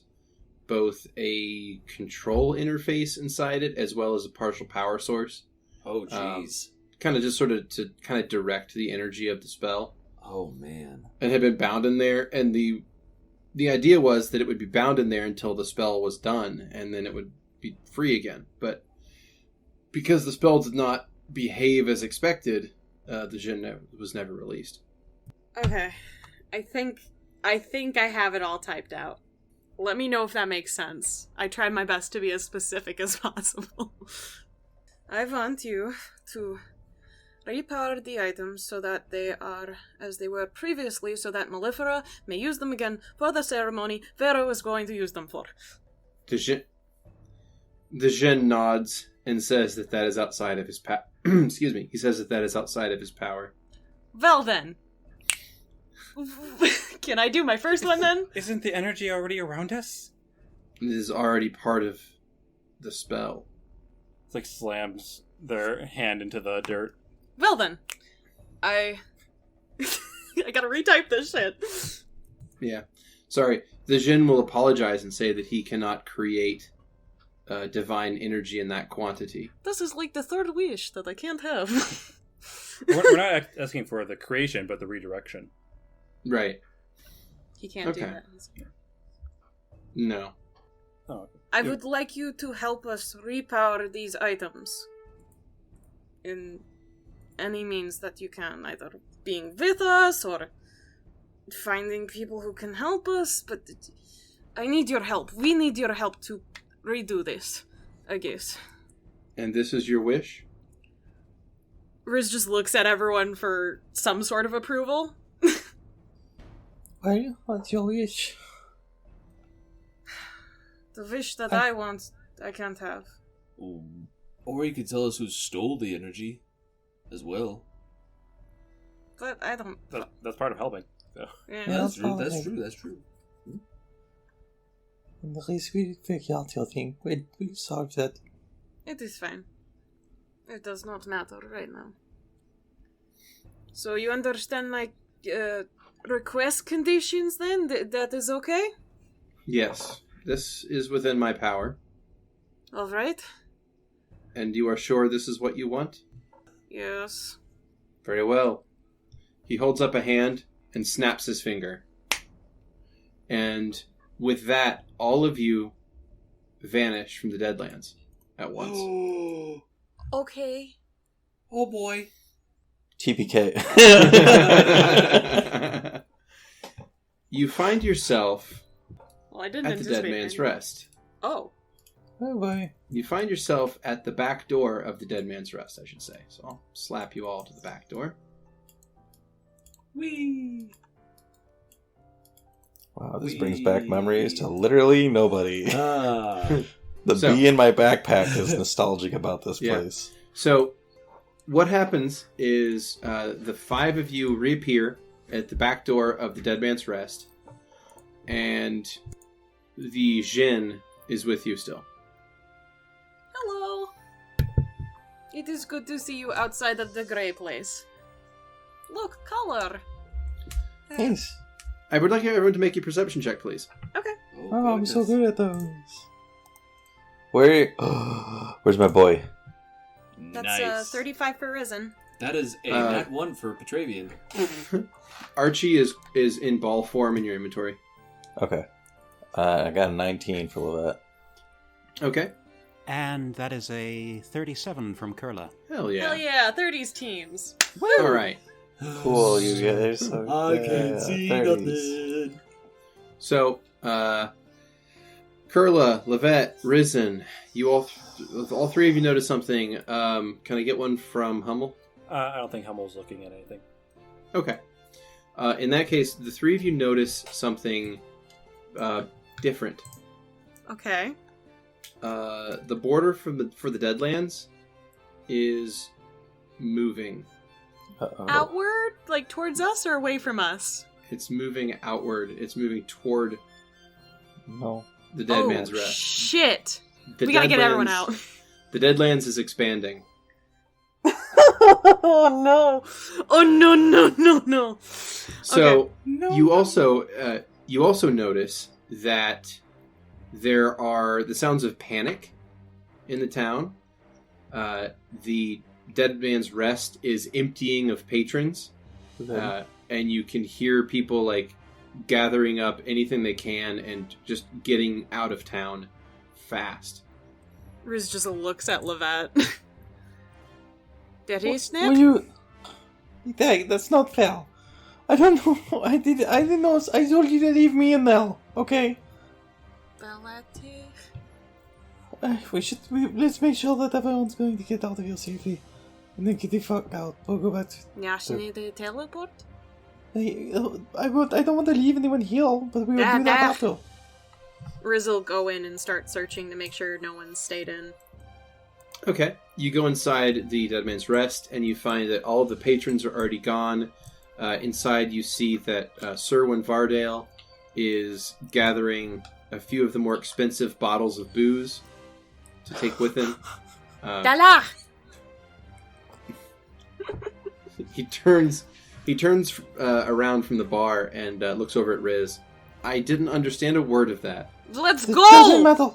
both a control interface inside it, as well as a partial power source. Oh, jeez. Kind of just sort of to kind of direct the energy of the spell. Oh, man. And had been bound in there, and the idea was that it would be bound in there until the spell was done, and then it would be free again. But because the spell did not behave as expected, the djinn was never released. Okay. I think I have it all typed out. Let me know if that makes sense. I tried my best to be as specific as possible. I want you to repower the items so that they are as they were previously, so that Mellifera may use them again for the ceremony Vera was going to use them for. The djinn nods and says that is outside of his excuse me. He says that is outside of his power. Well then. Can I do my first one then? Isn't the energy already around us? It is already part of the spell. It's like slams their hand into the dirt. Well then. I gotta retype this shit. Yeah. Sorry. The djinn will apologize and say that he cannot create divine energy in that quantity. This is like the third wish that I can't have. We're not asking for the creation, but the redirection. Right. He can't do Okay. that. No. Oh, I would like you to help us repower these items. In any means that you can, either being with us or finding people who can help us, but I need your help. We need your help to redo this, I guess. And this is your wish? Riz just looks at everyone for some sort of approval. Well, what's your wish? The wish that I want, I can't have. Or you could tell us who stole the energy, as well. But I don't. That's part of helping. So. Yeah. That's true. That's true. And the rest will figure out your thing. We'll solve that. It is fine. It does not matter right now. So you understand my request conditions then? That is okay? Yes, this is within my power. All right. And you are sure this is what you want? Yes. Very well. He holds up a hand and snaps his finger. And with that, all of you vanish from the Deadlands at once. Oh, Okay. oh boy. TPK. You find yourself Well, I didn't at the Dead anticipate Man's any- Rest. Oh. Oh boy. You find yourself at the back door of the Dead Man's Rest, I should say. So I'll slap you all to the back door. Whee! Wow, this brings back memories to literally nobody. Ah. The So- bee in my backpack is nostalgic about this Yeah. place. So what happens is the five of you reappear at the back door of the Dead Man's Rest. And the Jinn is with you still. Hello. It is good to see you outside of the gray place. Look, color. Yes. I would like everyone to make a perception check, please. Okay. Oh, I'm so good at those. Where's my boy? That's Nice. 35 for Risen. That is a nat 1 for Petravian. Archie is in ball form in your inventory. Okay. I got a 19 for Lovette. Okay. And that is a 37 from Kurla. Hell yeah. Hell yeah, 30s teams. All right. Cool, you guys. So, I yeah, can see 30s. nothing. So, Kurla, Lovette, Risen, you all three of you notice something. Can I get one from Hummel? I don't think Hummel's looking at anything. Okay. In that case, the three of you notice something different. Okay. The border for the Deadlands is moving. Uh-oh. Outward? Like towards us or away from us? It's moving outward. It's moving toward No. the Dead Man's Rest. Shit! The We gotta get Deadlands- everyone out. The Deadlands is expanding. Oh no! Oh no! No! No! No! So Okay. you also notice that there are the sounds of panic in the town. The Dead Man's Rest is emptying of patrons, and you can hear people like gathering up anything they can and just getting out of town fast. Riz just looks at Lovette. Did he Will snap? you... Dang, that's not fair. I don't know. I didn't know. I told you to leave me in there. Okay. Let's make sure that everyone's going to get out of here safely. And then get the fuck out. We'll go back to... Yeah, she need to teleport? I don't want to leave anyone here, but we will do that after. Riz will go in and start searching to make sure no one stayed in. Okay. You go inside the Dead Man's Rest, and you find that all of the patrons are already gone. Inside, you see that Serwyn Vardale is gathering a few of the more expensive bottles of booze to take with him. Dala! He turns around from the bar and looks over at Riz. I didn't understand a word of that. Let's Doesn't go! matter.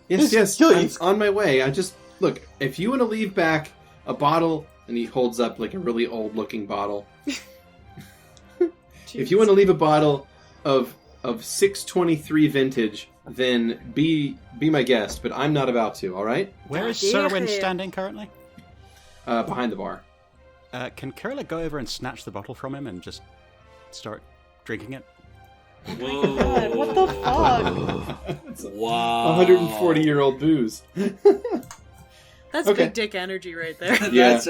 Yes, I'm on my way. I just look. If you want to leave back a bottle, and he holds up like a really old-looking bottle. If you want to leave a bottle of 623 vintage, then be my guest. But I'm not about to. All right? Where is Serwyn standing currently? Behind the bar. Can Kurla go over and snatch the bottle from him and just start drinking it? Whoa. God, what the fuck? Wow. 140-year-old booze. That's Okay. big dick energy right there. Yeah.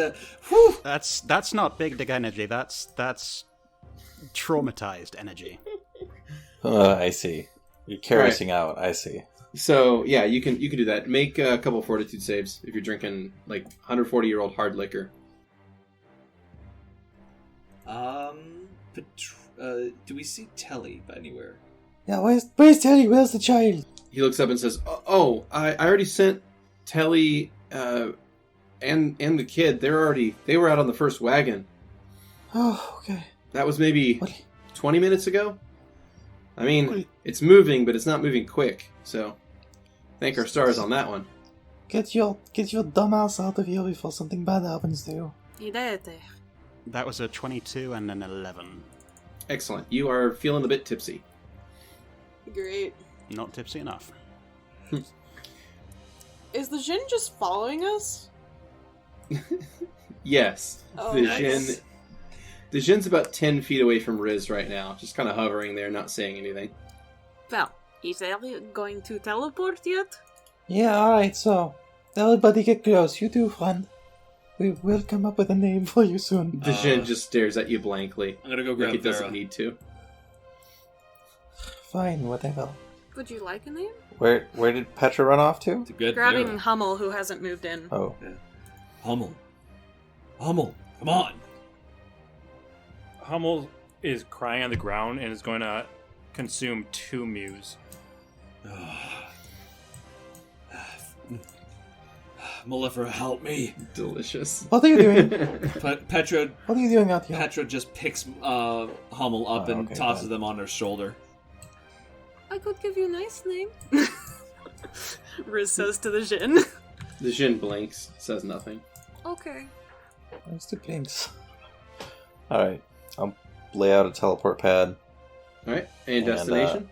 That's not big dick energy. That's traumatized energy. I see. You're caressing out. I see. So yeah, you can do that. Make a couple fortitude saves if you're drinking like 140-year-old hard liquor. Do we see Telly anywhere? Yeah, where's Telly? Where's the child? He looks up and says, "Oh, I already sent Telly and the kid. They were out on the first wagon. Oh, okay. That was maybe 20 minutes ago. I mean, it's moving, but it's not moving quick. So, thank our stars on that one. Get your dumb ass out of here before something bad happens to you." That was a 22 and an 11. Excellent. You are feeling a bit tipsy. Great. Not tipsy enough. Is the Jinn just following us? Yes. Oh, the nice. The Jinn's about 10 feet away from Riz right now, just kind of hovering there, not saying anything. Well, is Ellie going to teleport yet? Yeah, alright, so everybody get close. You too, friend. We will come up with a name for you soon. The Jinn just stares at you blankly. I'm gonna go like grab it doesn't Vera. need to. Fine, whatever. Would you like a name? Where did Petra run off to? To get Grabbing Vera. Hummel, who hasn't moved in. Oh. Yeah. Hummel, come on. Hummel is crying on the ground and is going to consume 2 mews. Mellifera, help me. Delicious. What are you doing? Petra. What are you doing out here? Petra just picks Hummel up and tosses them on her shoulder. I could give you a nice name. Riz says to the Jinn. The Jinn blinks, says nothing. Okay. There's the blinks. Alright. I'll lay out a teleport pad. Alright, and destination?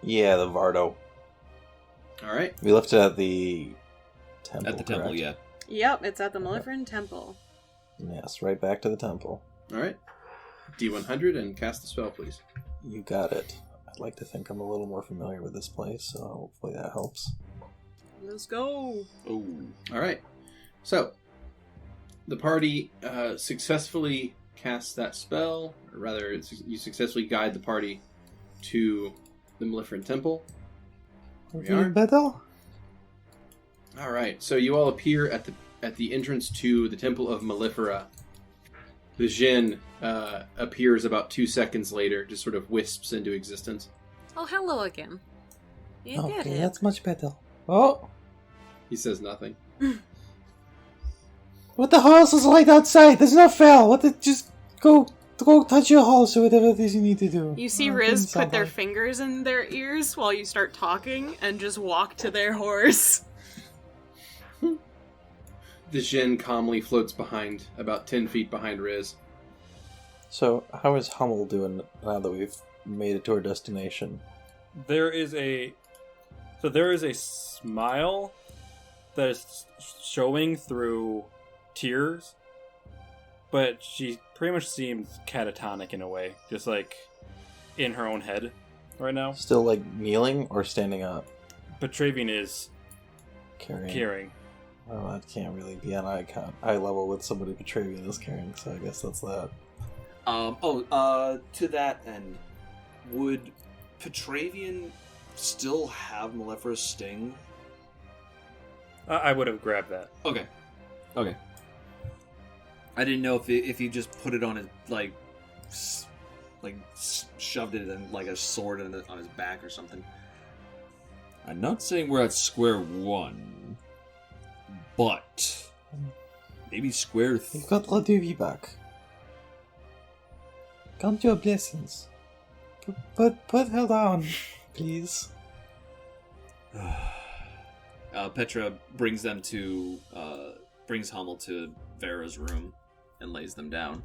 Yeah, the Vardo. Alright. We left it at the temple. At the temple, correct? yeah. Yep, it's at the Mellifera Temple. Yes, right back to the temple. Alright. D100 and cast the spell, please. You got it. I'd like to think I'm a little more familiar with this place, so hopefully that helps. Let's go. Oh. Alright. So, the party successfully casts that spell, or rather, you successfully guide the party to the Mellifera Temple. Are We you are. feeling better? Alright, so you all appear at the entrance to the Temple of Mellifera. The Jinn appears about 2 seconds later, just sort of wisps into existence. Oh, hello again. You did Okay, it. that's much better. Oh, He says nothing. what the house is right outside? There's no fair. Just go touch your house or whatever it is you need to do. You see Oh, Riz didn't sound put their like- fingers in their ears while you start talking and just walk to their horse. The Jinn calmly floats behind, about 10 feet behind Riz. So, how is Hummel doing now that we've made it to our destination? There is a smile that is showing through tears, but she pretty much seems catatonic in a way, just like in her own head right now. Still, like, kneeling or standing up? Petravian is Carrying. Well, that can't really be on eye level with somebody Petravian is carrying, so I guess that's that. To that end, would Petravian still have Mellifera's sting? I would have grabbed that. Okay. I didn't know if you just put it on his shoved it in like a sword on his back or something. I'm not saying we're at square one, but maybe square. You've got Reduvii back. Count your blessings. Put her down, please. Petra brings Hummel to Vera's room and lays them down.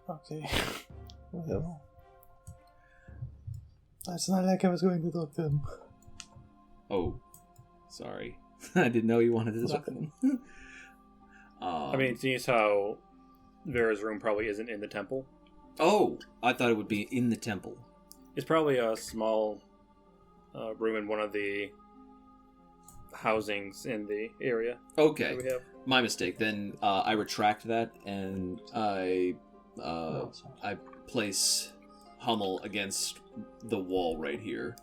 Okay. Whatever. It's not like I was going to talk to him. Oh, sorry. I didn't know you wanted to talk to them. I mean, seeing as how Vera's room probably isn't in the temple. Oh, I thought it would be in the temple. It's probably a small room in one of the housings in the area. Okay, that we have. my mistake. Then I retract that, and I place Hummel against the wall right here,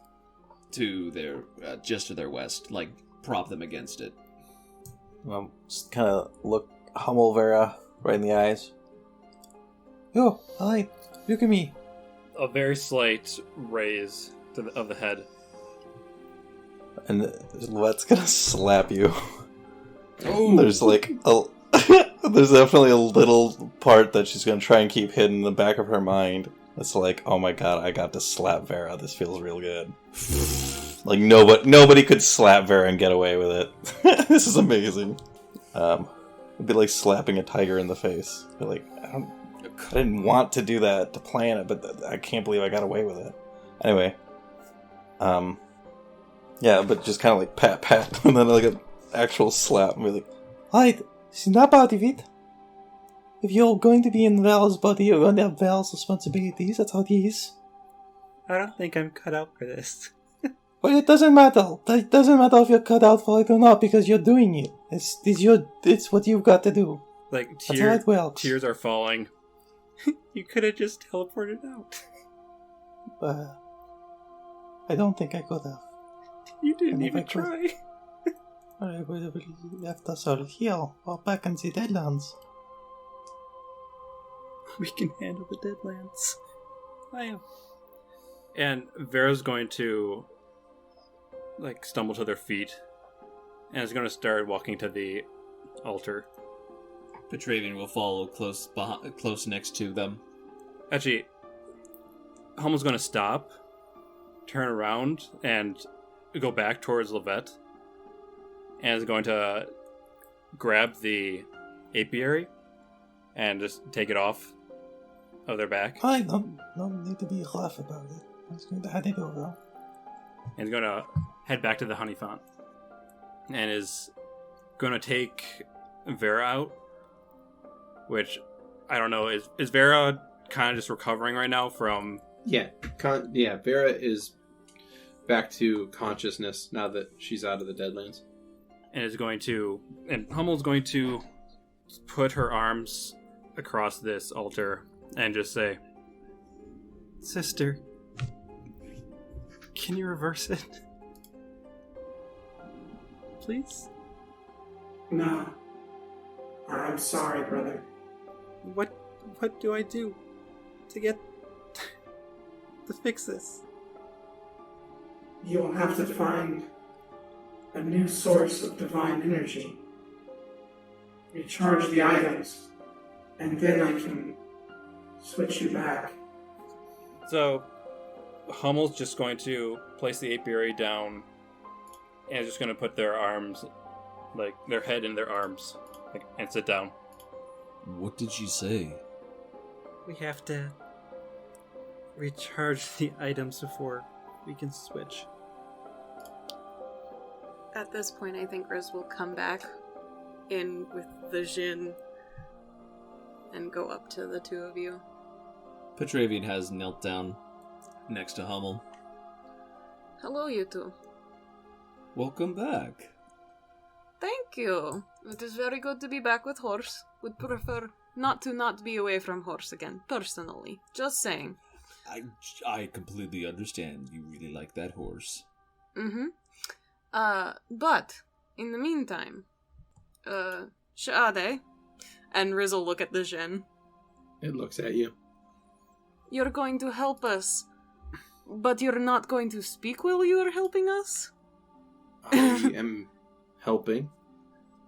to their just to their west, like prop them against it. Just kind of look Hummel Vera right in the eyes. Yo, alright, look at me. A very slight raise of the head. And Lovette's gonna slap you. Oh. There's like a... There's definitely a little part that she's gonna try and keep hidden in the back of her mind. It's like, oh my god, I got to slap Vera. This feels real good. Like nobody could slap Vera and get away with it. This is amazing. It'd be like slapping a tiger in the face. Be like, I didn't want to do that to plan it, but I can't believe I got away with it. Anyway, yeah, but just kind of like pat, and then like an actual slap, and be like, Alright, snap out of it. If you're going to be in Val's body, you're going to have Val's responsibilities. That's how it is. I don't think I'm cut out for this. Well, it doesn't matter. It doesn't matter if you're cut out for it or not, because you're doing it. It's what you've got to do. Like, That's how it works. Tears are falling. You could have just teleported out. I don't think I could have. You didn't And if even I could- try. I would have left us all here, or back in the Deadlands. We can handle the Deadlands. I am. And Vera's going to like stumble to their feet and is going to start walking to the altar. Petravian will follow close next to them. Actually, Hummel's going to stop, turn around, and go back towards Lovette, and is going to grab the apiary and just take it off of their back. I don't need to be rough about it. I'm just going to hand it over. And is going to head back to the honey font. And is going to take Vera out. Which, I don't know, is Vera kind of just recovering right now from... Yeah, Vera is back to consciousness now that she's out of the Deadlands. And is going to... And Hummel's going to put her arms across this altar and just say, Sister, can you reverse it? Please? No. I'm sorry, brother. What do I do to get to fix this? You'll have to find a new source of divine energy. Recharge the items, and then I can switch you back. So, Hummel's just going to place the apiary down and is just going to put their arms, like, their head in their arms, like, and sit down. What did she say? We have to recharge the items before we can switch. At this point, I think Riz will come back in with the Jinn and go up to the two of you. Petravian has knelt down next to Hummel. Hello, you two. Welcome back. Thank you. It is very good to be back with Horse. Would prefer not be away from Horse again, personally. Just saying. I completely understand. You really like that horse. Mm-hmm. But, in the meantime, Shae'dai, and Riz will look at the Jinn. It looks at you. You're going to help us, but you're not going to speak while you're helping us? I am helping.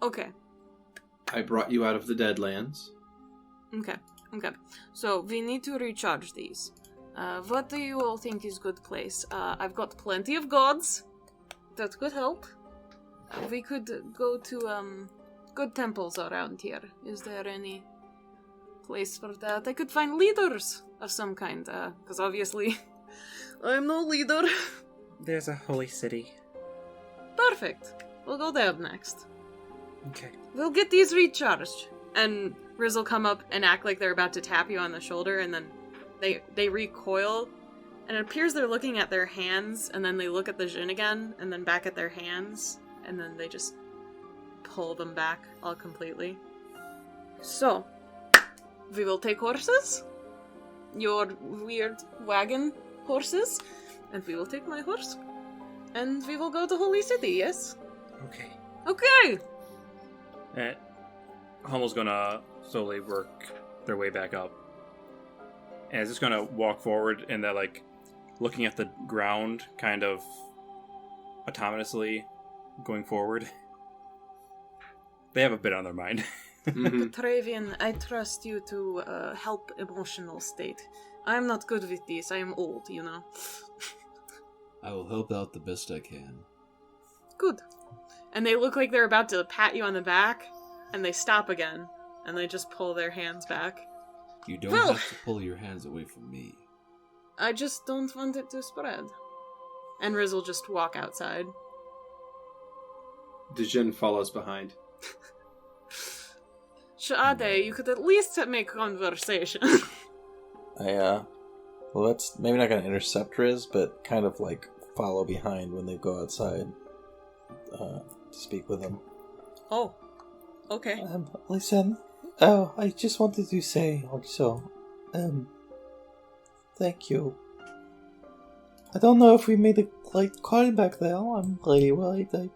Okay. I brought you out of the Deadlands. Okay. So, we need to recharge these. What do you all think is good place? I've got plenty of gods. That could help. We could go to, good temples around here. Is there any place for that? I could find leaders of some kind, because obviously I'm no leader. There's a holy city. Perfect. We'll go there next. Okay. We'll get these recharged. And Riz will come up and act like they're about to tap you on the shoulder, and then they recoil, and it appears they're looking at their hands, and then they look at the Jinn again, and then back at their hands, and then they just pull them back all completely. So, we will take horses, your weird wagon horses, and we will take my horse, and we will go to Holy City, yes? Okay! And Hummel's gonna slowly work their way back up. and is just gonna walk forward and they're like looking at the ground, kind of autonomously going forward. They have a bit on their mind. Petravian, I trust you to help emotional state. I am not good with this. I am old, you know. I will help out the best I can. Good. And they look like they're about to pat you on the back, and they stop again, and they just pull their hands back. You don't have to pull your hands away from me. I just don't want it to spread. And Riz will just walk outside. Dejin follows behind. Shae'dai, you could at least make conversation. Well, that's maybe not gonna intercept Riz, but kind of like follow behind when they go outside to speak with them. Oh, okay. Listen. Oh, I just wanted to say also, thank you. I don't know if we made a right call back there. I'm really worried. I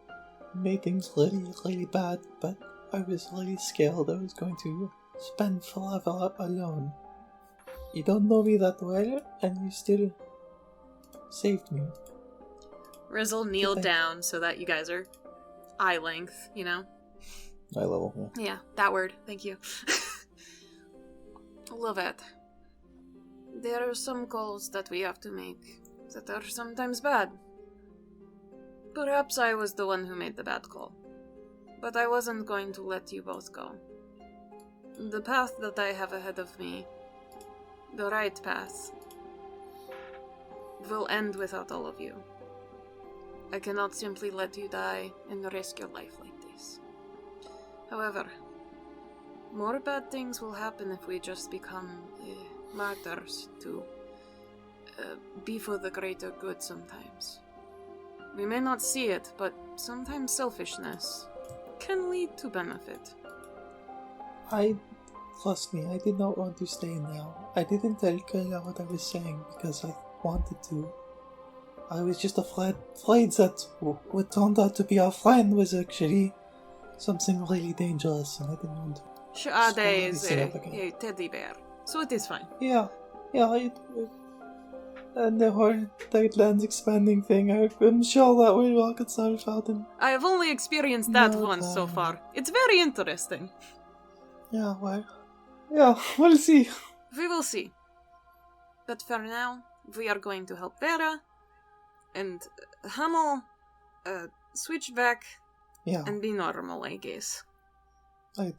made things really, really bad, but I was really scared I was going to spend forever alone. You don't know me that well, and you still saved me. Rizzle kneeled down so that you guys are eye length, you know? Eye level, yeah. Yeah, that word. Thank you. Lovette. There are some calls that we have to make that are sometimes bad. Perhaps I was the one who made the bad call. But I wasn't going to let you both go. The path that I have ahead of me, the right path, will end without all of you. I cannot simply let you die and risk your life like this. However, more bad things will happen if we just become martyrs to be for the greater good sometimes. We may not see it, but sometimes selfishness can lead to benefit. Trust me, I did not want to stay now. I didn't tell Kurla what I was saying because I wanted to. I was just afraid that what turned out to be our friend was actually something really dangerous, and I didn't want to. Shae'dai is a teddy bear, so it is fine. Yeah, and the whole Deadlands expanding thing, I'm sure that will work itself out. I have only experienced that once so far. It's very interesting. Yeah, well, we'll see. We will see. But for now, we are going to help Vera and Hummel switch back and be normal, I guess. I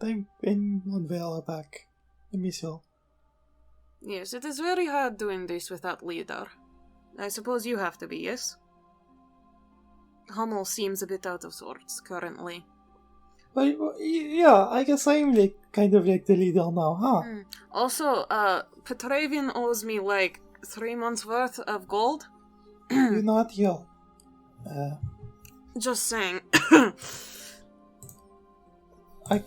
want Vera back. I miss her. Yes, it is very hard doing this without leader. I suppose you have to be, yes? Hummel seems a bit out of sorts currently. Well, yeah, I guess I'm kind of like the leader now, huh? Also, Petravian owes me 3 months worth of gold. You're not here. Just saying. As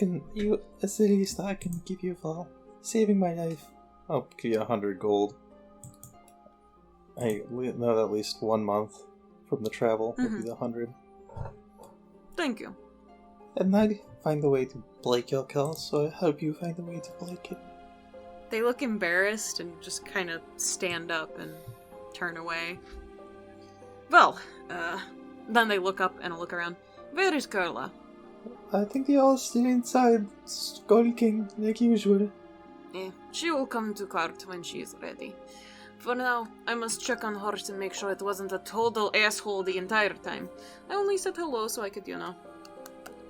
the least I can give you for saving my life. I'll give you 100 gold. I know that at least 1 month from the travel would be the 100. Thank you. And I find a way to break your curse, so I help you find a way to break it. They look embarrassed and just kind of stand up and turn away. Well, then they look up and look around. Where is Kurla? I think they are still inside, skulking like usual. She will come to court when she is ready. For now, I must check on Horse and make sure it wasn't a total asshole the entire time. I only said hello so I could,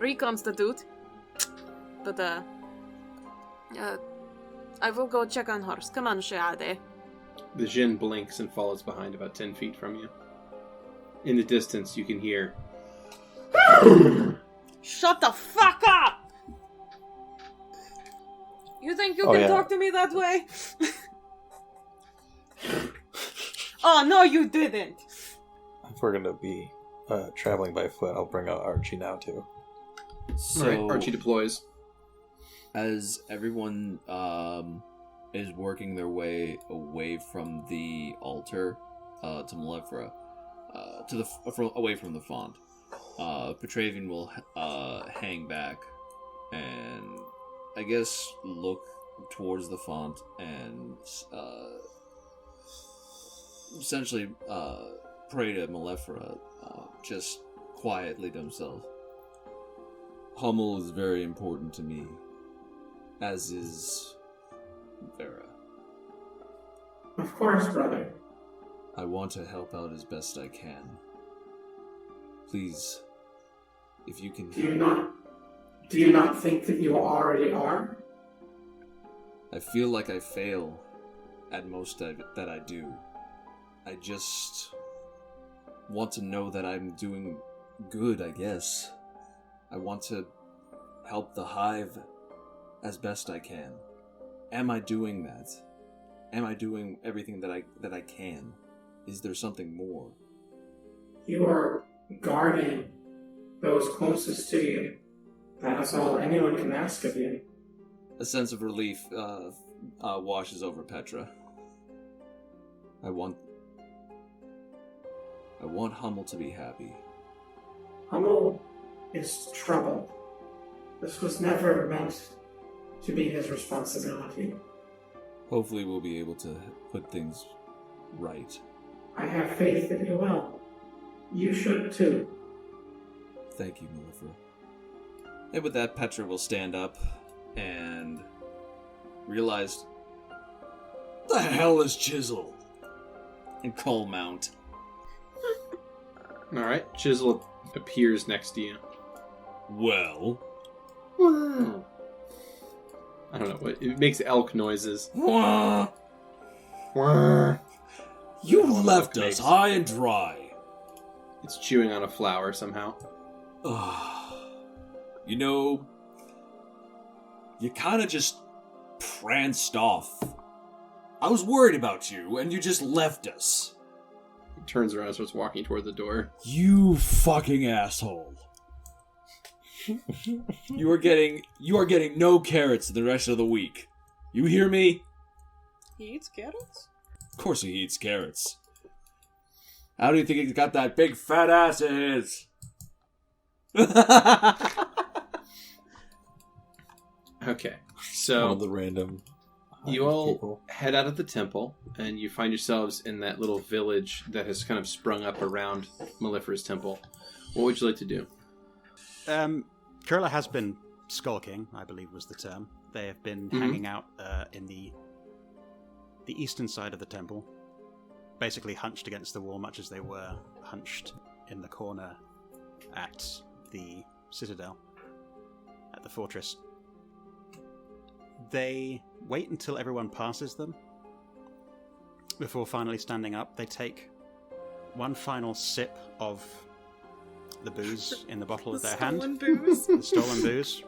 reconstitute. But, I will go check on Horse. Come on, Shae'dai. The Jinn blinks and follows behind about 10 feet from you. In the distance, you can hear... Shut the fuck up! You think you can talk to me that way? Oh, no, you didn't! If we're gonna be traveling by foot, I'll bring out Archie now, too. So, Alright, Archie deploys. As everyone is working their way away from the altar to Malefra, away from the font, Petravian will hang back and I guess look towards the font and essentially pray to Malefera, just quietly to himself. Hummel is very important to me, as is Vera. Of course, brother. I want to help out as best I can. Please, if you can... Do you not think that you already are? I feel like I fail at most that I do. I just want to know that I'm doing good, I guess. I want to help the Hive as best I can. Am I doing that? Am I doing everything that I can? Is there something more? You are guarding those closest to you. That is all anyone can ask of you. A sense of relief washes over Petra. I want Hummel to be happy. Hummel is troubled. This was never meant to be his responsibility. Hopefully we'll be able to put things right. I have faith that you will. You should too. Thank you, Malefera. And with that, Petra will stand up and realize, the hell is Chisel? And call Mount. Alright, Chisel appears next to you. Well? Wow. I don't know, what it makes elk noises. Wah. Wah. You left us high and dry. It's chewing on a flower somehow. You know, you kind of just pranced off. I was worried about you, and you just left us. He turns around and starts walking toward the door. You fucking asshole. You are getting no carrots the rest of the week. You hear me? He eats carrots? Of course he eats carrots. How do you think he's got that big fat ass of his? Okay, so One of the random you all people. head out of the temple, and you find yourselves in that little village that has kind of sprung up around Malefera's temple. What would you like to do? Kurla has been skulking, I believe was the term. They have been hanging out in the eastern side of the temple, basically hunched against the wall, much as they were hunched in the corner at the citadel, at the fortress. They wait until everyone passes them before finally standing up. They take one final sip of the booze in the bottle of their hand. Booze. The stolen booze.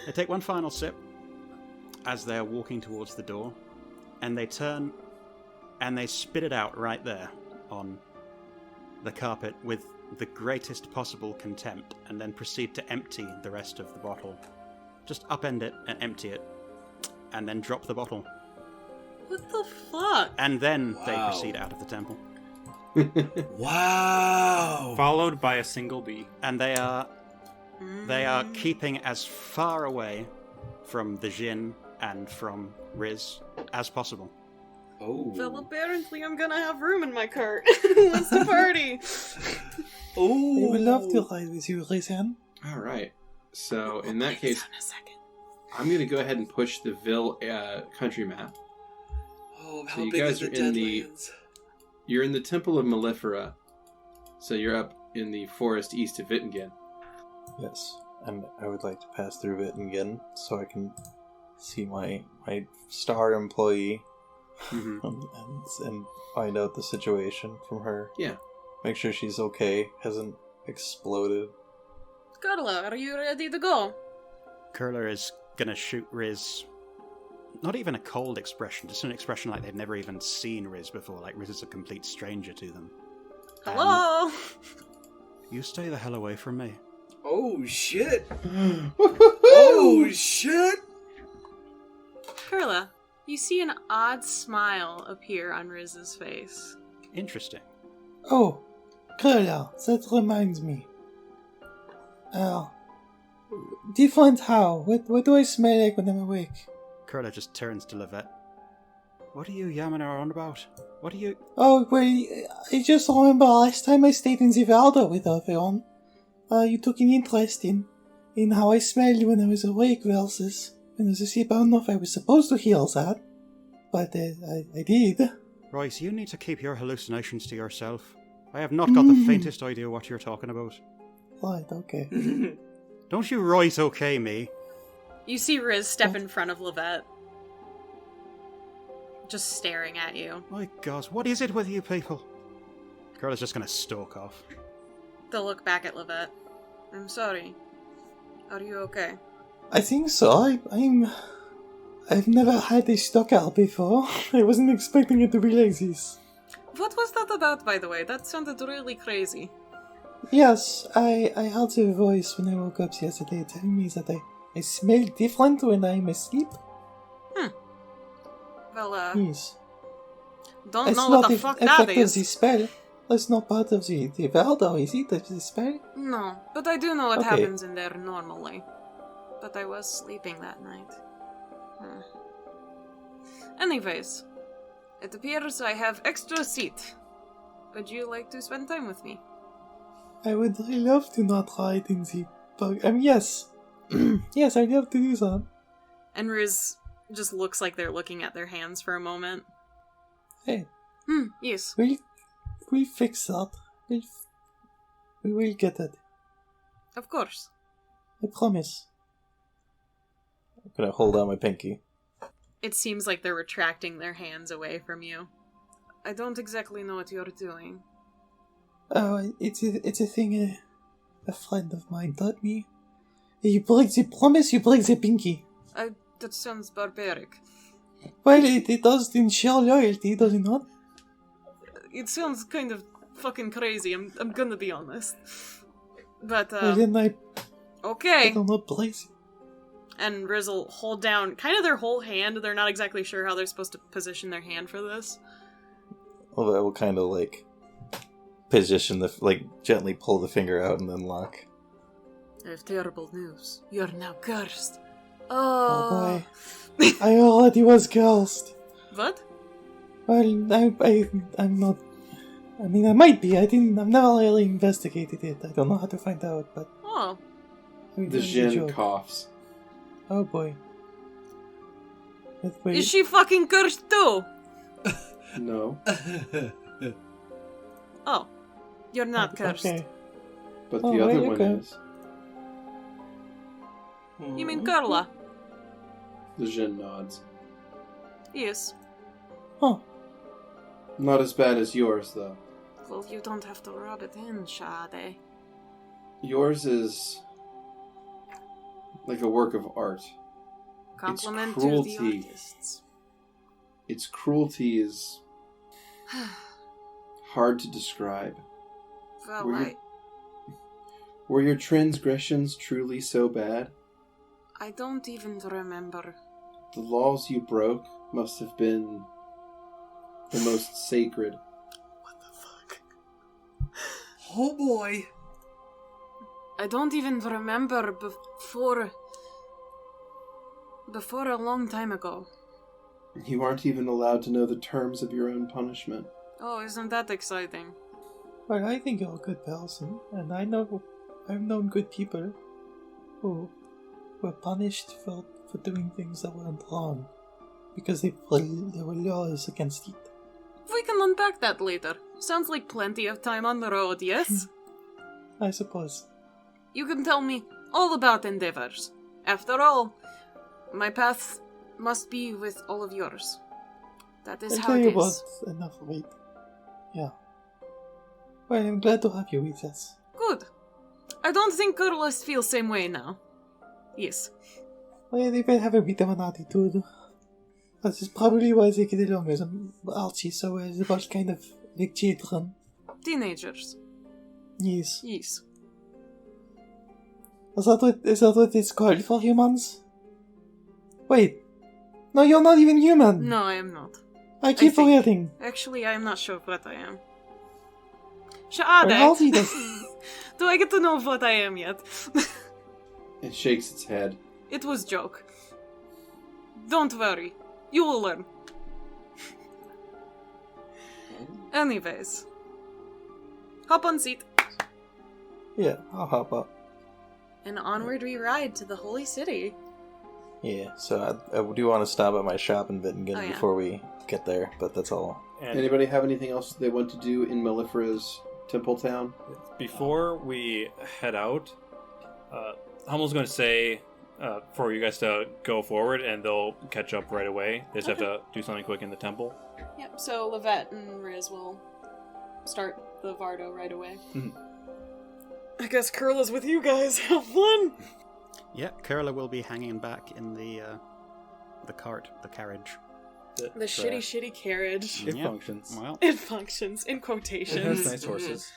They take one final sip as they're walking towards the door, and they turn and they spit it out right there on the carpet with the greatest possible contempt, and then proceed to empty the rest of the bottle. Just upend it and empty it, and then drop the bottle. What the fuck? And then they proceed out of the temple. Wow! Followed by a single bee. And they are keeping as far away from the Jinn and from Riz as possible. Oh. Well, apparently I'm gonna have room in my cart. Who wants to party? I would love to ride with you, Rizan. Alright, so in that case, I'm going to go ahead and push the Ville country map. Oh, So how you big guys is are the in the- Deadlands? You're in the Temple of Malefera, so you're up in the forest east of Wittingen. Yes, and I would like to pass through it again so I can see my star employee and find out the situation from her. Yeah. Make sure she's okay, hasn't exploded. Kurla, are you ready to go? Kurla is gonna shoot Riz. Not even a cold expression, just an expression like they've never even seen Riz before, like Riz is a complete stranger to them. Hello? You stay the hell away from me. Oh shit! Oh shit! Kurla, you see an odd smile appear on Riz's face. Interesting. Oh, Kurla, that reminds me. Different how? What do I smell like when I'm awake? Kurla just turns to Lovette. What are you yamming on about? What are you... Oh, well, I just remember last time I stayed in the Valda with everyone. You took an interest in how I smelled when I was awake versus when I was asleep. I don't know if I was supposed to hear that, but I did. Royce, you need to keep your hallucinations to yourself. I have not got the faintest idea what you're talking about. Right, okay. Don't you right okay me? You see Riz step in front of Lovette. Just staring at you. My God, what is it with you people? Girl is just gonna stalk off. They'll look back at Lovette. I'm sorry. Are you okay? I think so. I've never had a stalker before. I wasn't expecting it to be like this. What was that about, by the way? That sounded really crazy. Yes, I heard a voice when I woke up yesterday telling me that I smell different when I'm asleep. Well, Yes. don't It's know not what the the fuck effect that of is. the spell. That's not part of the Valdo, is it? Of the spell? No, but I do know what Okay. happens in there normally. But I was sleeping that night. Anyways, it appears I have extra seat. Would you like to spend time with me? I would really love to not ride in the bug. Yes. Yes, I'd love to do that. And Riz just looks like they're looking at their hands for a moment. Hey. Yes. We'll fix that. We will get it. Of course. I promise. I'm gonna hold out my pinky. It seems like they're retracting their hands away from you. I don't exactly know what you're doing. Oh, it's a thing a friend of mine taught me. You break the promise, you break the pinky. That sounds barbaric. Well, it does ensure loyalty, does it not? It sounds kind of fucking crazy, I'm gonna be honest. But, Well, then okay. I don't know, place. And Riz will hold down kind of their whole hand. They're not exactly sure how they're supposed to position their hand for this. Well, I will kind of position gently pull the finger out and then lock. I have terrible news. You're now cursed. Oh boy. I already was cursed. What? Well, I'm not. I mean, I might be. I've never really investigated it. I don't know how to find out, but. Oh. The Jin coughs. Oh boy. Wait. Is she fucking cursed too? No. Oh. You're not cursed. Okay. But the other one is. You mean Kurla? The Jin nods. Yes. Oh. Not as bad as yours, though. Well, you don't have to rub it in, Shae'dai. Yours is like a work of art. Compliment Its to cruelty, the artists. Its cruelty is hard to describe. Well, Were your transgressions truly so bad? I don't even remember. The laws you broke must have been the most sacred. What the fuck? Oh boy. I don't even remember before a long time ago. You aren't even allowed to know the terms of your own punishment. Oh, isn't that exciting? Well, I think you're a good person, and I've known good people who were punished for doing things that weren't wrong because there were laws against it. We can unpack that later. Sounds like plenty of time on the road, yes? I suppose. You can tell me all about endeavors. After all, my path must be with all of yours. That is I'll how tell it you is. about enough of it. Yeah. Well, I'm glad to have you with us. Good. I don't think Kurlas feel same way now. Yes. Well, they have a bit of an attitude. That is probably why they get along with Archie so well. They're both kind of like children. Teenagers. Yes. Yes. Is that what it's called for humans? Wait. No, you're not even human. No, I am not. I keep forgetting. Actually, I am not sure what I am. Well, Shae'dai! Do I get to know what I am yet? It shakes its head. It was joke. Don't worry. You will learn. Anyways. Hop on seat. Yeah, I'll hop up. And onward we ride to the holy city. Yeah, so I do want to stop at my shop in Wittingen Oh, yeah. before we get there, but that's all. And Anybody have anything else they want to do in Mellifera's Temple Town? before we head out, Hummel's going to say for you guys to go forward, and they'll catch up right away. They just have to do something quick in the temple. Yep, so Lovette and Riz will start the Vardo right away. I guess Kurla's with you guys. Have fun. Yeah, Kurla will be hanging back in the carriage. The shitty carriage. It Yeah. functions. Well, It functions in It has quotations. nice horses.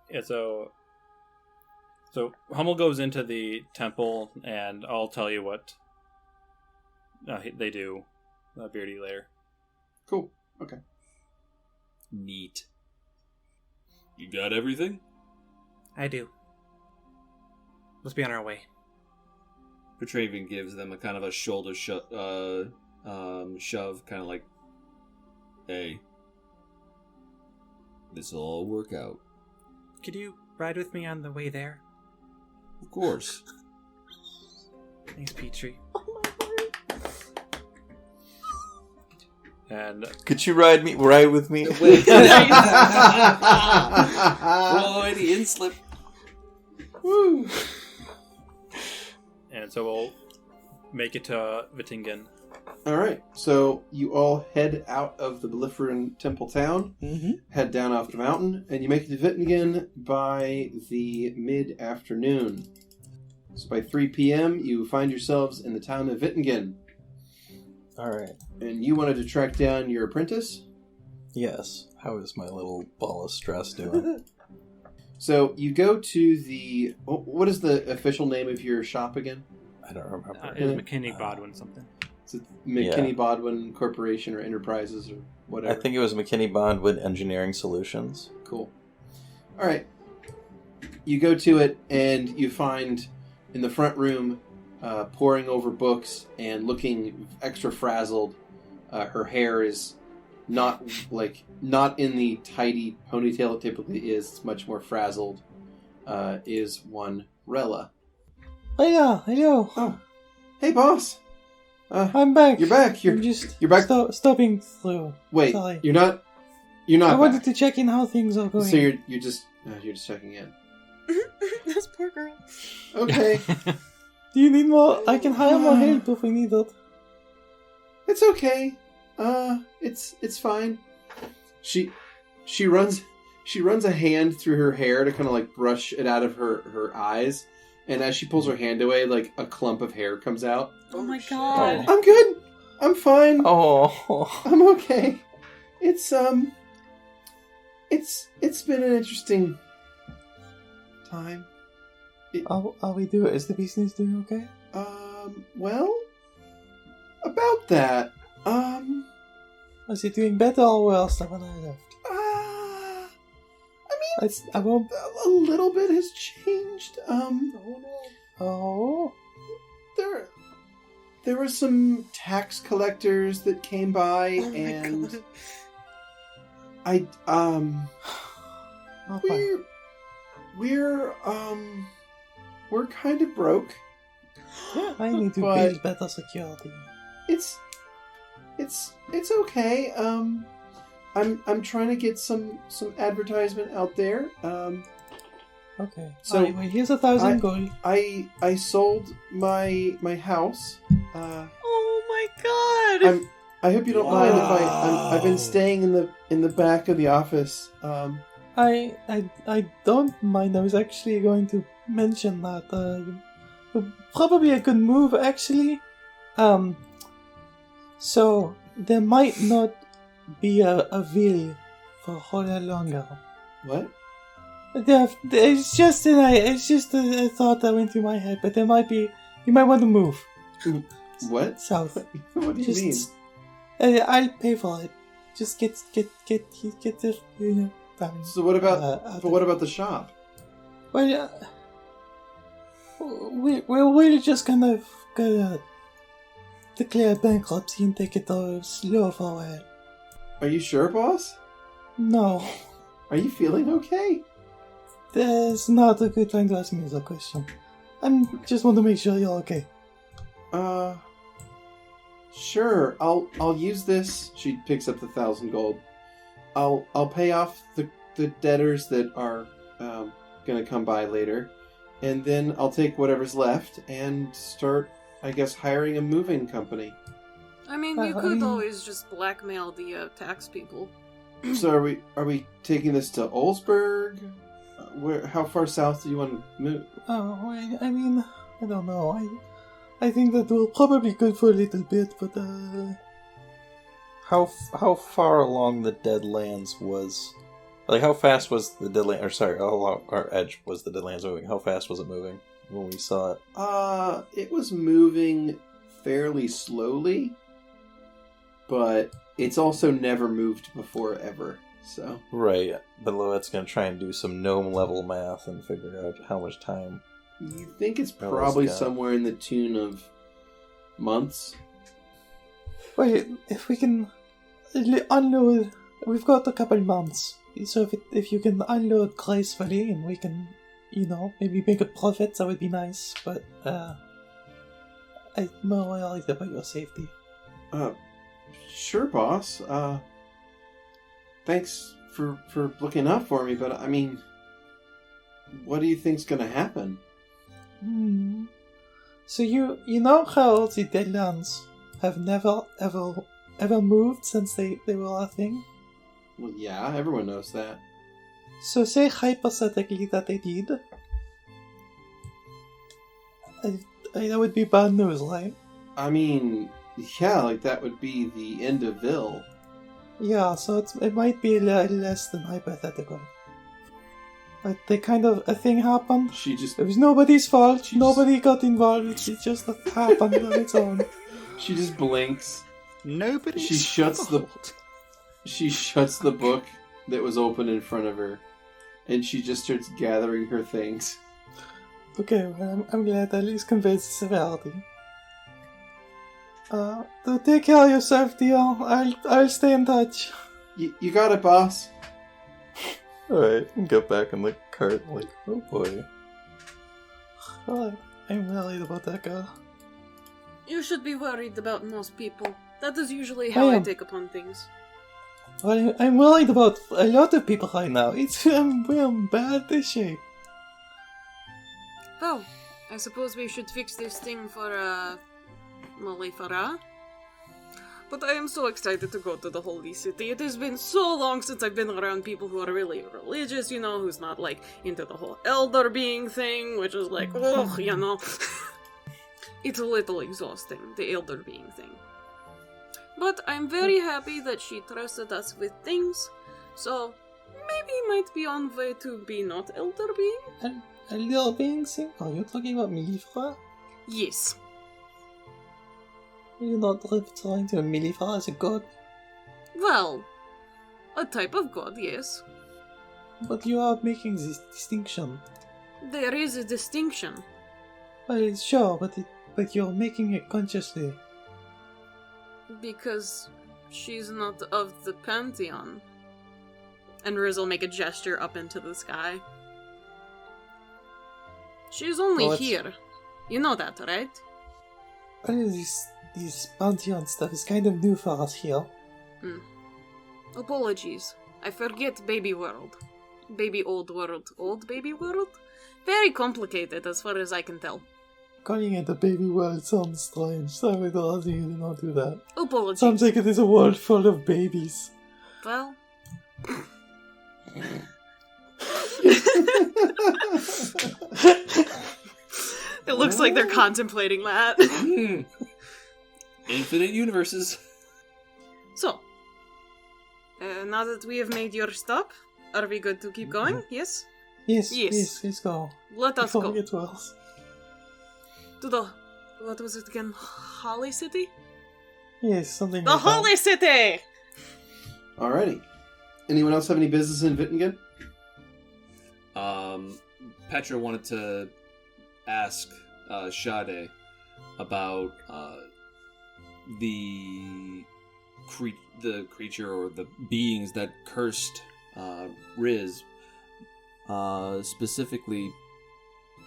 Yeah, so Hummel goes into the temple, and I'll tell you what they do. Beardy lair. Cool. Okay. Neat. You got everything? I do. Let's be on our way. Petravian gives them a kind of a shoulder shove, kind of like, hey, this'll all work out. Could you ride with me on the way there? Of course. Thanks, Petrie. And Could you ride with me? Boy, the inslip. Woo! and so we'll make it to Wittingen. Alright, so you all head out of the Belliferan Temple Town, head down off the mountain, and you make it to Wittingen by the mid-afternoon. So by 3 p.m., you find yourselves in the town of Wittingen. Alright. And you wanted to track down your apprentice? Yes. How is my little ball of stress doing? So you go to the... What is the official name of your shop again? I don't remember. It was McKinney Bodwin something. Is it McKinney Bodwin Corporation or Enterprises or whatever? I think it was McKinney Bondwood Engineering Solutions. Cool. Alright. You go to it and you find in the front room, poring over books and looking extra frazzled. Her hair is not in the tidy ponytail it typically is. It's much more frazzled. Is one Rella. Hello. Oh, hey, boss. I'm back. You're back. I'm just you're back. Stopping through. Wait, Sorry. you're not. I I wanted back. to check in how things are going. So you're just checking in. This poor girl. Okay. Do you need more? I can hire more help if we need it. It's okay. It's fine. She runs a hand through her hair to kind of like brush it out of her eyes, and as she pulls her hand away, like a clump of hair comes out. Oh my god. I'm good. I'm fine. Oh. I'm okay. It's been an interesting time. Are we doing? Is the business doing okay? Well, about that, Is it doing better or worse than when I left? I mean, I won't. a little bit has changed. Oh. There were some tax collectors that came by, Oh my and God. we're kind of broke. I need to But- build better security. It's okay. I'm trying to get some advertisement out there. Okay. So, Alright, well, here's 1,000 gold. I sold my house. Oh my god. I hope you don't mind if I've been staying in the back of the office. I don't mind. I was actually going to mention that. Probably a good move, actually. So there might not be a will for a whole lot longer. What? It's just a thought that went through my head, but there might be. You might want to move What? south. What do you mean? I'll pay for it. Just get the family. So what about the shop? Well, we're just gonna declare bankruptcy and take it slow for a while. Are you sure, boss? No. Are you feeling okay? That's not a good time to ask me that question. I'm just want to make sure you're okay. Sure. I'll use this. She picks up the 1,000 gold. I'll pay off the debtors that are gonna come by later, and then I'll take whatever's left and start, I guess, hiring a moving company. I mean, you could always just blackmail the tax people. So are we taking this to Olsberg? How far south do you want to move? Oh, I mean, I don't know. I think that will probably be good for a little bit, but How far along the Deadlands was... Like, how fast was the Deadlands... Or, sorry, how long our edge was the Deadlands moving? How fast was it moving when we saw it? It was moving fairly slowly, but it's also never moved before, ever, so... Right, but Lovette's gonna try and do some gnome-level math and figure out how much time... You think it's probably somewhere in the tune of months? wait, if we can unload, we've got a couple months. So if you can unload gracefully and we can, maybe make a profit, that would be nice. But I'm more worried about your safety. Sure, boss. Thanks for looking out for me, but I mean, what do you think's gonna happen? So you know how the Deadlands have never ever moved since they were a thing? Well, yeah, everyone knows that. So say hypothetically that they did. That would be bad news, right? I mean, yeah, like that would be the end of Ville. Yeah, so it might be a little less than hypothetical. But a thing happened. It was nobody's fault. Nobody got involved. It just happened on its own. She just blinks. Nobody's fault. She shuts the book that was open in front of her, and she just starts gathering her things. Okay, well, I'm glad I at least conveyed the severity. So take care of yourself, dear. I'll stay in touch. You got it, boss. Alright, get back in the cart, like, oh boy. Alright, I'm worried about that girl. You should be worried about most people. That is usually how I take upon things. Well, I'm worried about a lot of people right now. We're in bad shape. Well, I suppose we should fix this thing for, Malifara. But I am so excited to go to the Holy City. It has been so long since I've been around people who are really religious, who's not, into the whole elder being thing, which is It's a little exhausting, the elder being thing. But I'm very happy that she trusted us with things, so maybe might be on way to be not elder being? Elder being thing? Are you talking about Malifara? Yes. You're not referring to Malifara as a god? Well, a type of god, yes. But you are making this distinction. There is a distinction. Well, sure, but you're making it consciously. Because she's not of the Pantheon. And Riz will make a gesture up into the sky. She's only here. You know that, right? Well, this Pantheon stuff is kind of new for us here. Apologies. I forget Baby World. Baby Old World. Old Baby World? Very complicated as far as I can tell. Calling it a baby world sounds strange, so I would rather you do not do that. Apologies. Sounds like it is a world full of babies. Well... It looks like they're contemplating that. Infinite universes. So, now that we have made your stop, are we good to keep going? Yes? Yes, let's go. Let us go. Before it gets worse. To the... what was it again? Holy City? Yes, something the like Holy that. City! Alrighty. Anyone else have any business in Wittingen? Petra wanted to ask Shae'dai about the the creature or the beings that cursed Riz, specifically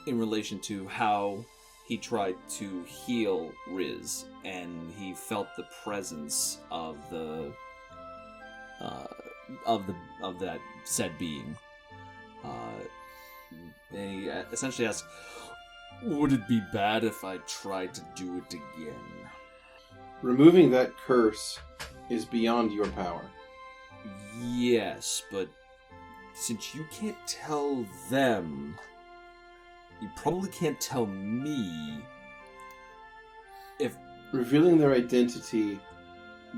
in relation to how he tried to heal Riz, and he felt the presence of that said being. And he essentially asked, "Would it be bad if I tried to do it again?" Removing that curse is beyond your power. Yes, but since you can't tell them, you probably can't tell me. If revealing their identity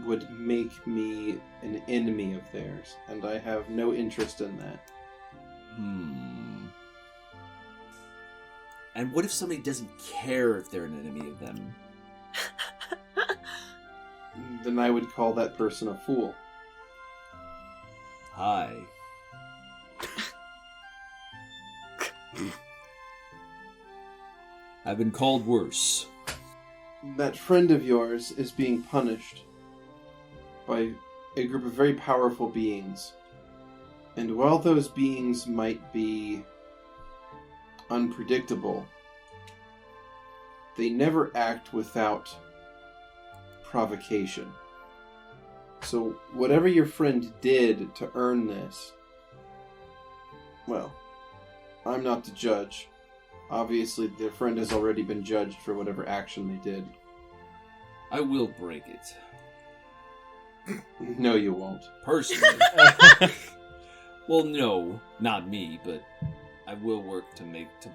would make me an enemy of theirs, and I have no interest in that. And what if somebody doesn't care if they're an enemy of them? Then I would call that person a fool. Hi. I've been called worse. That friend of yours is being punished by a group of very powerful beings. And while those beings might be unpredictable, they never act without provocation. So whatever your friend did to earn this, well, I'm not the judge. Obviously, their friend has already been judged for whatever action they did. I will break it. No, you won't. Personally. Well, no, not me, but I will work to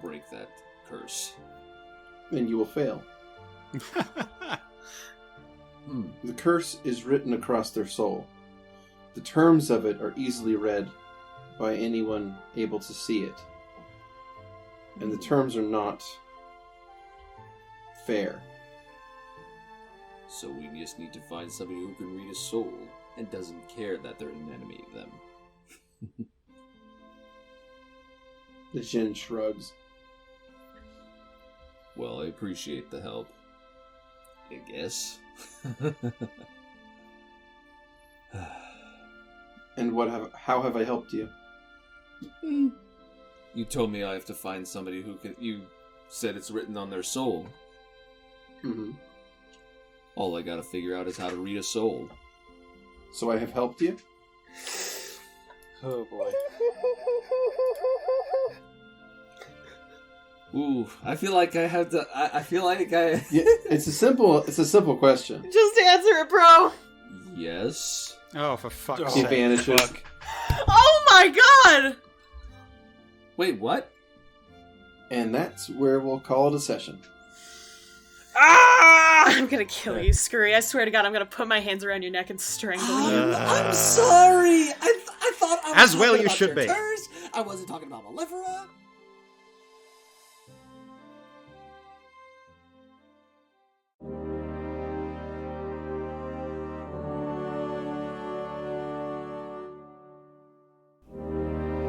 break that curse. And you will fail. The curse is written across their soul. The terms of it are easily read by anyone able to see it. And the terms are not fair. So we just need to find somebody who can read a soul and doesn't care that they're an enemy of them. The Jinn shrugs. Well, I appreciate the help. I guess. And how have I helped you? You told me I have to find somebody who can... You said it's written on their soul. Mm-hmm. All I gotta figure out is how to read a soul. So I have helped you? Oh boy. Ooh, I feel like I have to... I feel like I... Yeah, it's a simple question. Just answer it, bro! Yes? Oh, for fuck's He sake. vanishes. Fuck. Oh my god! Wait, what? And that's where we'll call it a session. Ah! I'm gonna kill you, Skrewy. I swear to God, I'm gonna put my hands around your neck and strangle you. I'm sorry! I thought I was As well talking you about should be. Terters. I wasn't talking about Malifera.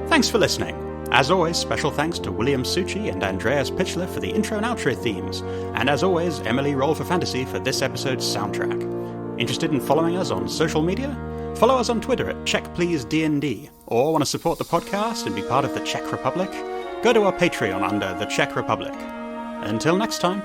Thanks for listening. As always, special thanks to William Succi and Andreas Pichler for the intro and outro themes, and as always, Emily Roll for Fantasy for this episode's soundtrack. Interested in following us on social media? Follow us on Twitter at CheckPleaseDND, or want to support the podcast and be part of the Czech Republic? Go to our Patreon under the Czech Republic. Until next time.